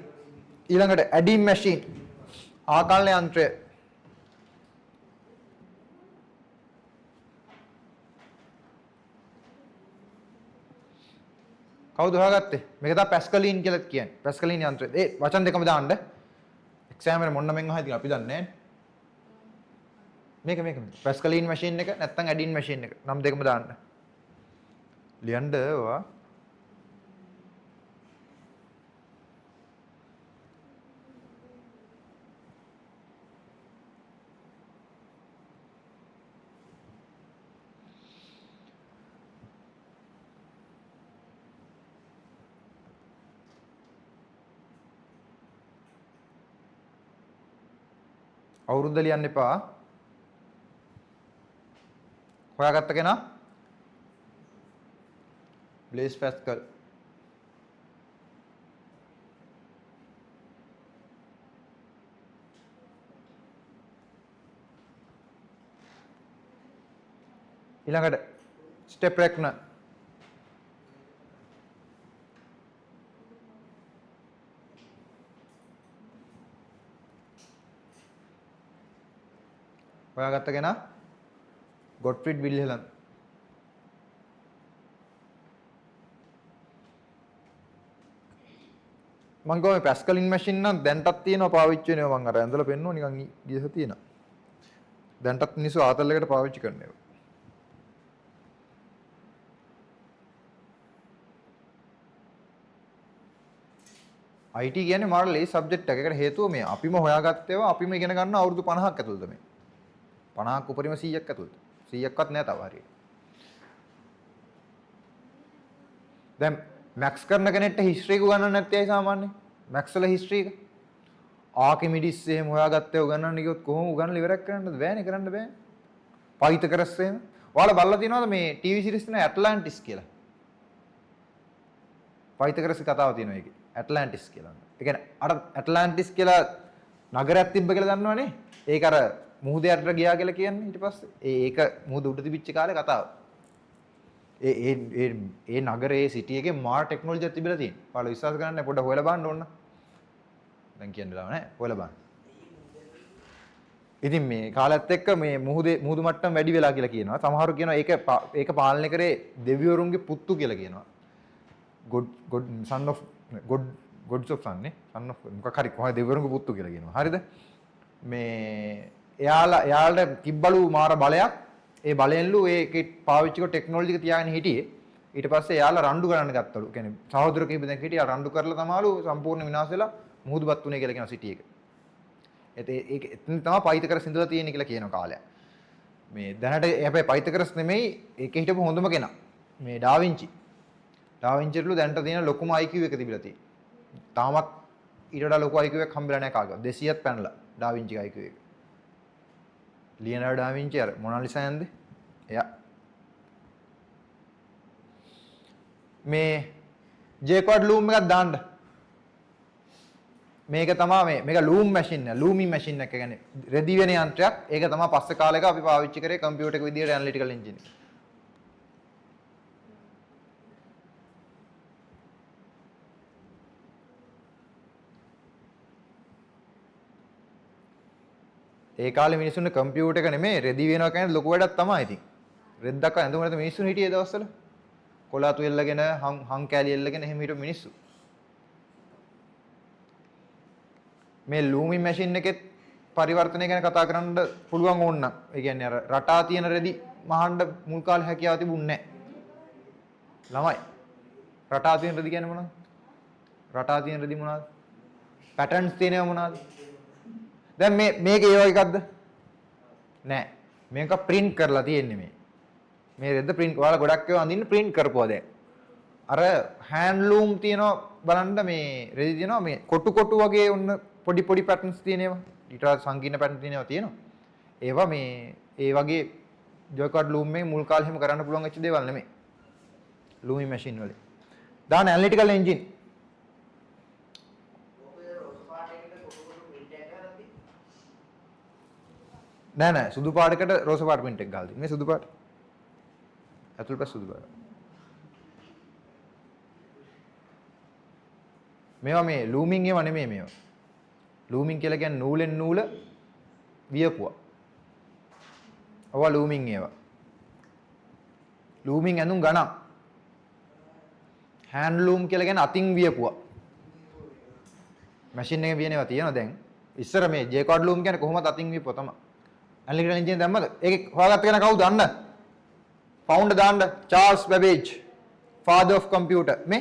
ඊළඟට ඇඩින් මැෂින් ආකලන යන්ත්‍රය කවුද හොයාගත්තේ මේක තමයි පැස්කලින් කියලා කියන්නේ පැස්කලින් යන්ත්‍රය ඒ වචන දෙකම දාන්න එක්සෑම් එකේ මොන්න මෙන් අහයි අපි දන්නේ නැහැ මේක පැස්කලින් මැෂින් එක නැත්නම් ඇඩින් මැෂින් එක නම් දෙකම දාන්න ලියන්න ඔයා අවුරුද්ද ලියන්න එපා. හොයාගත්ත කෙනා? Blaze Pascal. ඊළඟට ස්ටෙප් රෙක්නර්. හොයාගත්ත කෙනා ගොට්ෆ්‍රීඩ් විල්හෙලන් මම ගොමේ පැස්කලින් මැෂින් නම් දැන්ටත් තියෙනවා පාවිච්චි වෙනවා මම අර ඇඳලා පෙන්නුවා නිකන් ගියස තියෙනවා දැන්ටත් මිනිස්සු ආතල් එකට පාවිච්චි කරනවා IT කියන්නේ මාර ලේ සබ්ජෙක්ට් එකක්. ඒකට හේතුව මේ අපිම හොයාගත්ත ඒවා අපිම ඉගෙන ගන්න අවුරුදු 50ක් ඇතුළත මේ 50ක් උපරිම 100ක් ඇතුළත 100ක්වත් නෑ තව හරියට දැන් මැක්ස් කරන කෙනෙක්ට හිස්ටරි එක උගන්වන්න නැත්තේ ඇයි සාමාන්‍යයෙන් මැක්ස් වල හිස්ටරි එක ආකිමිඩිස් එහෙම හොයාගත්තේ උගන්වන්න ගියොත් කොහොම උගන්වලා ඉවරක් කරන්නද බෑනේ කරන්න බෑ පයිතකරස් එහෙම ඔයාලා බලලා තියෙනවද මේ ටීවී සිරිස් තියෙන ඇට්ලැන්ටිස් කියලා පයිතකරස් කතාව තියෙනවා ඒකේ ඇට්ලැන්ටිස් කියලා ඒ කියන්නේ අර ඇට්ලැන්ටිස් කියලා නගරයක් තිබ්බ කියලා දන්නවනේ ඒක අර මුහුද යටට ගියා කියලා කියන්නේ ඊට පස්සේ ඒක මුහුද උඩ තිබිච්ච කාලේ කතාව. ඒ නගරේ සිටි එකේ මාර් ටෙක්නොලොජියක් තිබිලා තියෙනවා. ඔයාලා විශ්වාස කරන්නේ නැහැ පොඩ්ඩක් හොයලා බලන්න ඕන. දැන් කියන්න දාව නැහැ හොයලා බලන්න. ඉතින් මේ කාලයත් එක්ක මේ මුහුදු මට්ටම වැඩි වෙලා කියලා කියනවා. සමහරු කියනවා ඒක පාලනය කරේ දෙවිවරුන්ගේ පුතු කියලා කියනවා. God son of gods of son නේ. son of මොකක් හරි කොහොමද දෙවිවරුන්ගේ පුතු කියලා කියනවා. හරිද? මේ එයාලට තිබ්බලු මාර බලයක් ඒ බලයෙන්ලු ඒකේ පාවිච්චි කරන ටෙක්නොලොජි එක තියාගෙන හිටියේ ඊට පස්සේ එයාලා රණ්ඩු කරන්න ගත්තලු කියන්නේ සහෝදර කීප දෙනෙක් හිටියා රණ්ඩු කරලා තමයිලු සම්පූර්ණ විනාශ වෙලා මුහුදුපත් උනේ කියලා කියන සිටි එක ඒක එතන තමයි පයිතකර සිඳලා තියෙන්නේ කියලා කියන කාලයක් මේ දැනට හැබැයි පයිතකරස් නෙමෙයි ඒකේ හිටපු හොඳම කෙනා මේ ඩාවින්චිලු දැනට තියෙන ලොකුම IQ එක තිබිලා තියෙන්නේ තාමත් ඊට වඩා ලොකු IQ එකක් හම්බෙලා නැහැ කාගේවත් 200ක් පැනලා ඩා වින්චි IQ එක ලියනාඩෝ ඩා වින්චි අර මොනාලිසා යන්නේ එයා මේ ජේකෝඩ් ලූම් එකක් දාන්න මේක තමයි මේක ලූම් මැෂින් එක ලූමින් මැෂින් එක කියන්නේ රෙදි වෙන යන්ත්‍රයක් ඒක තමයි පස්සේ කාලෙක අපි පාවිච්චි කරේ කම්පියුටර් එක විදියට ඇනලිටිකල් එන්ජින් එක ඒ කාලේ මිනිස්සුන්ගේ කම්පියුටර් එක නෙමෙයි රෙදි වෙනවා කියන්නේ ලොකු වැඩක් තමයි ඉතින් රෙද්දක් ඇඳුම නැත මිනිස්සුන් හිටියේ ඒ දවස්වල කොලාතු එල්ලගෙන හං කෑලි එල්ලගෙන එහෙම හිටු මිනිස්සු මේ ලූමින් මැෂින් එකෙත් පරිවර්තනය ගැන කතා කරන්න පුළුවන් ඕන නම් ඒ කියන්නේ අර රටා තියෙන රෙදි මහන්න මුල් කාලේ හැකියාව තිබුණේ නැහැ ළමයි රටා තියෙන රෙදි කියන්නේ මොනවද රටා තියෙන රෙදි මොනවද පැටර්න්ස් තියෙනව මොනවද දැන් මේක ඒ වගේ එකක්ද නෑ මේක print කරලා තියෙන්නේ මේ රෙද්ද print ඔයාලා ගොඩක් ඒවා අඳින්න print කරපුවා දැන් අර handloom තියෙනවා බලන්න මේ රෙදි තියෙනවා මේ කොටු වගේ ඔන්න පොඩි patterns තියෙනවා ඊට සංකීර්ණ pattern තියෙනවා ඒවා මේ ඒ වගේ ජොයිකෝඩ් loom එකේ මුල් කාලේ හැම කරන්න පුළුවන් වෙච්ච දේවල් නෙමෙයි looming machine වල දාන analytical engine නෑ සුදු පාටකට රෝස පාට print එක ගහලා තියෙන්නේ මේ සුදු පාට ඇතුළ පැත්ත සුදු පාට මේවා මේ ලූමින් ඒවා නෙමෙයි මේවා ලූමින් කියලා කියන්නේ නූලෙන් නූල වියපුවා ඔවා ලූමින් ඒවා ලූමින් ඇඳුම් ගණන් හෑන්ඩ්ලූම් කියලා කියන්නේ අතින් වියපුවා මැෂින් එකේ වියනවා තියෙනවා දැන් ඉස්සර මේ ජේකෝඩ් ලූම් කියන්නේ කොහොමද අතින් වියපුවා තමයි ඇනලිටිකල් එන්ජින් දැම්මද ඒකේ හොයාගත්ත කෙනා කවුද දන්නද founder දාන්න චාල්ස් බැබේජ් father of computer මේ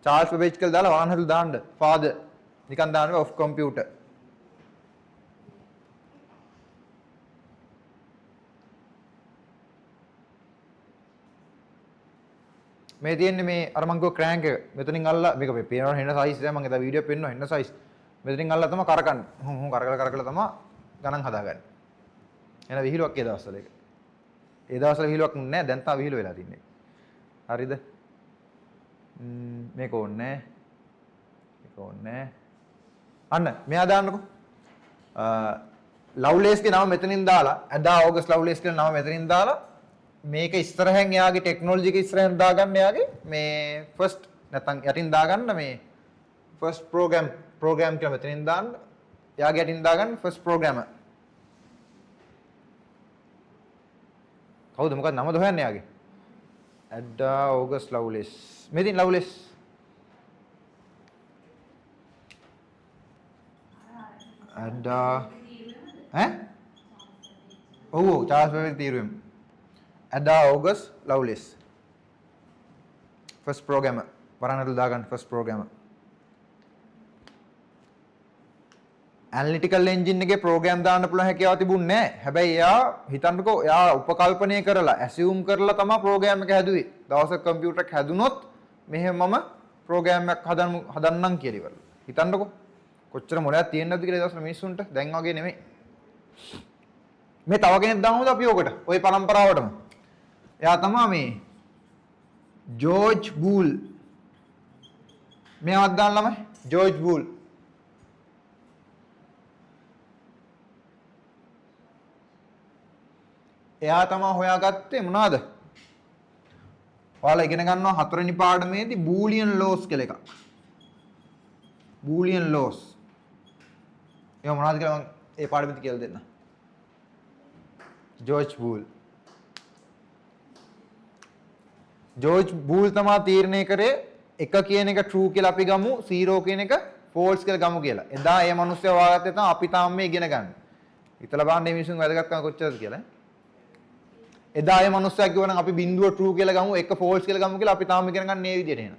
චාල්ස් බැබේජ් කියලා දාලා වාහනවල දාන්න father නිකන් දාන්න of computer මේ තියෙන්නේ මේ අර මං කිව්ව ක්‍රෑන්ක් එක මෙතනින් අල්ලලා මේක පේනවා හෙන්න සයිස් එක මං එදා වීඩියෝ පෙන්නුවා හෙන්න සයිස් මෙතනින් අල්ලලා තමයි කරකන්නේ හුම් කරකලා තමයි ගණන් හදාගන්නේ එන විහිළුවක් ඒ දවස්වල ඒක ඒ දවස්වල විහිළුවක් නෑ දැන් තා විහිළු වෙලා තින්නේ හරිද මේක ඕනේ අන්න මෙයා දාන්නකෝ ලව්ලේස්ගේ නම මෙතනින් දාලා අදා ඕගස්ට් ලව්ලේස් කියන නම මෙතනින් දාලා මේක ඉස්සරහෙන් එයාගේ ටෙක්නොලොජි එක ඉස්සරහෙන් දාගන්න එයාගේ මේ ෆස්ට් නැත්නම් යටින් දාගන්න මේ ෆස්ට් ප්‍රෝග්‍රෑම් කියලා මෙතනින් දාන්න එයාගේ යටින් දාගන්න ෆස්ට් ප්‍රෝග්‍රෑමර් කවුද මොකක්ද නමද හොයන්නේ යාගේ ඇඩ්ඩා ඕගස්ට් ලව්ලෙස් මෙතින් ලව්ලෙස් ඇඩ්ඩා ඈ ඔව් චාල්ස් බැබේජ් තීරුවෙන් ඇඩ්ඩා ඕගස්ට් ලව්ලෙස් ෆස්ට් ප්‍රෝග්‍රෑමර් වරණට දාගන්න ෆස්ට් ප්‍රෝග්‍රෑමර් ඇනලිටිකල් එන්ජින් එකේ ප්‍රෝග්‍රෑම් දාන්න පුළුවන් හැකියාව තිබුණේ නැහැ. හැබැයි එයා හිතන්නකෝ එයා උපකල්පනය කරලා ඇසියුම් කරලා තමයි ප්‍රෝග්‍රෑම් එක හැදුවේ. දවසක කම්පියුටර් එක හැදුනොත් මෙහෙම මම ප්‍රෝග්‍රෑම් එකක් හදන්නම් කියලා ඉවරයි. හිතන්නකෝ කොච්චර මොලයක් තියෙන්නද කියලා දවසට මිනිස්සුන්ට දැන් වගේ නෙමෙයි. මේ තව කෙනෙක් දාමුද අපි ඔකට? ওই පරම්පරාවටම. එයා තමයි මේ ජෝර්ජ් බූල්. මෙයාවත් දාන්න ළමයි ජෝර්ජ් බූල්. එයා තමයි හොයාගත්තේ මොනවද? ඔයාලා ඉගෙන ගන්නවා හතරවෙනි පාඩමේදී බූලියන් ලෝස් කියලා එකක්. බූලියන් ලෝස්. ඒවා මොනවද කියලා මම ඒ පාඩමේදී කියලා දෙන්න. ජෝර්ජ් බූල්. ජෝර්ජ් බූල් තමයි තීරණය කරේ එක කියන එක true කියලා අපි ගමු 0 කියන එක false කියලා ගමු කියලා. එදා ඒ මිනිස්සු හොයාගත්තේ තමයි අපි තාම මේ ඉගෙන ගන්න. හිතලා බලන්න මේ මිනිස්සුන් වැදගත්කම කොච්චරද කියලා. එදා ඒ මනුස්සයා කිව්වනම් අපි බිඳුව true කියලා ගමු එක false කියලා ගමු කියලා අපි තාම ඉගෙන ගන්න මේ විදිහට එන.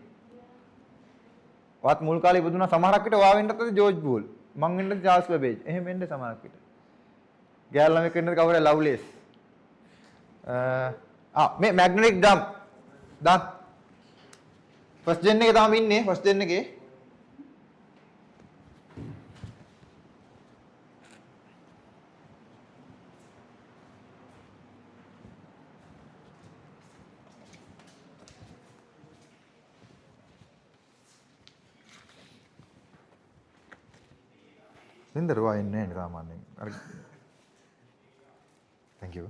වත් මුල් කාලේ ඉපදුනා සමහරක් විට ඔයා වෙන්නත් ඇති ජෝර්ජ් බූල්. මං වෙන්නත් චාල්ස් බැබේජ්. එහෙම වෙන්නේ සමහරක් විට. ගෑල් ළමෙක් වෙන්නත් කවුරුහරි ලව්ලෙස්. මේ මැග්නටික් ඩම්. දාන්න. ෆස්ට් ජෙන් එකේ තාම ඉන්නේ ෆස්ට් ජෙන් එකේ. නින්දරුවා එන්නේ නැහැ සාමාන්‍යයෙන්. අර thank you.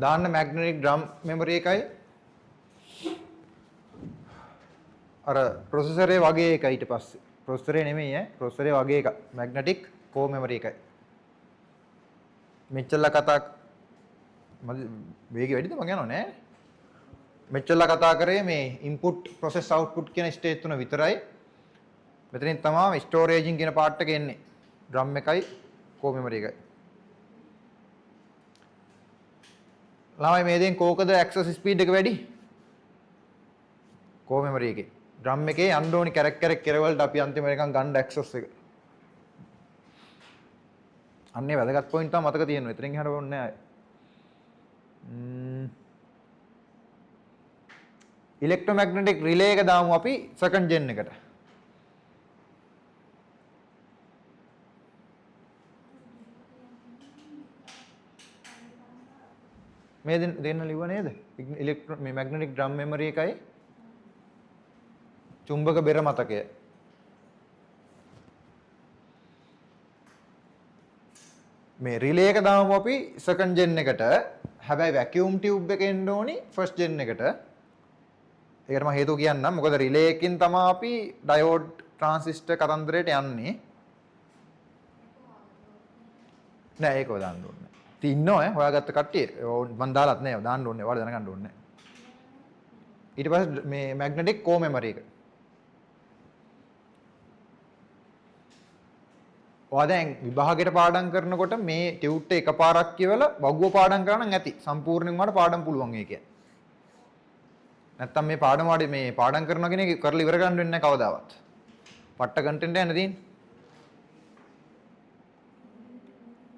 දාන්න magnetic drum memory එකයි අර processor එක වගේ එකයි ඊට පස්සේ processor එක නෙමෙයි processor එක වගේ එක magnetic core memory එකයි මෙච්චරලා කතා වේගය වැඩිද මම යනවා නෑ මෙච්චරලා කතා කරේ මේ input process output කියන stage තුන විතරයි මෙතනින් තමයි storaging කියන part එක එන්නේ drum එකයි core memory එකයි ළමයි මේ දෙන් කෝකද access speed එක වැඩි core memory එකේ drum එකේ යන්න ඕනි කැරක් කෙරවලට අපි අන්තිම එකන් ගන්න access එක අන්නේ වැදගත් point තමයි මතක තියෙනවා එතනින් එහාට ඕනේ නැහැ electromagnetic relay එක දාමු අපි second gen එකට මේ දෙන්න ලිව්ව නේද මේ magnetic drum memory එකයි චුම්බක බෙර මතකය මේ relay එක දාමු අපි second gen එකට හැබැයි vacuum tube එක එන්න ඕනි first gen එකට ඒකට මම හේතුව කියන්නම් මොකද relay එකකින් තමයි අපි diode transistor කතන්දරයට යන්නේ නෑ ඒකව දාන්න ඕනේ ඉන්නවා හොයාගත්ත කට්ටිය මම දාලත් නෑ දාන්න ඕනේ ඔයාලා දැනගන්න ඕනේ ඊට පස්සේ මේ magnetic core memory එක ඔයා දැන් විභාගයට පාඩම් කරනකොට මේ ටියුට් එක එකපාරක් කියවලා වගුව පාඩම් කරා නම් ඇති සම්පූර්ණයෙන්ම වඩ පාඩම් පුළුවන් ඒ කියන්නේ නැත්තම් මේ පාඩම වඩ මේ පාඩම් කරනවා කියන එක කරලා ඉවර ගන්න වෙන්නේ නැහැ කවදාවත් පට්ට කන්ටෙන්ට් යන තියෙන්නේ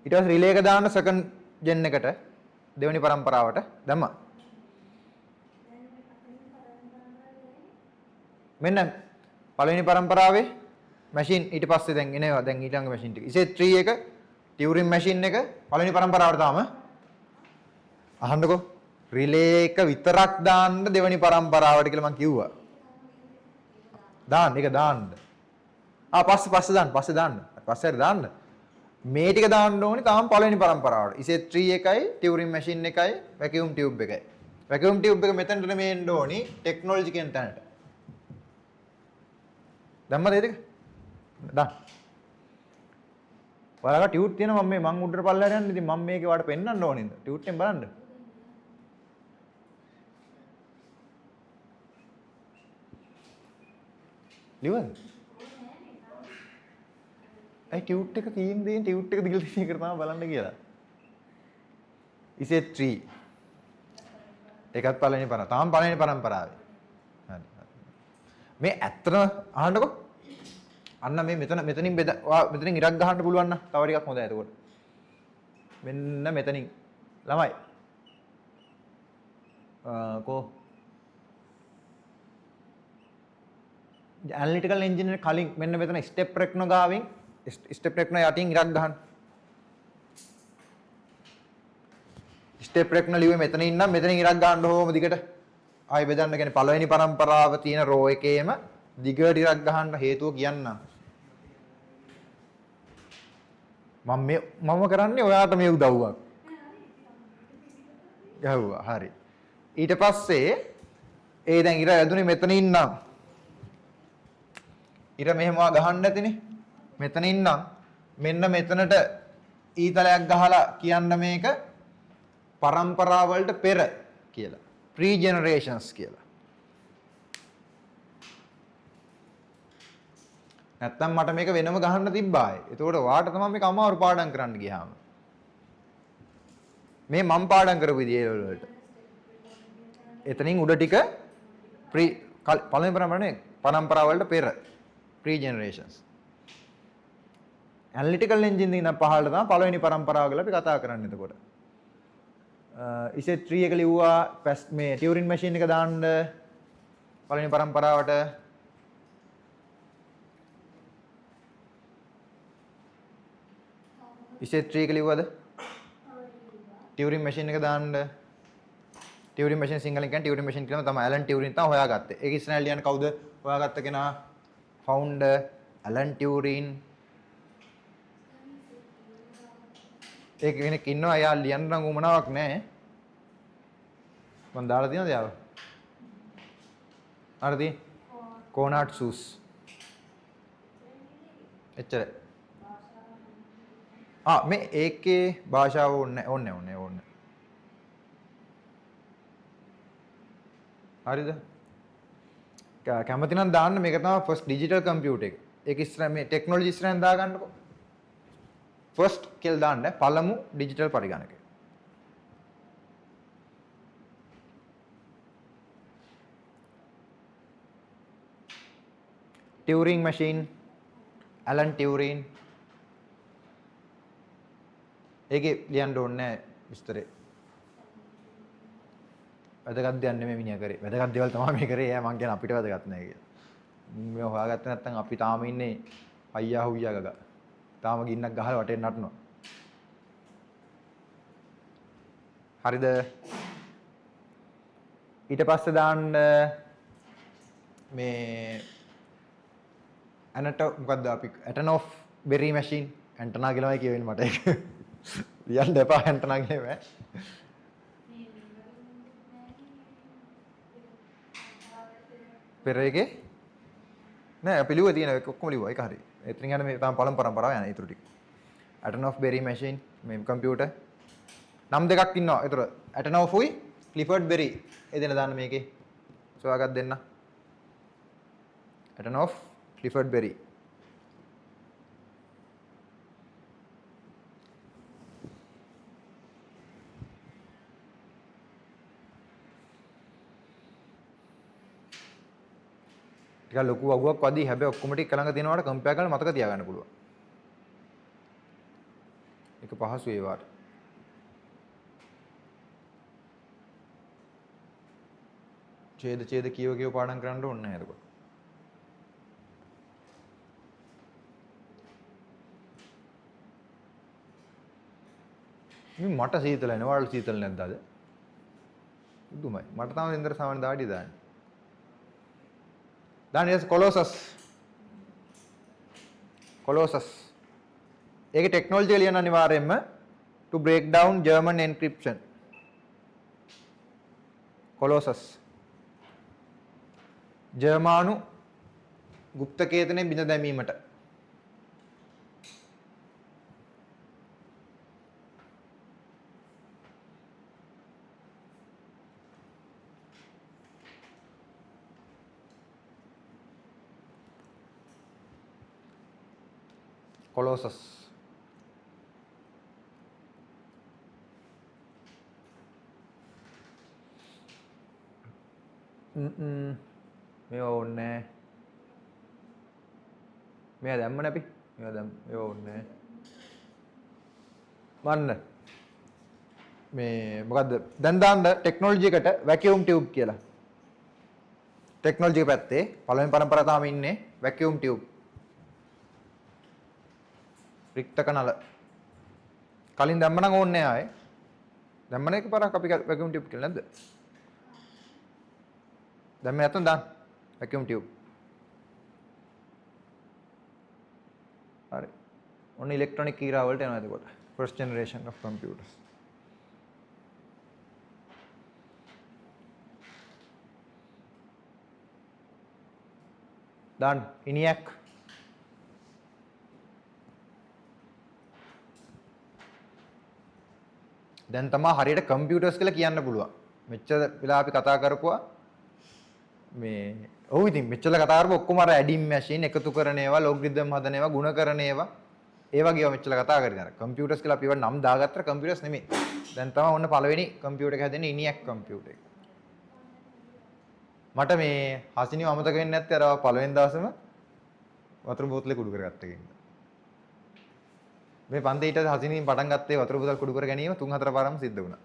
ඊට පස්සේ රිලේ එක දාන්න second gen එකට දෙවෙනි පරම්පරාවට දැම්මා මෙන්න පළවෙනි පරම්පරාවේ මැෂින් ඊට පස්සේ දැන් එනවා දැන් ඊළඟ මැෂින් ටික ඉසේ 3 එක ටියුරින් මැෂින් එක පළවෙනි පරම්පරාවට තාම අහන්නකෝ රිලේ එක විතරක් දාන්න දෙවෙනි පරම්පරාවට කියලා මම කිව්වා දාන්න ඒක දාන්න පස්සේ දාන්න මේ ටික දාන්න ඕනේ තාම පළවෙනි පරම්පරාවට. ඉසේ 3 එකයි ටියුරින් මැෂින් එකයි වැකියුම් ටියුබ් එකයි. වැකියුම් ටියුබ් එක මෙතනට මේ එන්න ඕනි ටෙක්නොලොජි කියන තැනට. දැම්මද ඒ දෙක? දාන්න. ඔයාලට ටියුට් තියෙනවා මම උඩට පල්ලයට යන්නේ. ඉතින් මම මේකේ වාට පෙන්නන්න ඕනේ නේද? ටියුට් එකෙන් බලන්න. ලියවද? ඒ ටියුට් එක තියෙන දේ ටියුට් එක දිගට තියෙන එක තමයි බලන්න කියලා. ඉසේ 3. ඒකත් පළවෙනි පරම්පරාව. තාම පළවෙනි පරම්පරාවේ. හරි. මේ ඇත්තම අහන්නකෝ. අන්න මේ මෙතනින් මෙතනින් ඉරක් ගහන්න පුළුවන් නම් තව ටිකක් හොඳයි එතකොට. මෙන්න මෙතනින් ළමයි. කෝ ඇනලිටිකල් එන්ජිනියර් කලින් මෙන්න මෙතන ස්ටෙප් රෙක්නෝ ගාවින් ස්ටෙප් රෙක්නෝ යටින් ඉරක් ගහන්න. ස්ටෙප් රෙක්නෝ ලිව්වේ මෙතන ඉන්නම් මෙතනින් ඉරක් ගහන්න ඕම දිගට. ආයෙ බෙදන්න කියන්නේ පළවෙනි පරම්පරාව තියෙන රෝ එකේම දිගට ඉරක් ගහන්න හේතුව කියන්නම්. මම කරන්නේ ඔයාට මේ උදව්වක්. ගහුවා හරි. ඊට පස්සේ ඒ දැන් ඉර ඇදුනේ මෙතන ඉන්නම්. ඉර මෙහෙම ගහන්න නැතිනේ. මෙතන ඉන්නම් මෙන්න මෙතනට ඊතලයක් ගහලා කියන්න මේක පරම්පරාව වලට පෙර කියලා. ප්‍රී ජෙනරේෂන්ස් කියලා. නැත්තම් මට මේක වෙනම ගහන්න තිබ්බායි. ඒතකොට වාට තමයි මේක අමාරු පාඩම් කරන්න ගියාම. මේ මම පාඩම් කරපු විදිය වලට. එතනින් උඩ ටික ප්‍රී පළවෙනි පරම්පරාව වලට පෙර ප්‍රී ජෙනරේෂන්ස්. ඇනලිටිකල් එන්ජින් එකෙන් පහළට තමයි පළවෙනි පරම්පරාව කියලා අපි කතා කරන්නේ එතකොට. ඉසේ 3 එක ලිව්වා මේ ටියුරින් මැෂින් එක දාන්න පළවෙනි පරම්පරාවට ඉසෙට් 3 එක ලිව්වද? ටියුරින් මැෂින් එක දාන්න. ටියුරින් මැෂින් සිංහලෙන් කියන්නේ ටියුරින් මැෂින් කියලාම තමයි ඇලන් ටියුරින් තමයි හොයාගත්තේ. ඒක ඉස්සරහට ලියන්න කවුද හොයාගත්ත කෙනා? Founder Alan Turing. ඒක කෙනෙක් ඉන්නවා එයා ලියන්න නම් උවමනාවක් නැහැ. මම දාලා තියෙනවද යාව? හරිද? කොනාට් සූස්. එච්චර. මේ ඒකේ භාෂාව ඕනේ. හරිද? කැමති නම් දාන්න මේක තමයි ෆස්ට් ඩිජිටල් කම්පියුටර් එක. ඒක ඉස්සර මේ ටෙක්නොලොජි ඉස්සරෙන් දාගන්නකො. ෆස්ට් කියලා දාන්න පළමු ඩිජිටල් පරිගණකය. ටියුරින් මැෂින් ඇලන් ටියුරින් ඒකේ ලියන්න ඕනේ නැහැ විස්තරේ. වැදගත් දෙයක් නෙමෙයි මිනිහා කරේ. වැදගත් දේවල් තමයි මේ කරේ. එයා මං කියන අපිට වැදගත් නැහැ කියලා. මේ හොයාගත්තේ නැත්නම් අපි තාම ඉන්නේ අයියා හුයියා ගග. තාම ගින්නක් ගහලා වටේ නටනවා. හරිද? ඊට පස්සේ දාන්න මේ මොකද්ද අපි ඇටනොෆ් බෙරි මැෂින් ඇන්ටනා කියලාමයි කියවෙන්නේ මට ඒක. ලියන්න එපා ඇන්ටනා කියවේ. පෙර එකේ නෑ අපි ලිව්වා තියෙන එක ඔක්කොම ලිව්වා ඒක හරි. එතනින් යන මේ තමයි පළමු පරම්පරාව යන ඊටු ටික. ඇටනොෆ් බෙරි මැෂින් මේ කම්පියුටර් නම් දෙකක් ඉන්නවා. ඒතර ඇටනොෆ් උයි ක්ලිෆර්ඩ් බෙරි එදෙන දාන්න මේකේ. සොයාගත් දෙන්න. ඇටනොෆ් ක්ලිෆර්ඩ් බෙරි. ටිකක් ලොකු වගුවක් වදී හැබැයි ඔක්කොම ටික ළඟ තියෙනවට කම්පෙයාර් කරලා මතක තියාගන්න පුළුවන්. ඒක පහසු ඒවාට. ඡේද කියව පාඩම් කරන්න ඕනේ නැහැ එතකොට. මට සීතලයි නේ ඔයාලට සීතල නැද්ද අද? දුමයි. මට තමයි ඉන්දර සාමාන්‍ය දාඩිය දාන්නේ. දාන්නේ කොලොසස්. ඒකේ ටෙක්නොලොජි ලියන්න අනිවාර්යයෙන්ම to break down German encryption. කොලොසස්. ජර්මානු গুপ্ත කේතනේ බිඳ දැමීමට. කොලොසස්. මේවා ඕනේ මේවා දැම්මනේ අපි මේවා ඕනේ මන්න මේ මොකද්ද දැන් දාන්න ටෙක්නොලොජි එකට වැකියුම් ටියුබ් කියලා ටෙක්නොලොජි පැත්තේ පළවෙනි පරම්පරාව තාම ඉන්නේ වැකියුම් ටියුබ් රික්තක නල කලින් දැම්ම නම් ඕනේ ආයේ දැම්මන එකපාරක් අපි වැකියුම් ටියුබ් කියලා නැද්ද දැම්ම නැත්නම් දාන්න vacuum tube. Right. Only electronic key ra වලට යනවා එතකොට. First generation of computers. Done. ENIAC. දැන් තමයි හරියට computers කියලා කියන්න පුළුවන්. මෙච්චර වෙලා අපි කතා කරපුවා මේ ඔව් ඉතින් මෙච්චර කතා කරපුවා ඔක්කොම අර ඇඩින් මැෂින් එකතු කරන ඒවා ලොගරිතම් හදන ඒවා ගුණ කරන ඒවා ඒ වගේ ඒවා මෙච්චර කතා කරගෙන අර කම්පියුටර්ස් කියලා අපි ඒවා නම් දාගත්තට කම්පියුටර්ස් නෙමෙයි දැන් තමයි ඔන්න පළවෙනි කම්පියුටර් එක හැදෙන්නේ ENIAC කම්පියුටර් එක මට මේ හසිනිව අමතක වෙන්නේ නැත්තේ අර පළවෙනි දවසේම වතුර බෝතලේ කුඩු කරගත්ත එකෙන් මේ පන්ති ඊට හසිනින් පටන් ගත්තේ වතුර බෝතල් කුඩු කර ගැනීම 3-4 පාරම සිද්ධ වුණා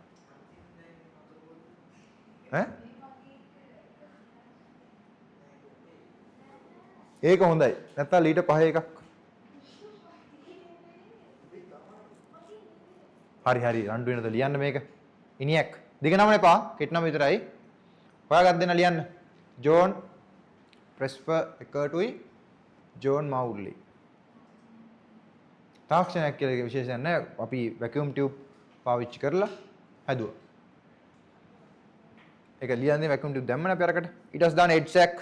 ඈ ඒක හොඳයි. නැත්තම් ලීටර් 5 එකක්. හරි හරි රණ්ඩු වෙනද ලියන්න මේක. ඉනියක්. දිග නම එපා. කෙටි නම විතරයි. හොයාගන්න දෙන්න ලියන්න. John ප්‍රෙස්පර් එකටුයි John මවුල්ලි. තාක්ෂණයක් කියලා විශේෂයක් නැහැ. අපි වැකියුම් ටියුබ් පාවිච්චි කරලා හැදුවා. ඒක ලියන්නේ වැකියුම් ටියුබ් දැම්මනේ අපි අරකට. ඊට පස්සේ දාන හෙඩ්සැක්.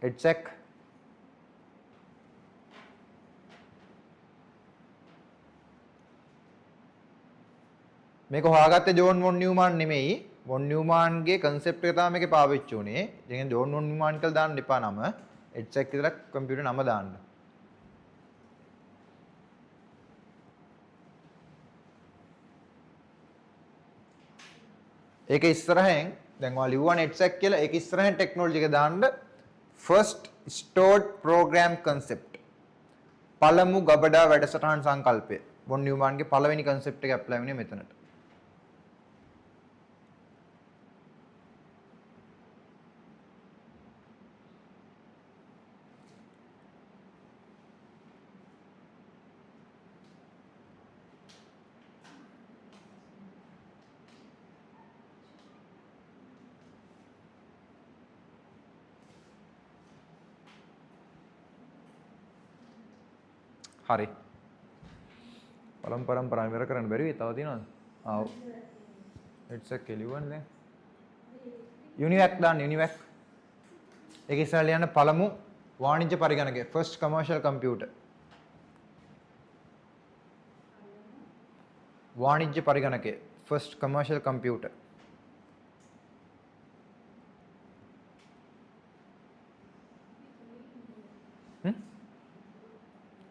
හෙඩ්සැක්. මේක හොයාගත්තේ ජෝන් වොන් නියුමාන් නෙමෙයි. වොන් නියුමාන්ගේ concept එක තමයි මේකේ පාවිච්චි වුනේ. ඉතින් ජෝන් වොන් නියුමාන් කියලා දාන්න එපා නම. හෙඩ්සැක් විතරක් කම්පියුටර් නම දාන්න. ඒක ඉස්සරහෙන් දැන් ඔයා ලිව්වනේ හෙඩ්සැක් කියලා. ඒක ඉස්සරහෙන් ටෙක්නොලොජි එක දාන්න first stored program concept. පළමු ගබඩා වැඩසටහන් සංකල්පය. වොන් නියුමාන්ගේ පළවෙනි concept එක ඇප්ලයි වුණේ මෙතනට. හරි. පරම්පරාව ඉවර කරන්න බැරි වෙයි. තව තියෙනවද? ආව්. හෙඩ්සෙට් කෙලිවන්නේ දැන්. යුනිවැක් දාන්න යුනිවැක්. ඒක ඉස්සරහ ලියන්න පළමු වාණිජ්‍ය පරිගණකය first commercial computer. වාණිජ්‍ය පරිගණකය first commercial computer.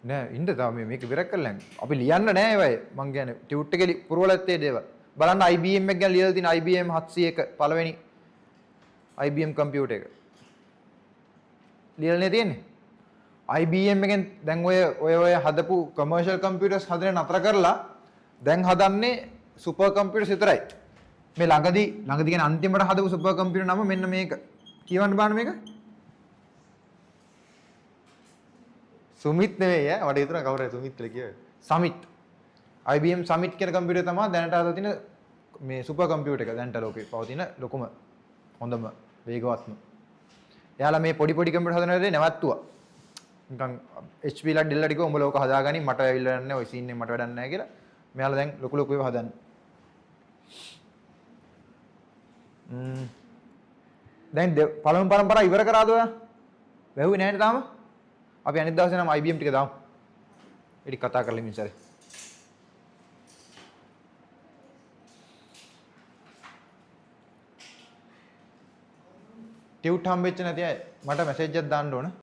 නෑ ඉන්න තාම මේක ඉවර කරලා අපි ලියන්න නෑ ඒවයි මං කියන්නේ ටියුට් එකේ පුරවලත්තේ දේවල් බලන්න IBM එක ගැන ලියලා තියෙන IBM 701 පළවෙනි IBM කම්පියුටර් එක ලියලානේ තියෙන්නේ IBM එකෙන් දැන් ඔය හදපු කමර්ෂල් කම්පියුටර්ස් හදන නතර කරලා දැන් හදන්නේ සුපර් කම්පියුටර්ස් විතරයි මේ ළඟදී කියන්නේ අන්තිමට හදපු සුපර් කම්පියුටර් නම මෙන්න මේක කියවන්න බලන්න මේක සුමිත් නෙවෙයි ඈ මට හිතුණා කවුරු හරි සුමිත් කියලා කියවේ. සමිත්. IBM සමිත් කියන කම්පියුටර් තමයි දැනට අද තියෙන මේ සුපර් කම්පියුටර් එක දැනට ලෝකේ පවතින ලොකුම හොඳම වේගවත්ම. එයාලා මේ පොඩි කම්පියුටර් හදන වෙලේ නැවැත්තුවා. නිකන් HP ලා Dell ලා ටික උඹ ලෝක හදාගනි මට ඇවිල්ලා නැහැ ඔය සීන් එක මට වැඩක් නැහැ කියලා. මෙයාලා දැන් ලොකු ඒවා හදන්නේ. දැන් පළමු පරම්පරාව ඉවර කරාද ඔයා? වැහුවේ නැහැ නේ තාම? අපි අනිත් දවසේ නම් IBM ටික දාමු. ඊට කතා කරලා ඉන්න ඉස්සරේ. ටියුට් හම්බෙච්ච නැති අය මට මැසේජ් එකක් දාන්න ඕන.